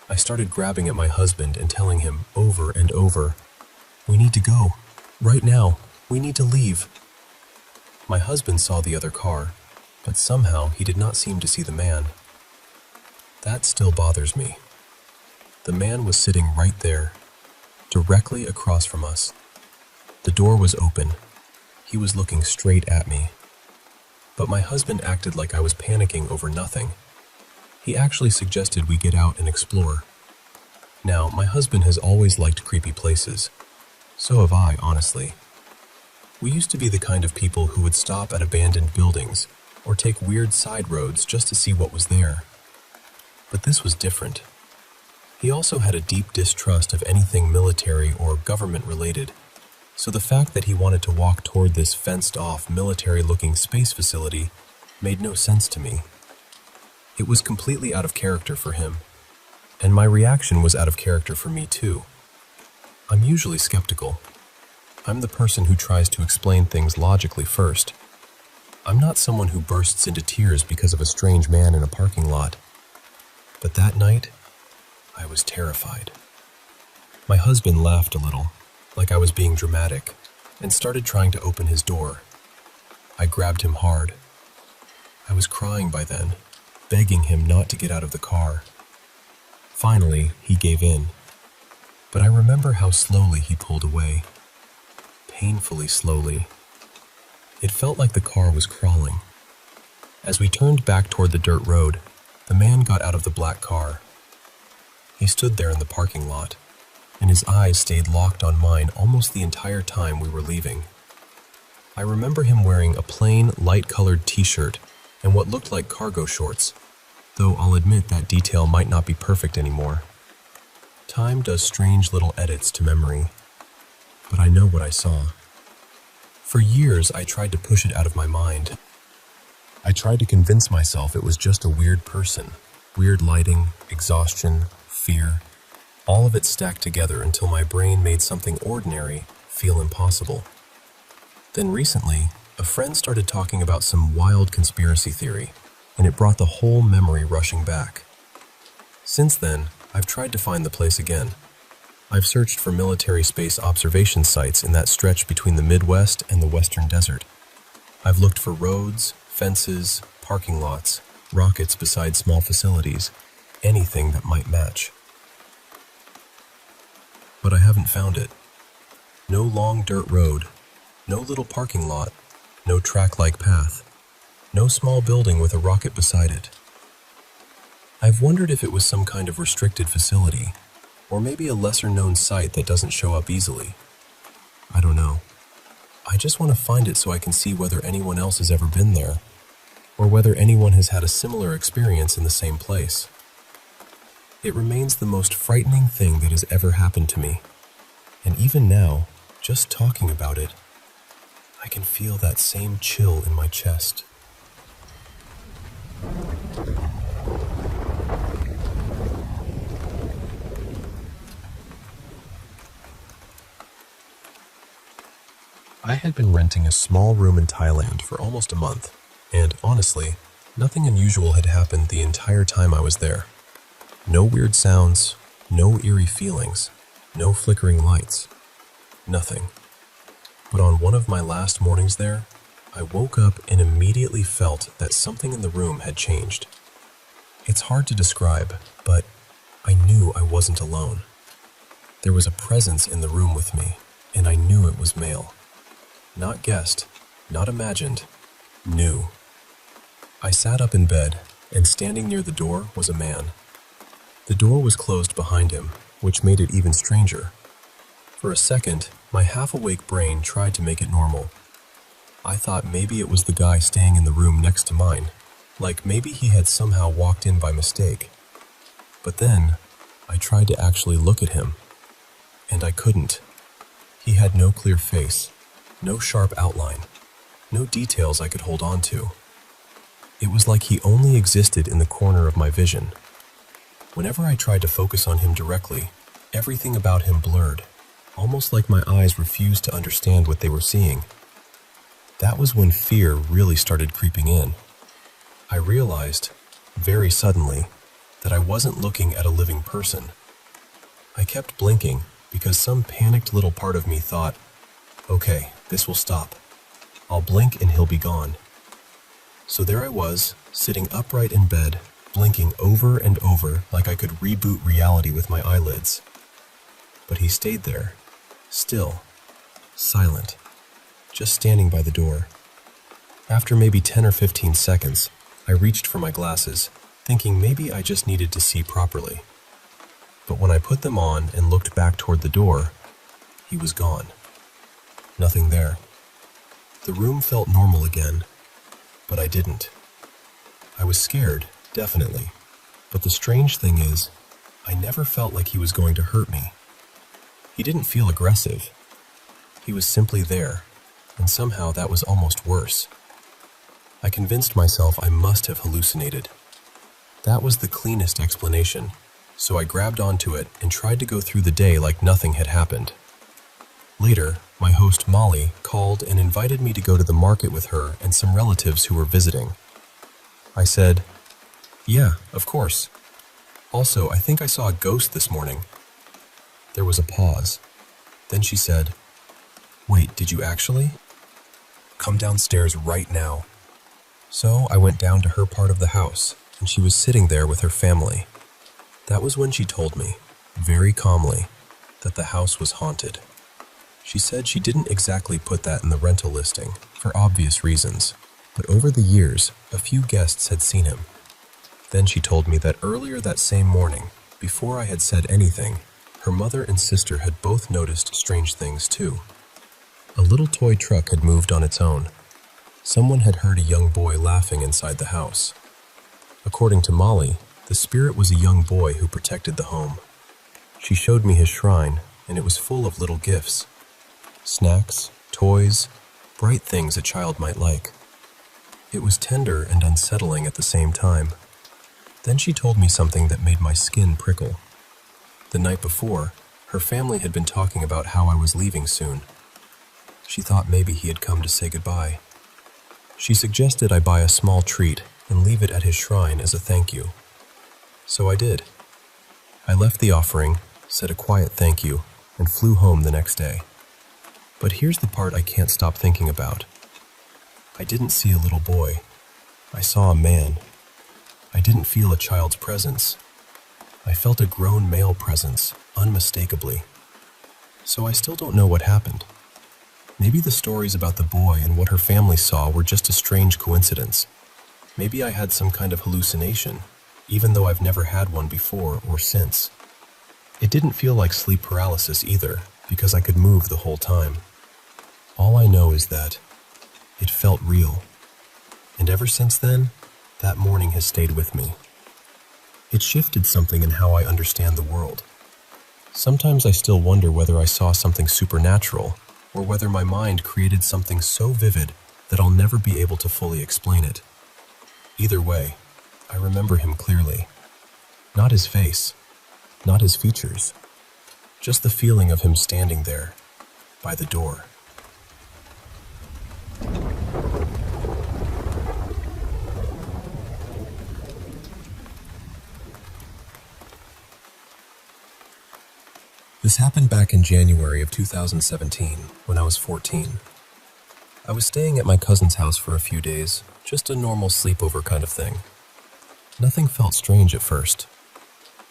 S1: I started grabbing at my husband and telling him over and over, "We need to go. Right now. We need to leave." My husband saw the other car, but somehow he did not seem to see the man. That still bothers me. The man was sitting right there, directly across from us. The door was open. He was looking straight at me. But my husband acted like I was panicking over nothing. He actually suggested we get out and explore. Now, my husband has always liked creepy places. So have I, honestly. We used to be the kind of people who would stop at abandoned buildings or take weird side roads just to see what was there. But this was different. He also had a deep distrust of anything military or government-related, so the fact that he wanted to walk toward this fenced-off, military-looking space facility made no sense to me. It was completely out of character for him, and my reaction was out of character for me too. I'm usually skeptical. I'm the person who tries to explain things logically first. I'm not someone who bursts into tears because of a strange man in a parking lot. But that night, I was terrified. My husband laughed a little, like I was being dramatic, and started trying to open his door. I grabbed him hard. I was crying by then, begging him not to get out of the car. Finally, he gave in. But I remember how slowly he pulled away. Painfully slowly. It felt like the car was crawling. As we turned back toward the dirt road, the man got out of the black car. He stood there in the parking lot, and his eyes stayed locked on mine almost the entire time we were leaving. I remember him wearing a plain, light-colored t-shirt and what looked like cargo shorts, though I'll admit that detail might not be perfect anymore. Time does strange little edits to memory, but I know what I saw. For years, I tried to push it out of my mind. I tried to convince myself it was just a weird person. Weird lighting, exhaustion, fear, all of it stacked together until my brain made something ordinary feel impossible. Then recently, a friend started talking about some wild conspiracy theory, and it brought the whole memory rushing back. Since then, I've tried to find the place again. I've searched for military space observation sites in that stretch between the Midwest and the Western Desert. I've looked for roads, fences, parking lots, rockets beside small facilities, anything that might match. But I haven't found it. No long dirt road, no little parking lot, no track-like path, no small building with a rocket beside it. I've wondered if it was some kind of restricted facility, or maybe a lesser-known site that doesn't show up easily. I don't know. I just want to find it so I can see whether anyone else has ever been there, or whether anyone has had a similar experience in the same place. It remains the most frightening thing that has ever happened to me. And even now, just talking about it, I can feel that same chill in my chest. I had been renting a small room in Thailand for almost a month, and honestly, nothing unusual had happened the entire time I was there. No weird sounds, no eerie feelings, no flickering lights, nothing. But on one of my last mornings there, I woke up and immediately felt that something in the room had changed. It's hard to describe, but I knew I wasn't alone. There was a presence in the room with me, and I knew it was male. Not guessed, not imagined, knew. I sat up in bed, and standing near the door was a man. The door was closed behind him, which made it even stranger. For a second, my half-awake brain tried to make it normal. I thought maybe it was the guy staying in the room next to mine, like maybe he had somehow walked in by mistake. But then, I tried to actually look at him, and I couldn't. He had no clear face, no sharp outline, no details I could hold on to. It was like he only existed in the corner of my vision. Whenever I tried to focus on him directly, everything about him blurred, almost like my eyes refused to understand what they were seeing. That was when fear really started creeping in. I realized, very suddenly, that I wasn't looking at a living person. I kept blinking because some panicked little part of me thought, okay, this will stop. I'll blink and he'll be gone. So there I was, sitting upright in bed, blinking over and over like I could reboot reality with my eyelids. But he stayed there, still, silent, just standing by the door. After maybe 10 or 15 seconds, I reached for my glasses, thinking maybe I just needed to see properly. But when I put them on and looked back toward the door, he was gone. Nothing there. The room felt normal again, but I didn't. I was scared, definitely, but the strange thing is, I never felt like he was going to hurt me. He didn't feel aggressive. He was simply there, and somehow that was almost worse. I convinced myself I must have hallucinated. That was the cleanest explanation, so I grabbed onto it and tried to go through the day like nothing had happened. Later, my host Molly called and invited me to go to the market with her and some relatives who were visiting. I said, "Yeah, of course. Also, I think I saw a ghost this morning." There was a pause. Then she said, "Wait, did you actually? Come downstairs right now." So I went down to her part of the house, and she was sitting there with her family. That was when she told me, very calmly, that the house was haunted. She said she didn't exactly put that in the rental listing, for obvious reasons, but over the years, a few guests had seen him. Then she told me that earlier that same morning, before I had said anything, her mother and sister had both noticed strange things too. A little toy truck had moved on its own. Someone had heard a young boy laughing inside the house. According to Molly, the spirit was a young boy who protected the home. She showed me his shrine, and it was full of little gifts. Snacks, toys, bright things a child might like. It was tender and unsettling at the same time. Then she told me something that made my skin prickle. The night before, her family had been talking about how I was leaving soon. She thought maybe he had come to say goodbye. She suggested I buy a small treat and leave it at his shrine as a thank you. So I did. I left the offering, said a quiet thank you, and flew home the next day. But here's the part I can't stop thinking about. I didn't see a little boy. I saw a man. I didn't feel a child's presence. I felt a grown male presence, unmistakably. So I still don't know what happened. Maybe the stories about the boy and what her family saw were just a strange coincidence. Maybe I had some kind of hallucination, even though I've never had one before or since. It didn't feel like sleep paralysis either, because I could move the whole time. All I know is that it felt real. And ever since then, that morning has stayed with me. It shifted something in how I understand the world. Sometimes I still wonder whether I saw something supernatural, or whether my mind created something so vivid that I'll never be able to fully explain it. Either way, I remember him clearly. Not his face, not his features, just the feeling of him standing there, by the door. This happened back in January of 2017, when I was 14. I was staying at my cousin's house for a few days, just a normal sleepover kind of thing. Nothing felt strange at first.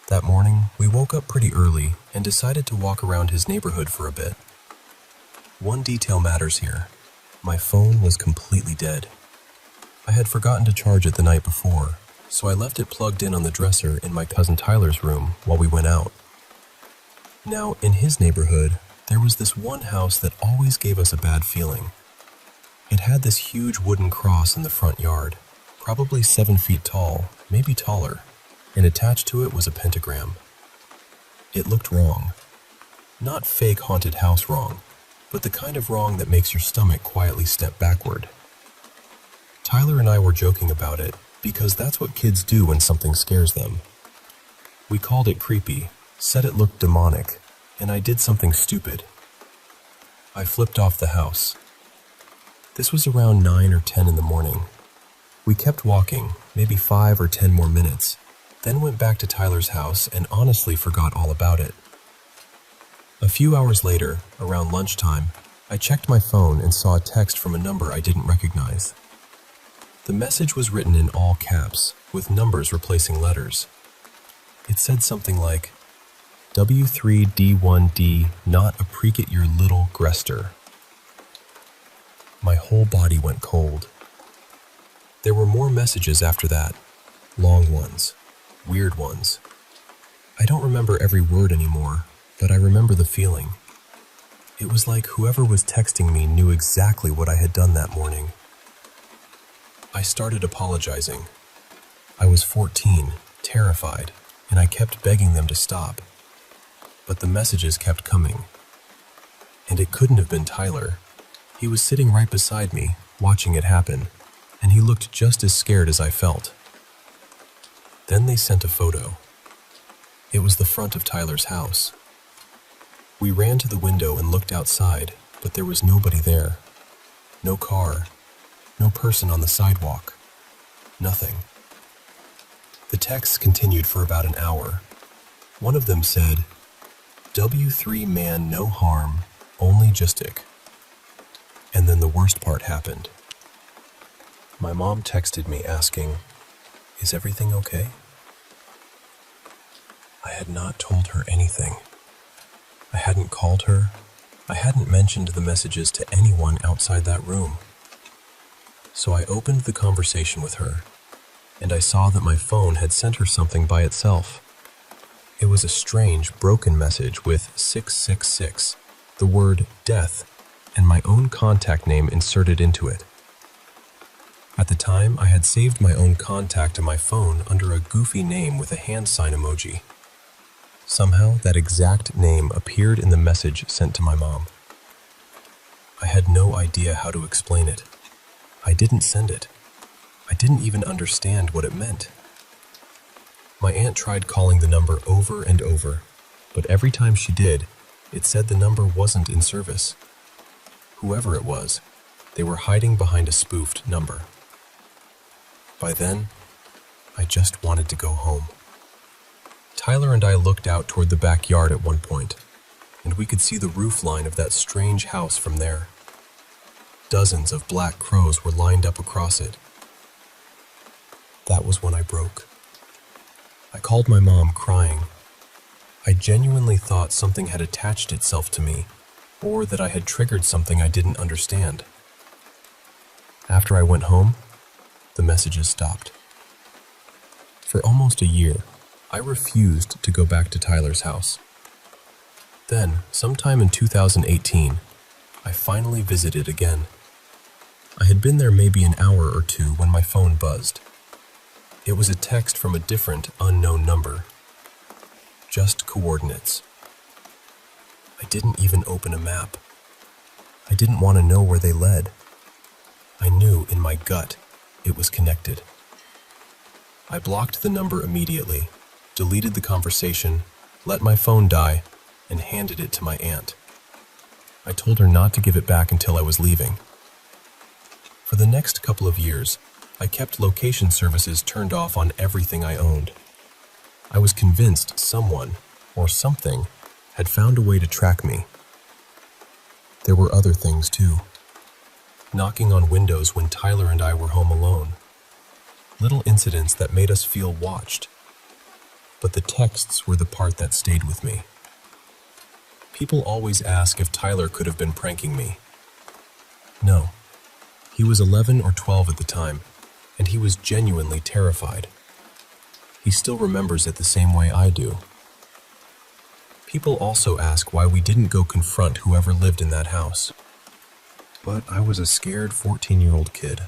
S1: That morning, we woke up pretty early and decided to walk around his neighborhood for a bit. One detail matters here. My phone was completely dead. I had forgotten to charge it the night before, so I left it plugged in on the dresser in my cousin Tyler's room while we went out. Now, in his neighborhood, there was this one house that always gave us a bad feeling. It had this huge wooden cross in the front yard, probably 7 feet tall, maybe taller, and attached to it was a pentagram. It looked wrong. Not fake haunted house wrong, but the kind of wrong that makes your stomach quietly step backward. Tyler and I were joking about it because that's what kids do when something scares them. We called it creepy, said it looked demonic, and I did something stupid. I flipped off the house. This was around 9 or 10 in the morning. We kept walking, maybe 5 or 10 more minutes, then went back to Tyler's house and honestly forgot all about it. A few hours later, around lunchtime, I checked my phone and saw a text from a number I didn't recognize. The message was written in all caps, with numbers replacing letters. It said something like, W3D1D not a precate your little grester. My whole body went cold. There were more messages after that, long ones, weird ones. I don't remember every word anymore, but I remember the feeling. It was like whoever was texting me knew exactly what I had done that morning. I started apologizing. I was 14, terrified, and I kept begging them to stop. But the messages kept coming. And it couldn't have been Tyler. He was sitting right beside me, watching it happen, and he looked just as scared as I felt. Then they sent a photo. It was the front of Tyler's house. We ran to the window and looked outside, but there was nobody there. No car, no person on the sidewalk, nothing. The texts continued for about an hour. One of them said, W3 man no harm, only justic. And then the worst part happened. My mom texted me asking, "Is everything okay?" I had not told her anything. I hadn't called her. I hadn't mentioned the messages to anyone outside that room. So I opened the conversation with her, and I saw that my phone had sent her something by itself. It was a strange, broken message with 666, the word death, and my own contact name inserted into it. At the time, I had saved my own contact in my phone under a goofy name with a hand sign emoji. Somehow, that exact name appeared in the message sent to my mom. I had no idea how to explain it. I didn't send it. I didn't even understand what it meant. My aunt tried calling the number over and over, but every time she did, it said the number wasn't in service. Whoever it was, they were hiding behind a spoofed number. By then, I just wanted to go home. Tyler and I looked out toward the backyard at one point, and we could see the roof line of that strange house from there. Dozens of black crows were lined up across it. That was when I broke. I called my mom crying. I genuinely thought something had attached itself to me, or that I had triggered something I didn't understand. After I went home, the messages stopped. For almost a year, I refused to go back to Tyler's house. Then, sometime in 2018, I finally visited again. I had been there maybe an hour or two when my phone buzzed. It was a text from a different, unknown number. Just coordinates. I didn't even open a map. I didn't want to know where they led. I knew in my gut it was connected. I blocked the number immediately, deleted the conversation, let my phone die, and handed it to my aunt. I told her not to give it back until I was leaving. For the next couple of years, I kept location services turned off on everything I owned. I was convinced someone, or something, had found a way to track me. There were other things too. Knocking on windows when Tyler and I were home alone. Little incidents that made us feel watched. But the texts were the part that stayed with me. People always ask if Tyler could have been pranking me. No. He was 11 or 12 at the time, and he was genuinely terrified. He still remembers it the same way I do. People also ask why we didn't go confront whoever lived in that house. But I was a scared 14-year-old kid.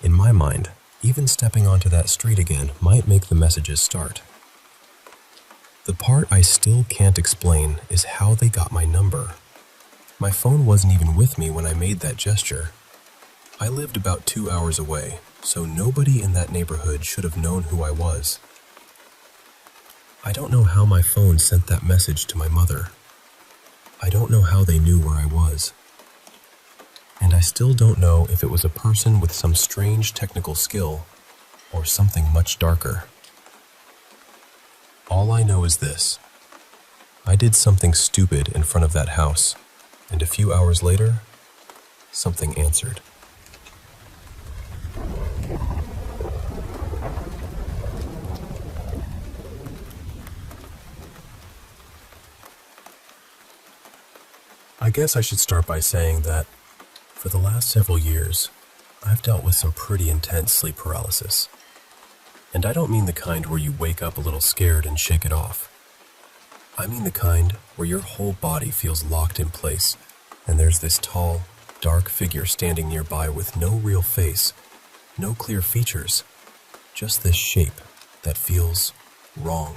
S1: In my mind, even stepping onto that street again might make the messages start. The part I still can't explain is how they got my number. My phone wasn't even with me when I made that gesture. I lived about 2 hours away, so nobody in that neighborhood should have known who I was. I don't know how my phone sent that message to my mother. I don't know how they knew where I was. And I still don't know if it was a person with some strange technical skill or something much darker. All I know is this. I did something stupid in front of that house, and a few hours later, something answered. I guess I should start by saying that for the last several years, I've dealt with some pretty intense sleep paralysis. And I don't mean the kind where you wake up a little scared and shake it off. I mean the kind where your whole body feels locked in place, and there's this tall, dark figure standing nearby with no real face, no clear features, just this shape that feels wrong.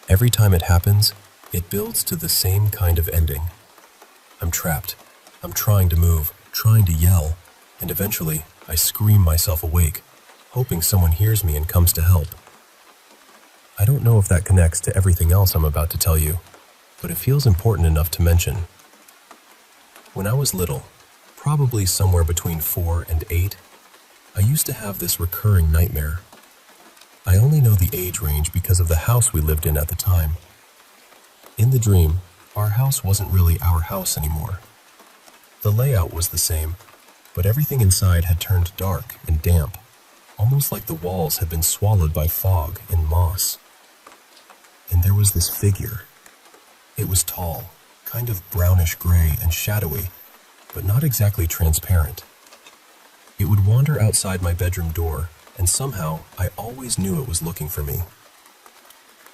S1: Every time it happens, it builds to the same kind of ending. I'm trapped. I'm trying to move, trying to yell, and eventually I scream myself awake, hoping someone hears me and comes to help. I don't know if that connects to everything else I'm about to tell you, but it feels important enough to mention. When I was little, probably somewhere between 4 and 8, I used to have this recurring nightmare. I only know the age range because of the house we lived in at the time. In the dream, our house wasn't really our house anymore. The layout was the same, but everything inside had turned dark and damp, almost like the walls had been swallowed by fog and moss. And there was this figure. It was tall, kind of brownish-gray and shadowy, but not exactly transparent. It would wander outside my bedroom door, and somehow I always knew it was looking for me.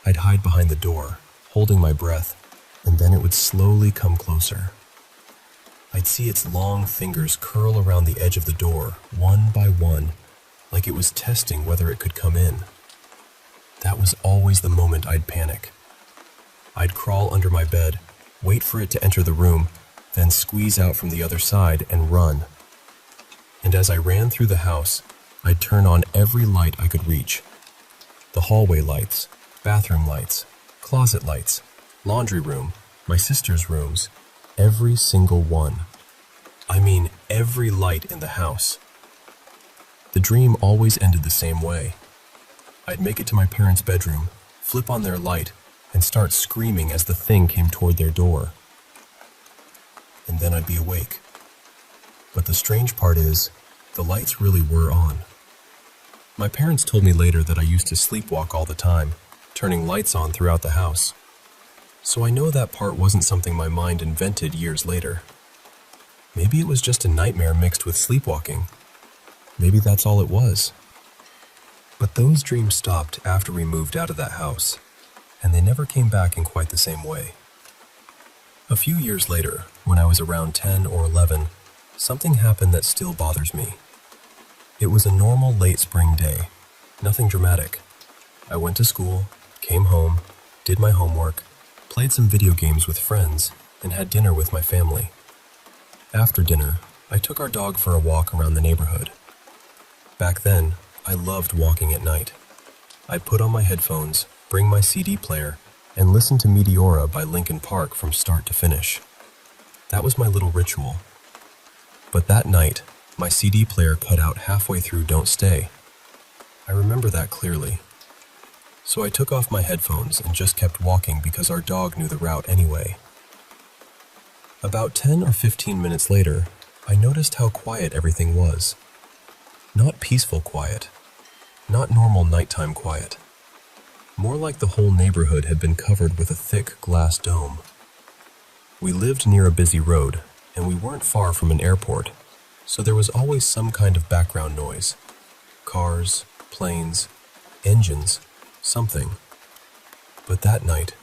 S1: I'd hide behind the door, holding my breath, and then it would slowly come closer. I'd see its long fingers curl around the edge of the door, one by one, like it was testing whether it could come in. That was always the moment I'd panic. I'd crawl under my bed, wait for it to enter the room, then squeeze out from the other side and run. And as I ran through the house, I'd turn on every light I could reach. The hallway lights, bathroom lights, closet lights, laundry room, my sister's rooms, every single one. I mean, every light in the house. The dream always ended the same way. I'd make it to my parents' bedroom, flip on their light, and start screaming as the thing came toward their door. And then I'd be awake. But the strange part is, the lights really were on. My parents told me later that I used to sleepwalk all the time, turning lights on throughout the house. So I know that part wasn't something my mind invented years later. Maybe it was just a nightmare mixed with sleepwalking. Maybe that's all it was. But those dreams stopped after we moved out of that house, and they never came back in quite the same way. A few years later, when I was around 10 or 11, something happened that still bothers me. It was a normal late spring day, nothing dramatic. I went to school, came home, did my homework, played some video games with friends, and had dinner with my family. After dinner, I took our dog for a walk around the neighborhood. Back then, I loved walking at night. I'd put on my headphones, bring my CD player, and listen to Meteora by Linkin Park from start to finish. That was my little ritual. But that night, my CD player cut out halfway through Don't Stay. I remember that clearly. So I took off my headphones and just kept walking because our dog knew the route anyway. About 10 or 15 minutes later, I noticed how quiet everything was. Not peaceful quiet, not normal nighttime quiet. More like the whole neighborhood had been covered with a thick glass dome. We lived near a busy road, and we weren't far from an airport, so there was always some kind of background noise. Cars, planes, engines, something. But that night,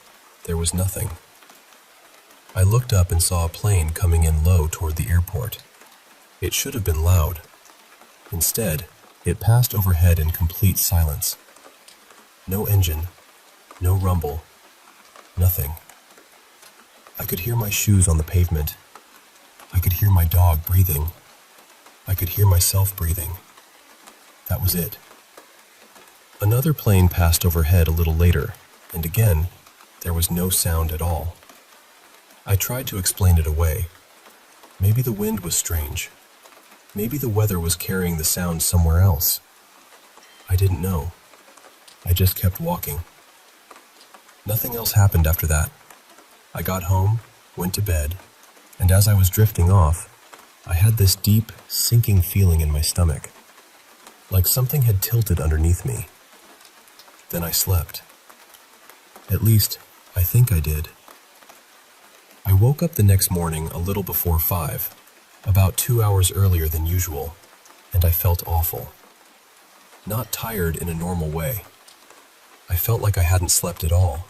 S1: there was nothing. I looked up and saw a plane coming in low toward the airport. It should have been loud. Instead, it passed overhead in complete silence. No engine, no rumble, nothing. I could hear my shoes on the pavement. I could hear my dog breathing. I could hear myself breathing. That was it. Another plane passed overhead a little later, and again, there was no sound at all. I tried to explain it away. Maybe the wind was strange. Maybe the weather was carrying the sound somewhere else. I didn't know. I just kept walking. Nothing else happened after that. I got home, went to bed, and as I was drifting off, I had this deep, sinking feeling in my stomach, like something had tilted underneath me. Then I slept. At least, I think I did. I woke up the next morning a little before 5, about 2 hours earlier than usual, and I felt awful. Not tired in a normal way. I felt like I hadn't slept at all,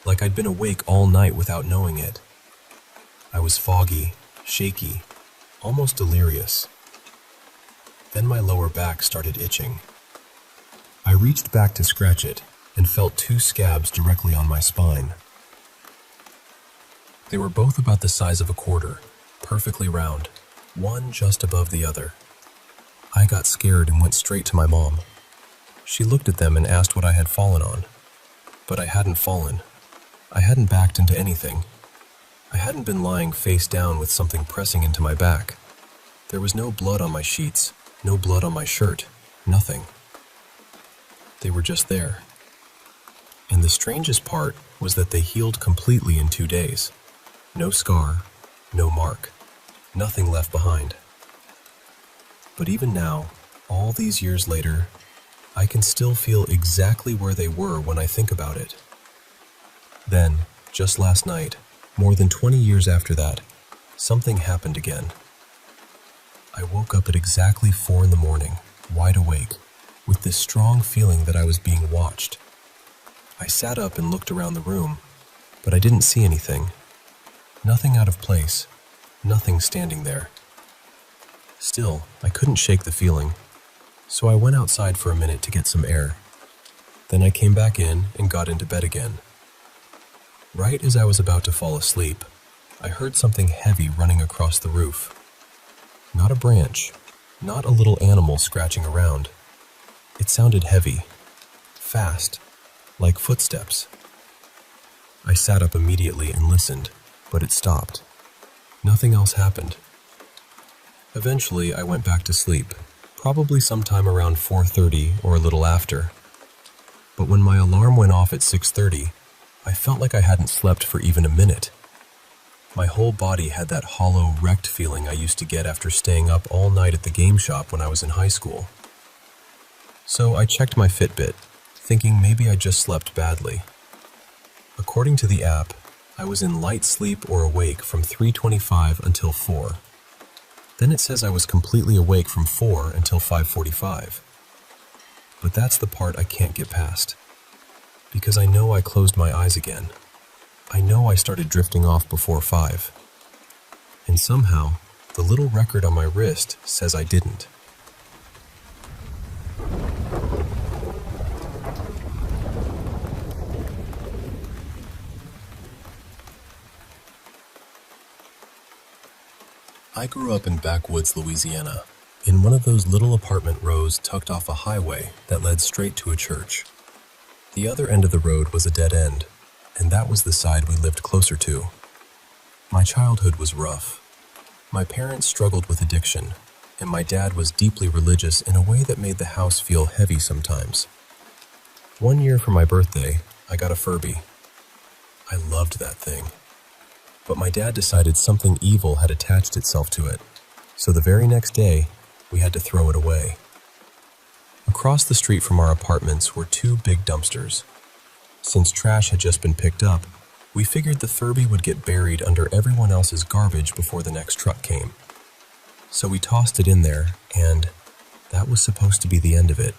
S1: like I'd been awake all night without knowing it. I was foggy, shaky, almost delirious. Then my lower back started itching. I reached back to scratch it and felt 2 scabs directly on my spine. They were both about the size of a quarter, perfectly round, one just above the other. I got scared and went straight to my mom. She looked at them and asked what I had fallen on. But I hadn't fallen. I hadn't backed into anything. I hadn't been lying face down with something pressing into my back. There was no blood on my sheets, no blood on my shirt, nothing. They were just there. And the strangest part was that they healed completely in 2 days. No scar, no mark, nothing left behind. But even now, all these years later, I can still feel exactly where they were when I think about it. Then, just last night, more than 20 years after that, something happened again. I woke up at exactly 4 in the morning, wide awake, with this strong feeling that I was being watched. I sat up and looked around the room, but I didn't see anything. Nothing out of place, nothing standing there. Still, I couldn't shake the feeling, so I went outside for a minute to get some air. Then I came back in and got into bed again. Right as I was about to fall asleep, I heard something heavy running across the roof. Not a branch, not a little animal scratching around. It sounded heavy, fast, like footsteps. I sat up immediately and listened, but it stopped. Nothing else happened. Eventually, I went back to sleep, probably sometime around 4:30 or a little after. But when my alarm went off at 6:30, I felt like I hadn't slept for even a minute. My whole body had that hollow, wrecked feeling I used to get after staying up all night at the game shop when I was in high school. So I checked my Fitbit, thinking maybe I just slept badly. According to the app, I was in light sleep or awake from 3:25 until 4. Then it says I was completely awake from 4 until 5:45. But that's the part I can't get past. Because I know I closed my eyes again. I know I started drifting off before 5. And somehow, the little record on my wrist says I didn't. I grew up in backwoods Louisiana, in one of those little apartment rows tucked off a highway that led straight to a church. The other end of the road was a dead end, and that was the side we lived closer to. My childhood was rough. My parents struggled with addiction, and my dad was deeply religious in a way that made the house feel heavy sometimes. One year for my birthday, I got a Furby. I loved that thing. But my dad decided something evil had attached itself to it, so the very next day, we had to throw it away. Across the street from our apartments were 2 big dumpsters. Since trash had just been picked up, we figured the Furby would get buried under everyone else's garbage before the next truck came. So we tossed it in there, and that was supposed to be the end of it.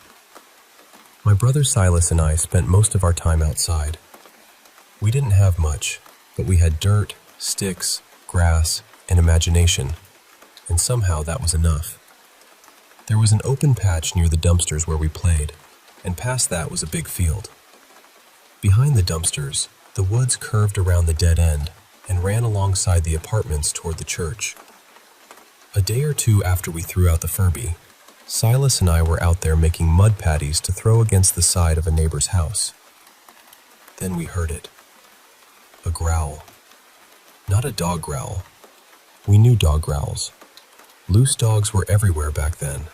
S1: My brother Silas and I spent most of our time outside. We didn't have much, but we had dirt, sticks, grass, and imagination, and somehow that was enough. There was an open patch near the dumpsters where we played, and past that was a big field. Behind the dumpsters, the woods curved around the dead end and ran alongside the apartments toward the church. A day or 2 after we threw out the Furby, Silas and I were out there making mud patties to throw against the side of a neighbor's house. Then we heard it. A growl. Not a dog growl. We knew dog growls. Loose dogs were everywhere back then.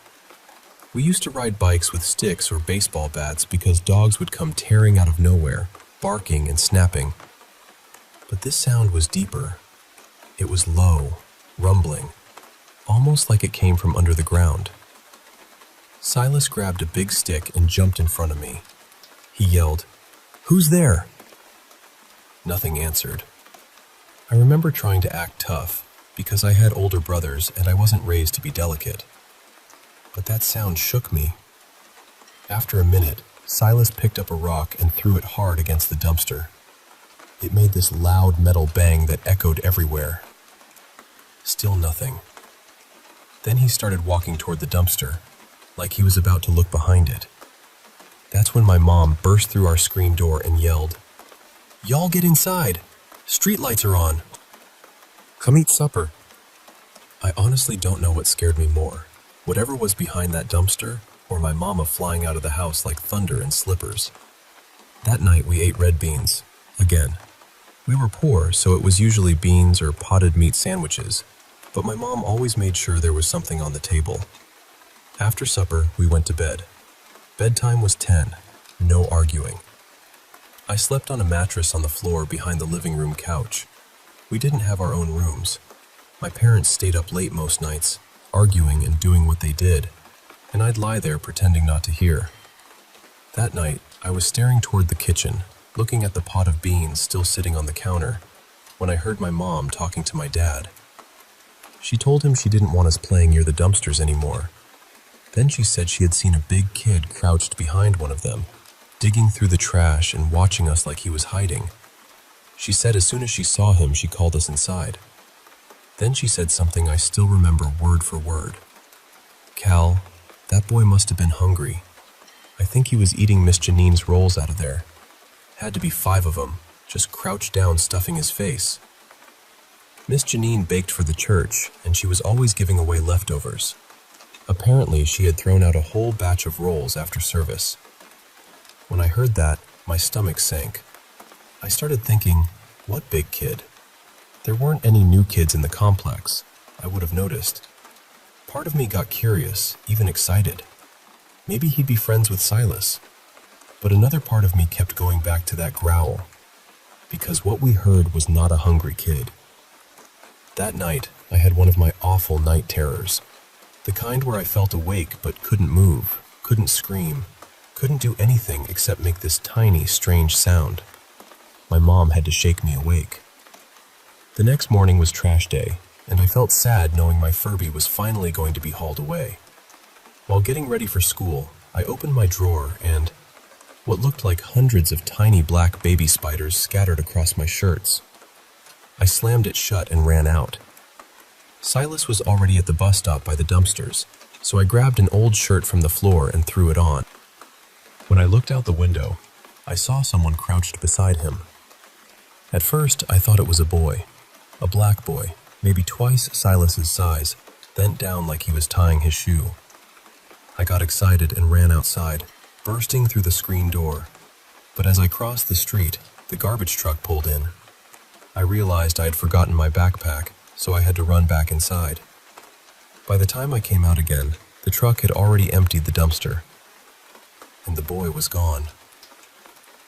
S1: We used to ride bikes with sticks or baseball bats because dogs would come tearing out of nowhere, barking and snapping. But this sound was deeper. It was low, rumbling, almost like it came from under the ground. Silas grabbed a big stick and jumped in front of me. He yelled, "Who's there?" Nothing answered. I remember trying to act tough because I had older brothers and I wasn't raised to be delicate. But that sound shook me. After a minute, Silas picked up a rock and threw it hard against the dumpster. It made this loud metal bang that echoed everywhere. Still nothing. Then he started walking toward the dumpster, like he was about to look behind it. That's when my mom burst through our screen door and yelled, "Y'all get inside! Street lights are on! Come eat supper!" I honestly don't know what scared me more, whatever was behind that dumpster, or my mama flying out of the house like thunder in slippers. That night we ate red beans, again. We were poor, so it was usually beans or potted meat sandwiches, but my mom always made sure there was something on the table. After supper, we went to bed. Bedtime was 10, no arguing. I slept on a mattress on the floor behind the living room couch. We didn't have our own rooms. My parents stayed up late most nights, arguing and doing what they did, and I'd lie there pretending not to hear. That night, I was staring toward the kitchen, looking at the pot of beans still sitting on the counter, when I heard my mom talking to my dad. She told him she didn't want us playing near the dumpsters anymore. Then she said she had seen a big kid crouched behind one of them, digging through the trash and watching us like he was hiding. She said as soon as she saw him, she called us inside. Then she said something I still remember word for word. "Cal, that boy must have been hungry. I think he was eating Miss Janine's rolls out of there. Had to be 5 of them, just crouched down stuffing his face." Miss Janine baked for the church, and she was always giving away leftovers. Apparently, she had thrown out a whole batch of rolls after service. When I heard that, my stomach sank. I started thinking, what big kid? There weren't any new kids in the complex. I would have noticed. Part of me got curious, even excited. Maybe he'd be friends with Silas. But another part of me kept going back to that growl, because what we heard was not a hungry kid. That night, I had one of my awful night terrors. The kind where I felt awake but couldn't move, couldn't scream, couldn't do anything except make this tiny, strange sound. My mom had to shake me awake. The next morning was trash day, and I felt sad knowing my Furby was finally going to be hauled away. While getting ready for school, I opened my drawer and what looked like hundreds of tiny black baby spiders scattered across my shirts. I slammed it shut and ran out. Silas was already at the bus stop by the dumpsters, so I grabbed an old shirt from the floor and threw it on. When I looked out the window, I saw someone crouched beside him. At first, I thought it was a boy, a black boy, maybe twice Silas's size, bent down like he was tying his shoe. I got excited and ran outside, bursting through the screen door. But as I crossed the street, the garbage truck pulled in. I realized I had forgotten my backpack, so I had to run back inside. By the time I came out again, the truck had already emptied the dumpster, and the boy was gone.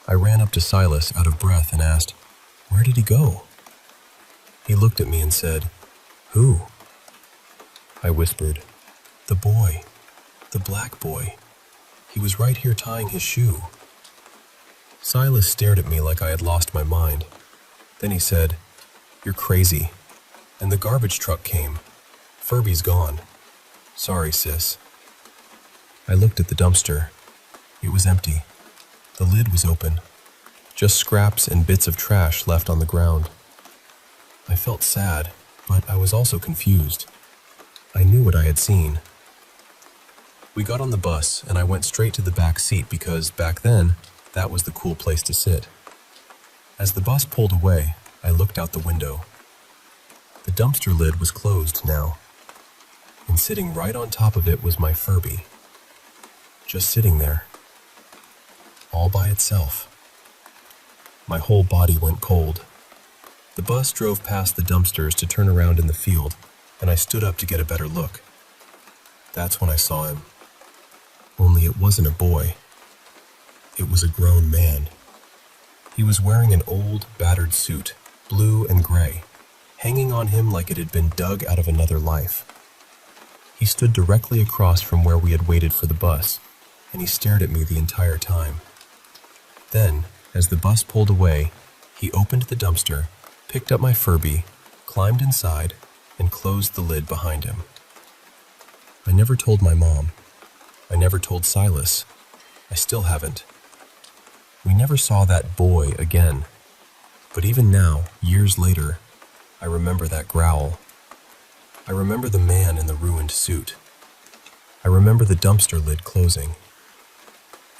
S1: I ran up to Silas out of breath and asked, "Where did he go?" He looked at me and said, "Who?" I whispered, "The boy, the black boy. He was right here tying his shoe." Silas stared at me like I had lost my mind. Then he said, "You're crazy. And the garbage truck came. Furby's gone. Sorry, sis." I looked at the dumpster. It was empty. The lid was open. Just scraps and bits of trash left on the ground. I felt sad, but I was also confused. I knew what I had seen. We got on the bus, and I went straight to the back seat because, back then, that was the cool place to sit. As the bus pulled away, I looked out the window. The dumpster lid was closed now, and sitting right on top of it was my Furby. Just sitting there, all by itself. My whole body went cold. The bus drove past the dumpsters to turn around in the field, and I stood up to get a better look. That's when I saw him. Only it wasn't a boy. It was a grown man. He was wearing an old, battered suit, blue and gray, hanging on him like it had been dug out of another life. He stood directly across from where we had waited for the bus, and he stared at me the entire time. Then, as the bus pulled away, he opened the dumpster, picked up my Furby, climbed inside, and closed the lid behind him. I never told my mom. I never told Silas. I still haven't. We never saw that boy again. But even now, years later, I remember that growl. I remember the man in the ruined suit. I remember the dumpster lid closing.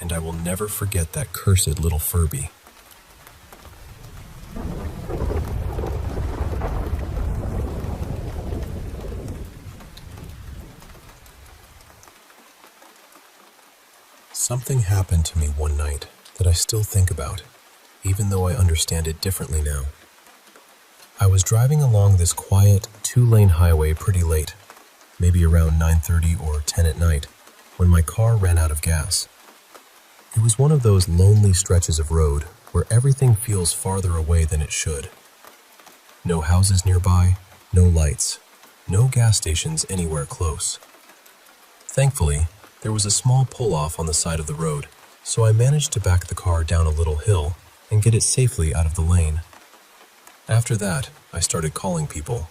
S1: And I will never forget that cursed little Furby. Something happened to me one night that I still think about, even though I understand it differently now. I was driving along this quiet, two-lane highway pretty late, maybe around 9:30 or 10 at night, when my car ran out of gas. It was one of those lonely stretches of road where everything feels farther away than it should. No houses nearby, no lights, no gas stations anywhere close. Thankfully, there was a small pull-off on the side of the road, so I managed to back the car down a little hill and get it safely out of the lane. After that, I started calling people.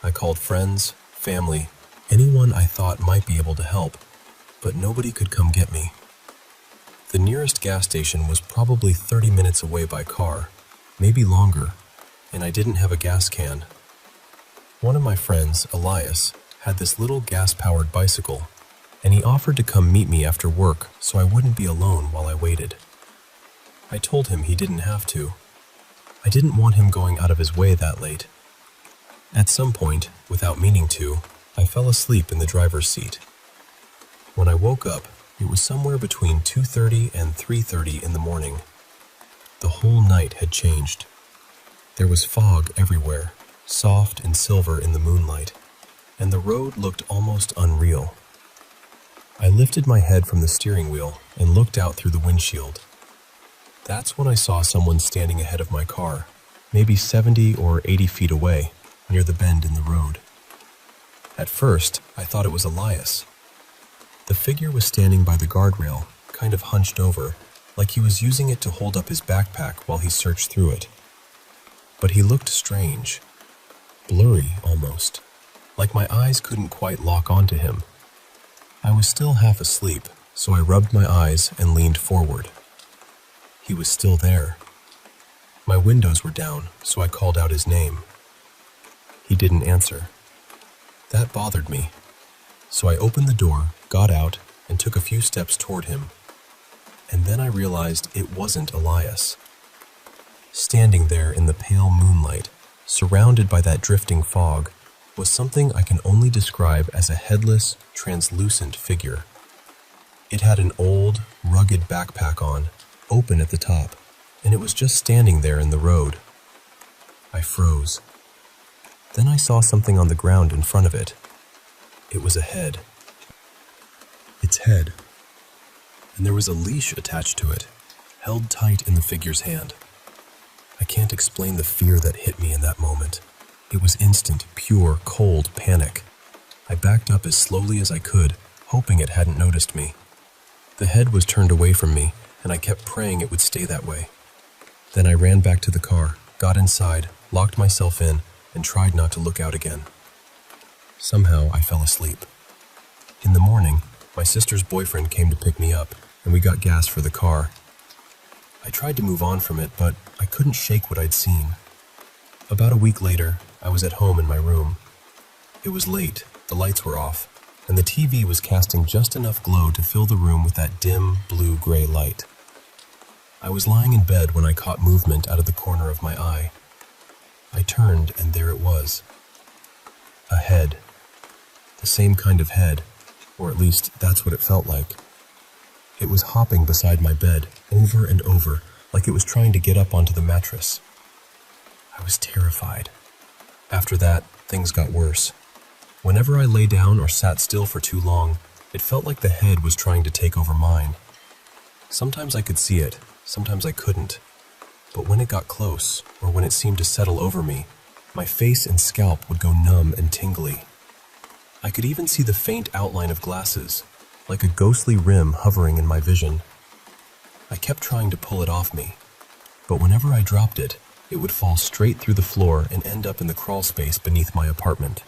S1: I called friends, family, anyone I thought might be able to help, but nobody could come get me. The nearest gas station was probably 30 minutes away by car, maybe longer, and I didn't have a gas can. One of my friends, Elias, had this little gas-powered bicycle, and he offered to come meet me after work so I wouldn't be alone while I waited. I told him he didn't have to. I didn't want him going out of his way that late. At some point, without meaning to, I fell asleep in the driver's seat. When I woke up, it was somewhere between 2:30 and 3:30 in the morning. The whole night had changed. There was fog everywhere, soft and silver in the moonlight, and the road looked almost unreal. I lifted my head from the steering wheel and looked out through the windshield. That's when I saw someone standing ahead of my car, maybe 70 or 80 feet away, near the bend in the road. At first, I thought it was Elias. The figure was standing by the guardrail, kind of hunched over, like he was using it to hold up his backpack while he searched through it. But he looked strange, blurry almost, like my eyes couldn't quite lock onto him. I was still half asleep, so I rubbed my eyes and leaned forward. He was still there. My windows were down, so I called out his name. He didn't answer. That bothered me, so I opened the door, got out, and took a few steps toward him. And then I realized it wasn't Elias. Standing there in the pale moonlight, surrounded by that drifting fog, was something I can only describe as a headless, translucent figure. It had an old, rugged backpack on, open at the top, and it was just standing there in the road. I froze. Then I saw something on the ground in front of it. It was a head. Its head. And there was a leash attached to it, held tight in the figure's hand. I can't explain the fear that hit me in that moment. It was instant, pure, cold panic. I backed up as slowly as I could, hoping it hadn't noticed me. The head was turned away from me, and I kept praying it would stay that way. Then I ran back to the car, got inside, locked myself in, and tried not to look out again. Somehow I fell asleep. In the morning, my sister's boyfriend came to pick me up, and we got gas for the car. I tried to move on from it, but I couldn't shake what I'd seen. About a week later, I was at home in my room. It was late, the lights were off, and the TV was casting just enough glow to fill the room with that dim, blue-gray light. I was lying in bed when I caught movement out of the corner of my eye. I turned, and there it was. A head. The same kind of head, or at least that's what it felt like. It was hopping beside my bed, over and over, like it was trying to get up onto the mattress. I was terrified. After that, things got worse. Whenever I lay down or sat still for too long, it felt like the head was trying to take over mine. Sometimes I could see it, sometimes I couldn't. But when it got close, or when it seemed to settle over me, my face and scalp would go numb and tingly. I could even see the faint outline of glasses, like a ghostly rim hovering in my vision. I kept trying to pull it off me, but whenever I dropped it, it would fall straight through the floor and end up in the crawl space beneath my apartment.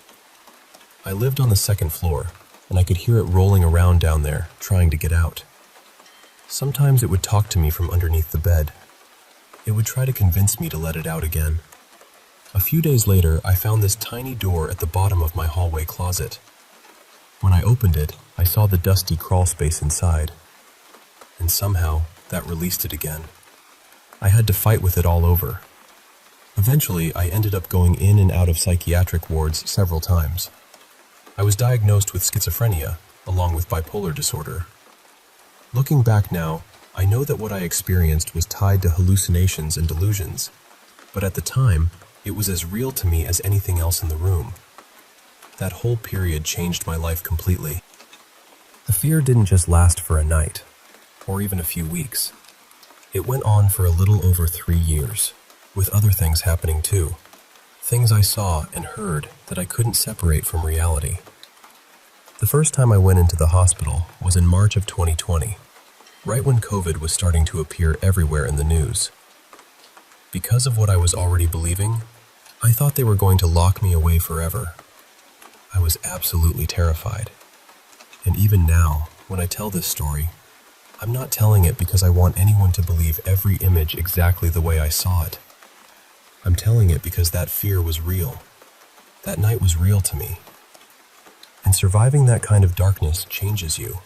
S1: I lived on the second floor, and I could hear it rolling around down there, trying to get out. Sometimes it would talk to me from underneath the bed. It would try to convince me to let it out again. A few days later, I found this tiny door at the bottom of my hallway closet. When I opened it, I saw the dusty crawl space inside. And somehow, that released it again. I had to fight with it all over. Eventually, I ended up going in and out of psychiatric wards several times. I was diagnosed with schizophrenia, along with bipolar disorder. Looking back now, I know that what I experienced was tied to hallucinations and delusions, but at the time, it was as real to me as anything else in the room. That whole period changed my life completely. The fear didn't just last for a night, or even a few weeks. It went on for a little over 3 years, with other things happening too. Things I saw and heard that I couldn't separate from reality. The first time I went into the hospital was in March of 2020, right when COVID was starting to appear everywhere in the news. Because of what I was already believing, I thought they were going to lock me away forever. I was absolutely terrified. And even now, when I tell this story, I'm not telling it because I want anyone to believe every image exactly the way I saw it. I'm telling it because that fear was real. That night was real to me. And surviving that kind of darkness changes you.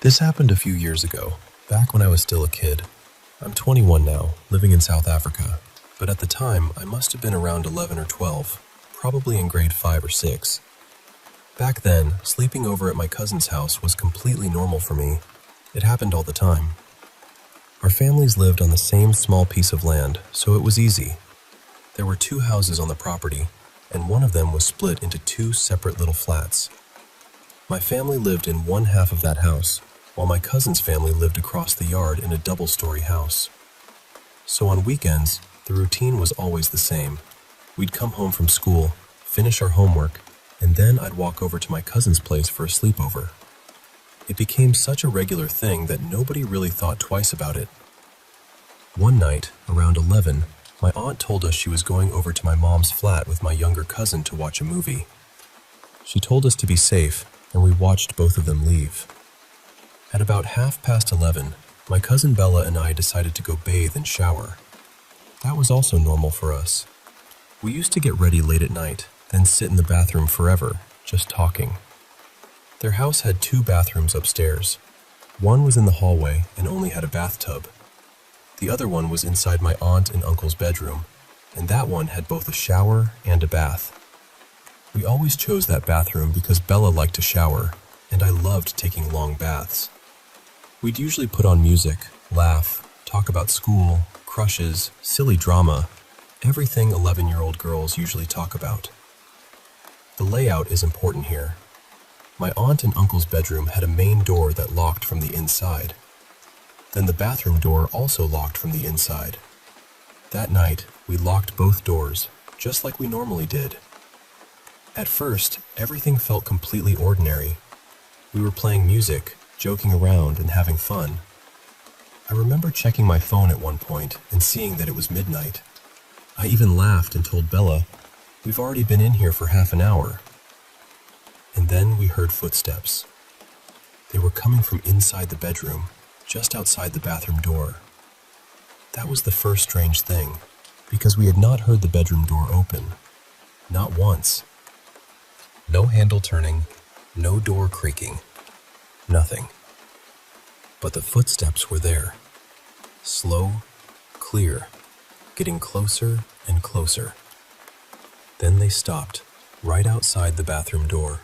S1: This happened a few years ago, back when I was still a kid. I'm 21 now, living in South Africa, but at the time I must have been around 11 or 12, probably in grade 5 or 6. Back then, sleeping over at my cousin's house was completely normal for me. It happened all the time. Our families lived on the same small piece of land, so it was easy. There were 2 houses on the property, and one of them was split into 2 separate little flats. My family lived in one half of that house, while my cousin's family lived across the yard in a double-story house. So on weekends, the routine was always the same. We'd come home from school, finish our homework, and then I'd walk over to my cousin's place for a sleepover. It became such a regular thing that nobody really thought twice about it. One night, around 11, my aunt told us she was going over to my mom's flat with my younger cousin to watch a movie. She told us to be safe, and we watched both of them leave. At about 11:30, my cousin Bella and I decided to go bathe and shower. That was also normal for us. We used to get ready late at night, then sit in the bathroom forever, just talking. Their house had 2 bathrooms upstairs. One was in the hallway and only had a bathtub. The other one was inside my aunt and uncle's bedroom, and that one had both a shower and a bath. We always chose that bathroom because Bella liked to shower, and I loved taking long baths. We'd usually put on music, laugh, talk about school, crushes, silly drama, everything 11-year-old girls usually talk about. The layout is important here. My aunt and uncle's bedroom had a main door that locked from the inside. Then the bathroom door also locked from the inside. That night, we locked both doors, just like we normally did. At first, everything felt completely ordinary. We were playing music, joking around, and having fun. I remember checking my phone at one point and seeing that it was midnight. I even laughed and told Bella, "We've already been in here for half an hour." And then we heard footsteps. They were coming from inside the bedroom, just outside the bathroom door. That was the first strange thing, because we had not heard the bedroom door open. Not once. No handle turning, no door creaking, nothing. But the footsteps were there. Slow, clear, getting closer and closer. Then they stopped, right outside the bathroom door.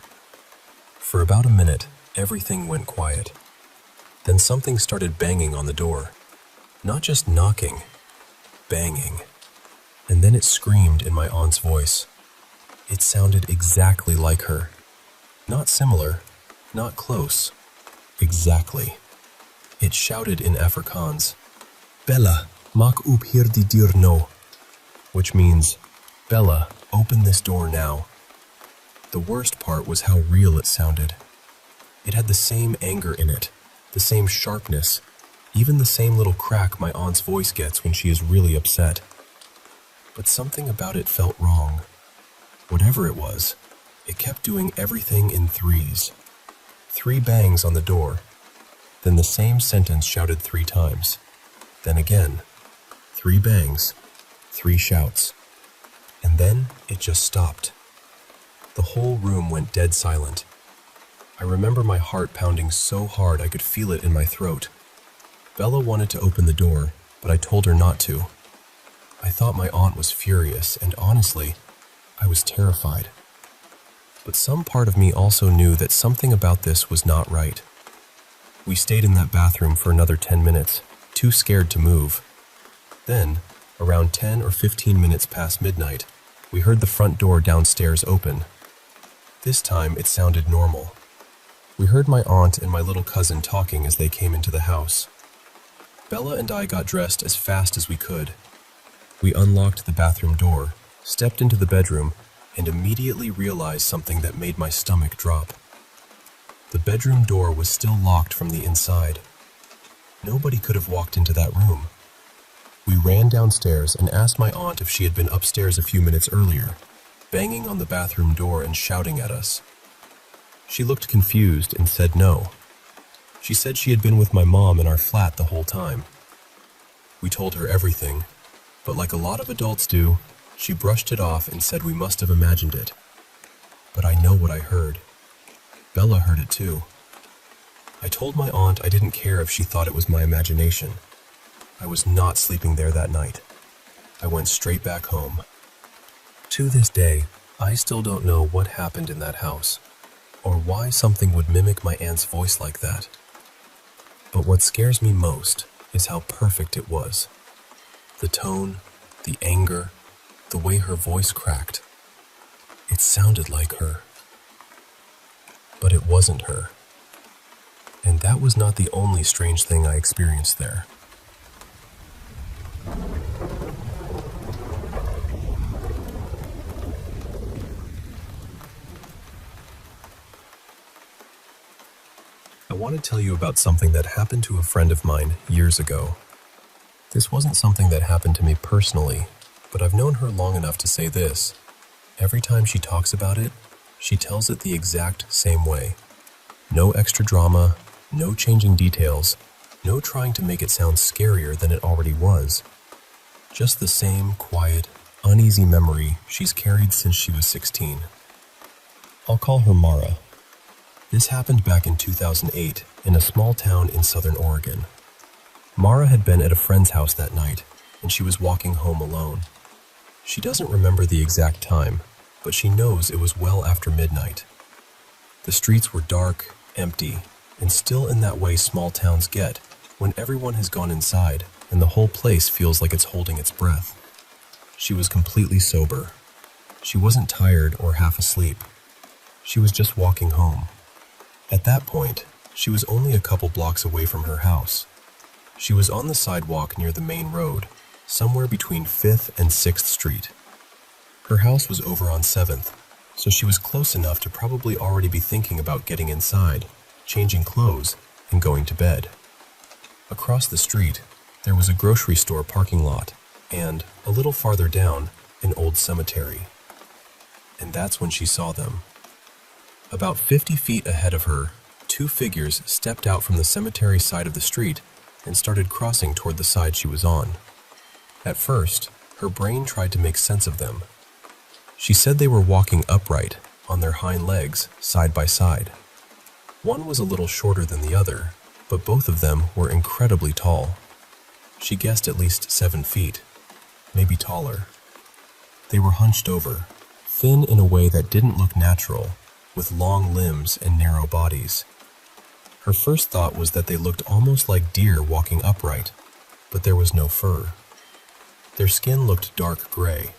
S1: For about a minute, everything went quiet. Then something started banging on the door. Not just knocking, banging. And then it screamed in my aunt's voice. It sounded exactly like her. Not similar, not close. Exactly. It shouted in Afrikaans, "Bella, maak oop hierdie deur nou," which means, "Bella, open this door now." The worst part was how real it sounded. It had the same anger in it, the same sharpness, even the same little crack my aunt's voice gets when she is really upset. But something about it felt wrong. Whatever it was, it kept doing everything in threes. 3 bangs on the door, then the same sentence shouted 3 times. Then again, 3 bangs, 3 shouts. And then it just stopped. The whole room went dead silent. I remember my heart pounding so hard I could feel it in my throat. Bella wanted to open the door, but I told her not to. I thought my aunt was furious, and honestly, I was terrified. But some part of me also knew that something about this was not right. We stayed in that bathroom for another 10 minutes, too scared to move. Then, around 10 or 15 minutes past midnight, we heard the front door downstairs open. This time it sounded normal. We heard my aunt and my little cousin talking as they came into the house. Bella and I got dressed as fast as we could. We unlocked the bathroom door, stepped into the bedroom, and immediately realized something that made my stomach drop. The bedroom door was still locked from the inside. Nobody could have walked into that room. We ran downstairs and asked my aunt if she had been upstairs a few minutes earlier, banging on the bathroom door and shouting at us. She looked confused and said no. She said she had been with my mom in our flat the whole time. We told her everything, but like a lot of adults do, she brushed it off and said we must have imagined it. But I know what I heard. Bella heard it too. I told my aunt I didn't care if she thought it was my imagination. I was not sleeping there that night. I went straight back home. To this day, I still don't know what happened in that house, or why something would mimic my aunt's voice like that. But what scares me most is how perfect it was. The tone, the anger, the way her voice cracked. It sounded like her. But it wasn't her. And that was not the only strange thing I experienced there. I want to tell you about something that happened to a friend of mine years ago. This wasn't something that happened to me personally, but I've known her long enough to say this. Every time she talks about it, she tells it the exact same way. No extra drama, no changing details, no trying to make it sound scarier than it already was. Just the same quiet, uneasy memory she's carried since she was 16. I'll call her Mara. This happened back in 2008 in a small town in southern Oregon. Mara had been at a friend's house that night, and she was walking home alone. She doesn't remember the exact time, but she knows it was well after midnight. The streets were dark, empty, and still in that way small towns get when everyone has gone inside and the whole place feels like it's holding its breath. She was completely sober. She wasn't tired or half asleep. She was just walking home. At that point, she was only a couple blocks away from her house. She was on the sidewalk near the main road, somewhere between 5th and 6th Street. Her house was over on 7th, so she was close enough to probably already be thinking about getting inside, changing clothes, and going to bed. Across the street, there was a grocery store parking lot, and, a little farther down, an old cemetery. And that's when she saw them. About 50 feet ahead of her, two figures stepped out from the cemetery side of the street and started crossing toward the side she was on. At first, her brain tried to make sense of them. She said they were walking upright, on their hind legs, side by side. One was a little shorter than the other, but both of them were incredibly tall. She guessed at least 7 feet, maybe taller. They were hunched over, thin in a way that didn't look natural, with long limbs and narrow bodies. Her first thought was that they looked almost like deer walking upright, but there was no fur. Their skin looked dark gray,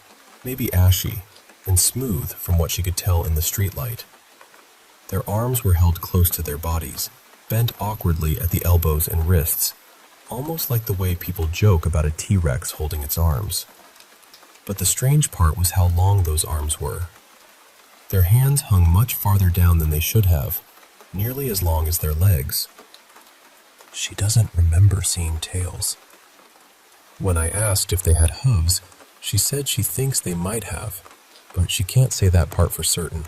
S1: maybe ashy, and smooth from what she could tell in the streetlight. Their arms were held close to their bodies, bent awkwardly at the elbows and wrists, almost like the way people joke about a T-Rex holding its arms. But the strange part was how long those arms were. Their hands hung much farther down than they should have, nearly as long as their legs. She doesn't remember seeing tails. When I asked if they had hooves, she said she thinks they might have, but she can't say that part for certain.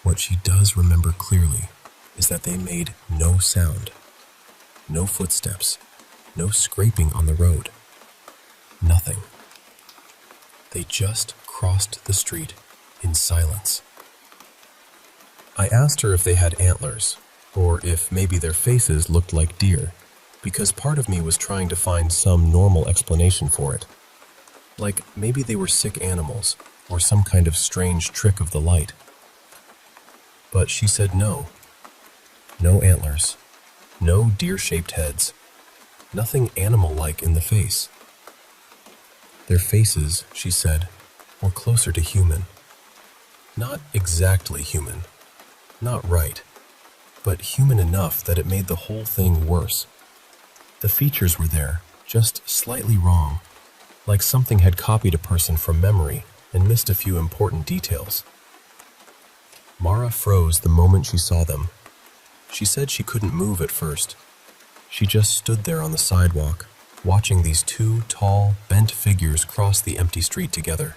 S1: What she does remember clearly is that they made no sound, no footsteps, no scraping on the road, nothing. They just crossed the street in silence. I asked her if they had antlers, or if maybe their faces looked like deer, because part of me was trying to find some normal explanation for it. Like maybe they were sick animals, or some kind of strange trick of the light. But she said no. No antlers, no deer-shaped heads, nothing animal-like in the face. Their faces, she said, were closer to human. Not exactly human, not right, but human enough that it made the whole thing worse. The features were there, just slightly wrong, like something had copied a person from memory and missed a few important details. Mara froze the moment she saw them. She said she couldn't move at first. She just stood there on the sidewalk, watching these two tall, bent figures cross the empty street together.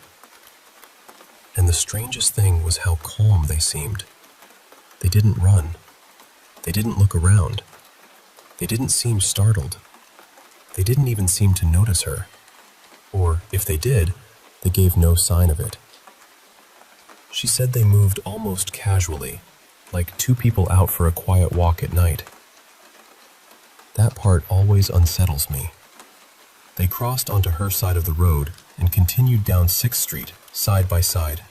S1: And the strangest thing was how calm they seemed. They didn't run. They didn't look around. They didn't seem startled. They didn't even seem to notice her. Or, if they did, they gave no sign of it. She said they moved almost casually, like two people out for a quiet walk at night. That part always unsettles me. They crossed onto her side of the road and continued down 6th Street, side by side.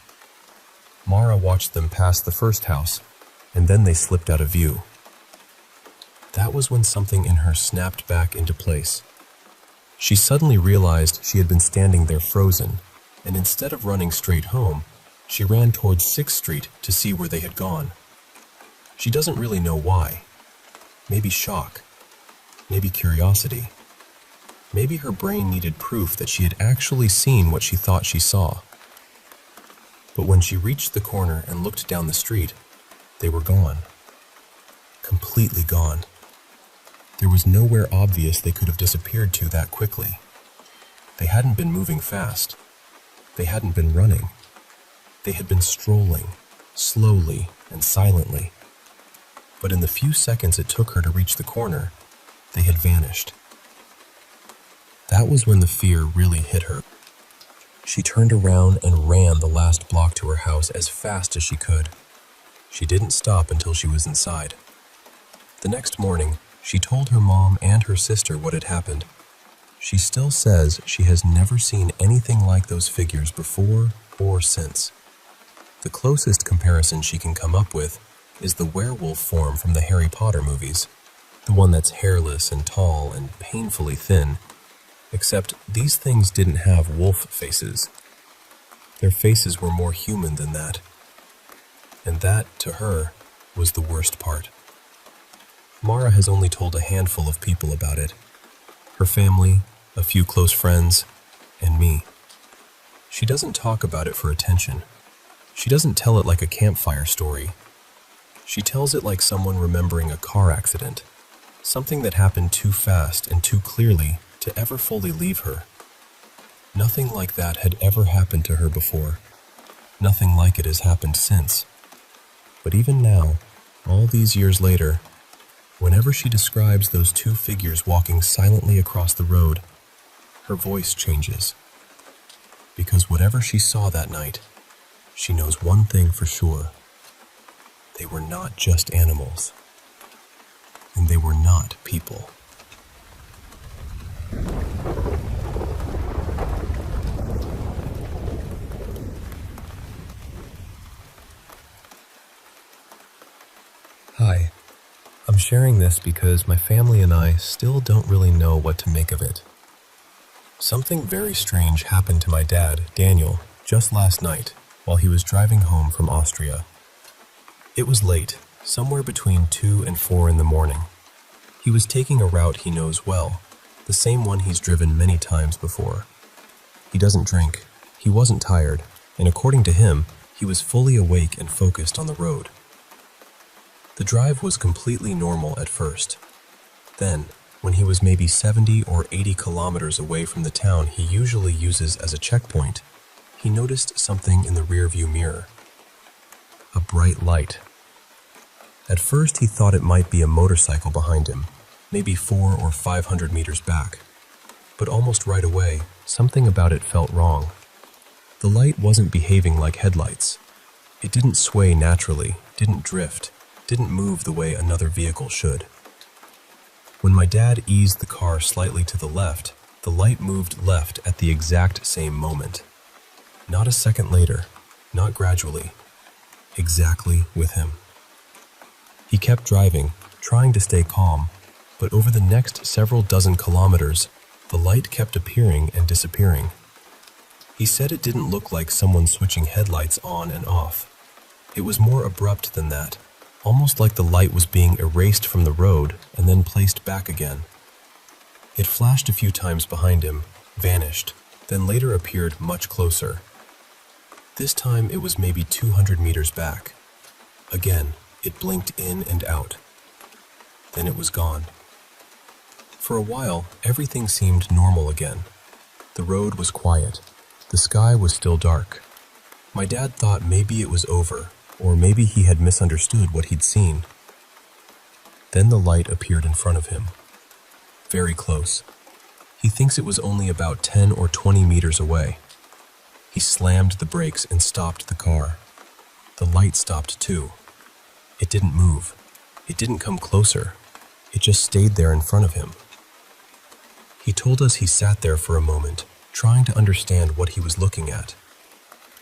S1: Mara watched them pass the first house, and then they slipped out of view. That was when something in her snapped back into place. She suddenly realized she had been standing there frozen, and instead of running straight home, she ran towards 6th Street to see where they had gone. She doesn't really know why. Maybe shock. Maybe curiosity. Maybe her brain needed proof that she had actually seen what she thought she saw. But when she reached the corner and looked down the street, they were gone. Completely gone. There was nowhere obvious they could have disappeared to that quickly. They hadn't been moving fast. They hadn't been running. They had been strolling, slowly and silently. But in the few seconds it took her to reach the corner, they had vanished. That was when the fear really hit her. She turned around and ran the last block to her house as fast as she could. She didn't stop until she was inside. The next morning, she told her mom and her sister what had happened. She still says she has never seen anything like those figures before or since. The closest comparison she can come up with is the werewolf form from the Harry Potter movies, the one that's hairless and tall and painfully thin, except these things didn't have wolf faces. Their faces were more human than that. And that, to her, was the worst part. Mara has only told a handful of people about it. Her family, a few close friends, and me. She doesn't talk about it for attention. She doesn't tell it like a campfire story. She tells it like someone remembering a car accident, something that happened too fast and too clearly to ever fully leave her. Nothing like that had ever happened to her before. Nothing like it has happened since. But even now, all these years later, whenever she describes those two figures walking silently across the road, her voice changes. Because whatever she saw that night, she knows one thing for sure. They were not just animals. And they were not people. Hi. I'm sharing this because my family and I still don't really know what to make of it. Something very strange happened to my dad, Daniel, just last night while he was driving home from Austria. It was late, somewhere between 2 and 4 in the morning. He was taking a route he knows well, the same one he's driven many times before. He doesn't drink, he wasn't tired, and according to him, he was fully awake and focused on the road. The drive was completely normal at first. Then, when he was maybe 70 or 80 kilometers away from the town he usually uses as a checkpoint, he noticed something in the rearview mirror. A bright light. At first he thought it might be a motorcycle behind him, maybe 400 or 500 meters back. But almost right away, something about it felt wrong. The light wasn't behaving like headlights. It didn't sway naturally, didn't drift, didn't move the way another vehicle should. When my dad eased the car slightly to the left, the light moved left at the exact same moment. Not a second later, not gradually, exactly with him. He kept driving, trying to stay calm, but over the next several dozen kilometers, the light kept appearing and disappearing. He said it didn't look like someone switching headlights on and off. It was more abrupt than that. Almost like the light was being erased from the road and then placed back again. It flashed a few times behind him, vanished, then later appeared much closer. This time it was maybe 200 meters back. Again, it blinked in and out. Then it was gone. For a while, everything seemed normal again. The road was quiet. The sky was still dark. My dad thought maybe it was over, or maybe he had misunderstood what he'd seen. Then the light appeared in front of him. Very close. He thinks it was only about 10 or 20 meters away. He slammed the brakes and stopped the car. The light stopped too. It didn't move. It didn't come closer. It just stayed there in front of him. He told us he sat there for a moment, trying to understand what he was looking at.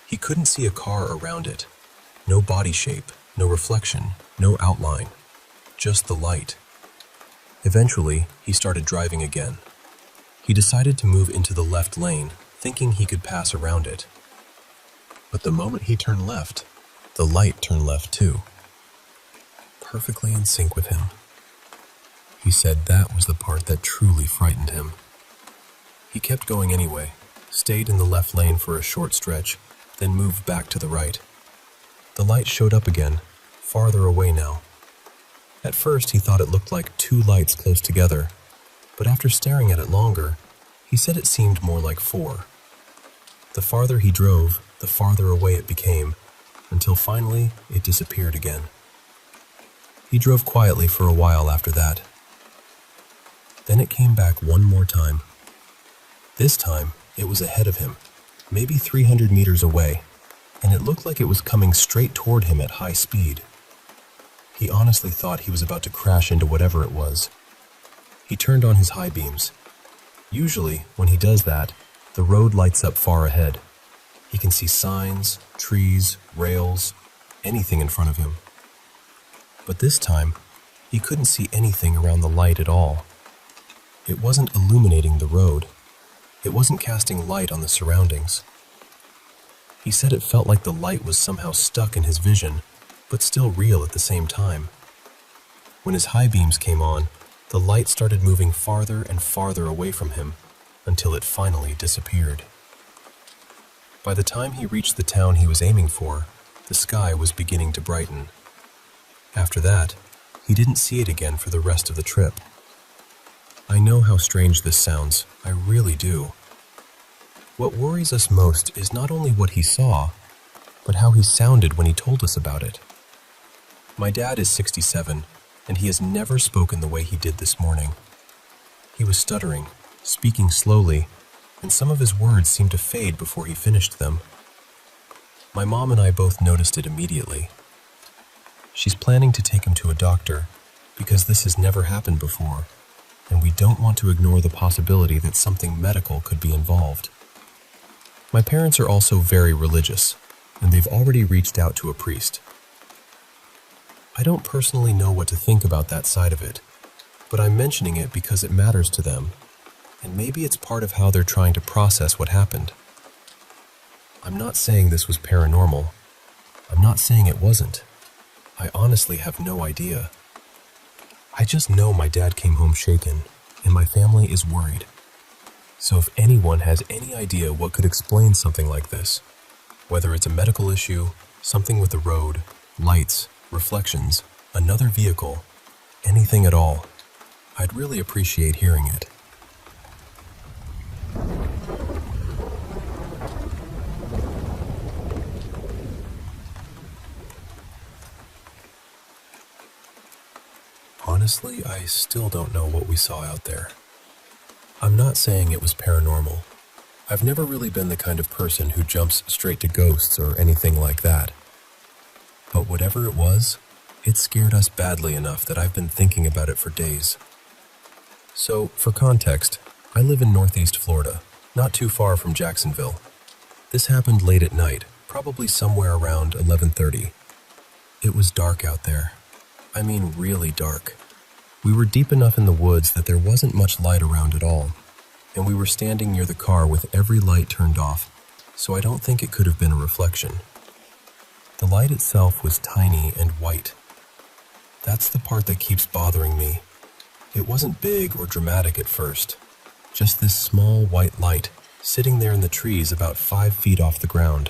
S1: He couldn't see a car around it. No body shape, no reflection, no outline. Just the light. Eventually, he started driving again. He decided to move into the left lane, thinking he could pass around it. But the moment he turned left, the light turned left too. Perfectly in sync with him. He said that was the part that truly frightened him. He kept going anyway, stayed in the left lane for a short stretch, then moved back to the right. The light showed up again, farther away now. At first, he thought it looked like two lights close together, but after staring at it longer, he said it seemed more like four. The farther he drove, the farther away it became, until finally it disappeared again. He drove quietly for a while after that. Then it came back one more time. This time, it was ahead of him, maybe 300 meters away, and it looked like it was coming straight toward him at high speed. He honestly thought he was about to crash into whatever it was. He turned on his high beams. Usually, when he does that, the road lights up far ahead. He can see signs, trees, rails, anything in front of him. But this time, he couldn't see anything around the light at all. It wasn't illuminating the road. It wasn't casting light on the surroundings. He said it felt like the light was somehow stuck in his vision, but still real at the same time. When his high beams came on, the light started moving farther and farther away from him until it finally disappeared. By the time he reached the town he was aiming for, the sky was beginning to brighten. After that, he didn't see it again for the rest of the trip. I know how strange this sounds, I really do. What worries us most is not only what he saw, but how he sounded when he told us about it. My dad is 67, and he has never spoken the way he did this morning. He was stuttering, speaking slowly, and some of his words seemed to fade before he finished them. My mom and I both noticed it immediately. She's planning to take him to a doctor because this has never happened before, and we don't want to ignore the possibility that something medical could be involved. My parents are also very religious, and they've already reached out to a priest. I don't personally know what to think about that side of it, but I'm mentioning it because it matters to them, and maybe it's part of how they're trying to process what happened. I'm not saying this was paranormal. I'm not saying it wasn't. I honestly have no idea. I just know my dad came home shaken, and my family is worried. So if anyone has any idea what could explain something like this, whether it's a medical issue, something with the road, lights, reflections, another vehicle, anything at all, I'd really appreciate hearing it. Honestly, I still don't know what we saw out there. I'm not saying it was paranormal. I've never really been the kind of person who jumps straight to ghosts or anything like that. But whatever it was, it scared us badly enough that I've been thinking about it for days. So, for context, I live in Northeast Florida, not too far from Jacksonville. This happened late at night, probably somewhere around 11:30. It was dark out there. I mean really dark. We were deep enough in the woods that there wasn't much light around at all, and we were standing near the car with every light turned off, so I don't think it could have been a reflection. The light itself was tiny and white. That's the part that keeps bothering me. It wasn't big or dramatic at first, just this small white light sitting there in the trees about 5 feet off the ground.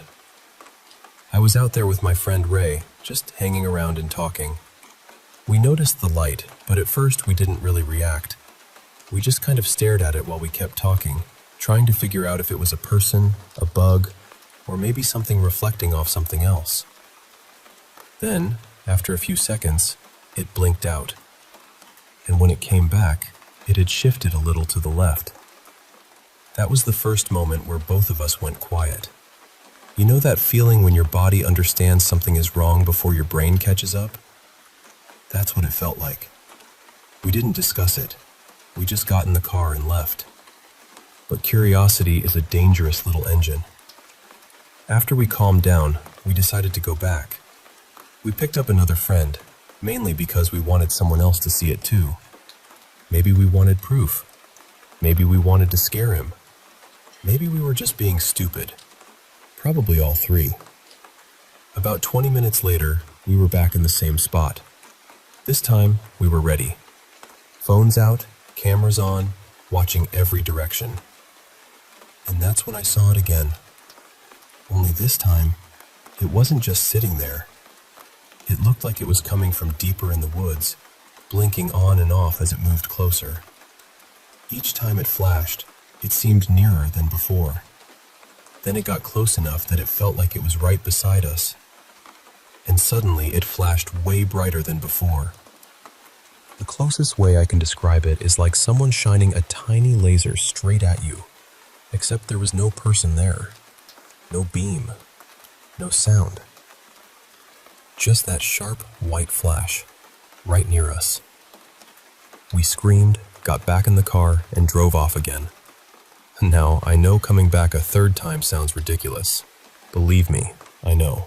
S1: I was out there with my friend Ray, just hanging around and talking. We noticed the light, but at first we didn't really react. We just kind of stared at it while we kept talking, trying to figure out if it was a person, a bug, or maybe something reflecting off something else. Then, after a few seconds, it blinked out. And when it came back, it had shifted a little to the left. That was the first moment where both of us went quiet. You know that feeling when your body understands something is wrong before your brain catches up? That's what it felt like. We didn't discuss it. We just got in the car and left. But curiosity is a dangerous little engine. After we calmed down, we decided to go back. We picked up another friend, mainly because we wanted someone else to see it too. Maybe we wanted proof. Maybe we wanted to scare him. Maybe we were just being stupid. Probably all three. About 20 minutes later, we were back in the same spot. This time, we were ready. Phones out, cameras on, watching every direction. And that's when I saw it again. Only this time, it wasn't just sitting there. It looked like it was coming from deeper in the woods, blinking on and off as it moved closer. Each time it flashed, it seemed nearer than before. Then it got close enough that it felt like it was right beside us. And suddenly it flashed way brighter than before. The closest way I can describe it is like someone shining a tiny laser straight at you, except there was no person there, no beam, no sound. Just that sharp white flash, right near us. We screamed, got back in the car, and drove off again. Now, I know coming back a third time sounds ridiculous. Believe me, I know.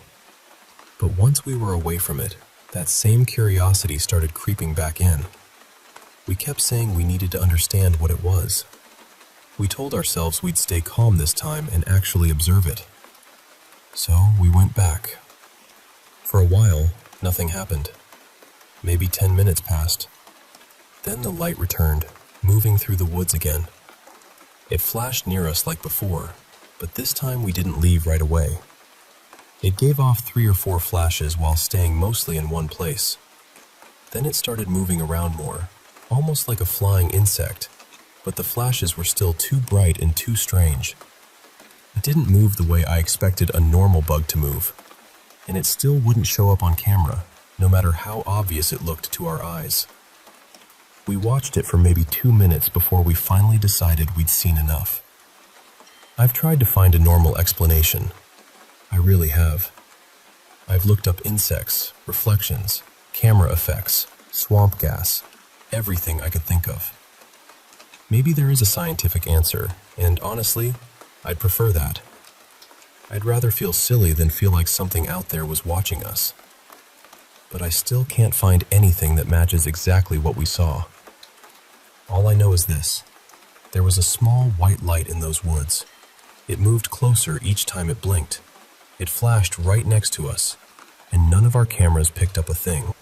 S1: But once we were away from it, that same curiosity started creeping back in. We kept saying we needed to understand what it was. We told ourselves we'd stay calm this time and actually observe it. So we went back. For a while, nothing happened. Maybe 10 minutes passed. Then the light returned, moving through the woods again. It flashed near us like before, but this time we didn't leave right away. It gave off 3 or 4 flashes while staying mostly in one place. Then it started moving around more, almost like a flying insect, but the flashes were still too bright and too strange. It didn't move the way I expected a normal bug to move, and it still wouldn't show up on camera, no matter how obvious it looked to our eyes. We watched it for maybe 2 minutes before we finally decided we'd seen enough. I've tried to find a normal explanation. I really have. I've looked up insects, reflections, camera effects, swamp gas, everything I could think of. Maybe there is a scientific answer, and honestly, I'd prefer that. I'd rather feel silly than feel like something out there was watching us. But I still can't find anything that matches exactly what we saw. All I know is this. There was a small white light in those woods. It moved closer each time it blinked. It flashed right next to us, and none of our cameras picked up a thing.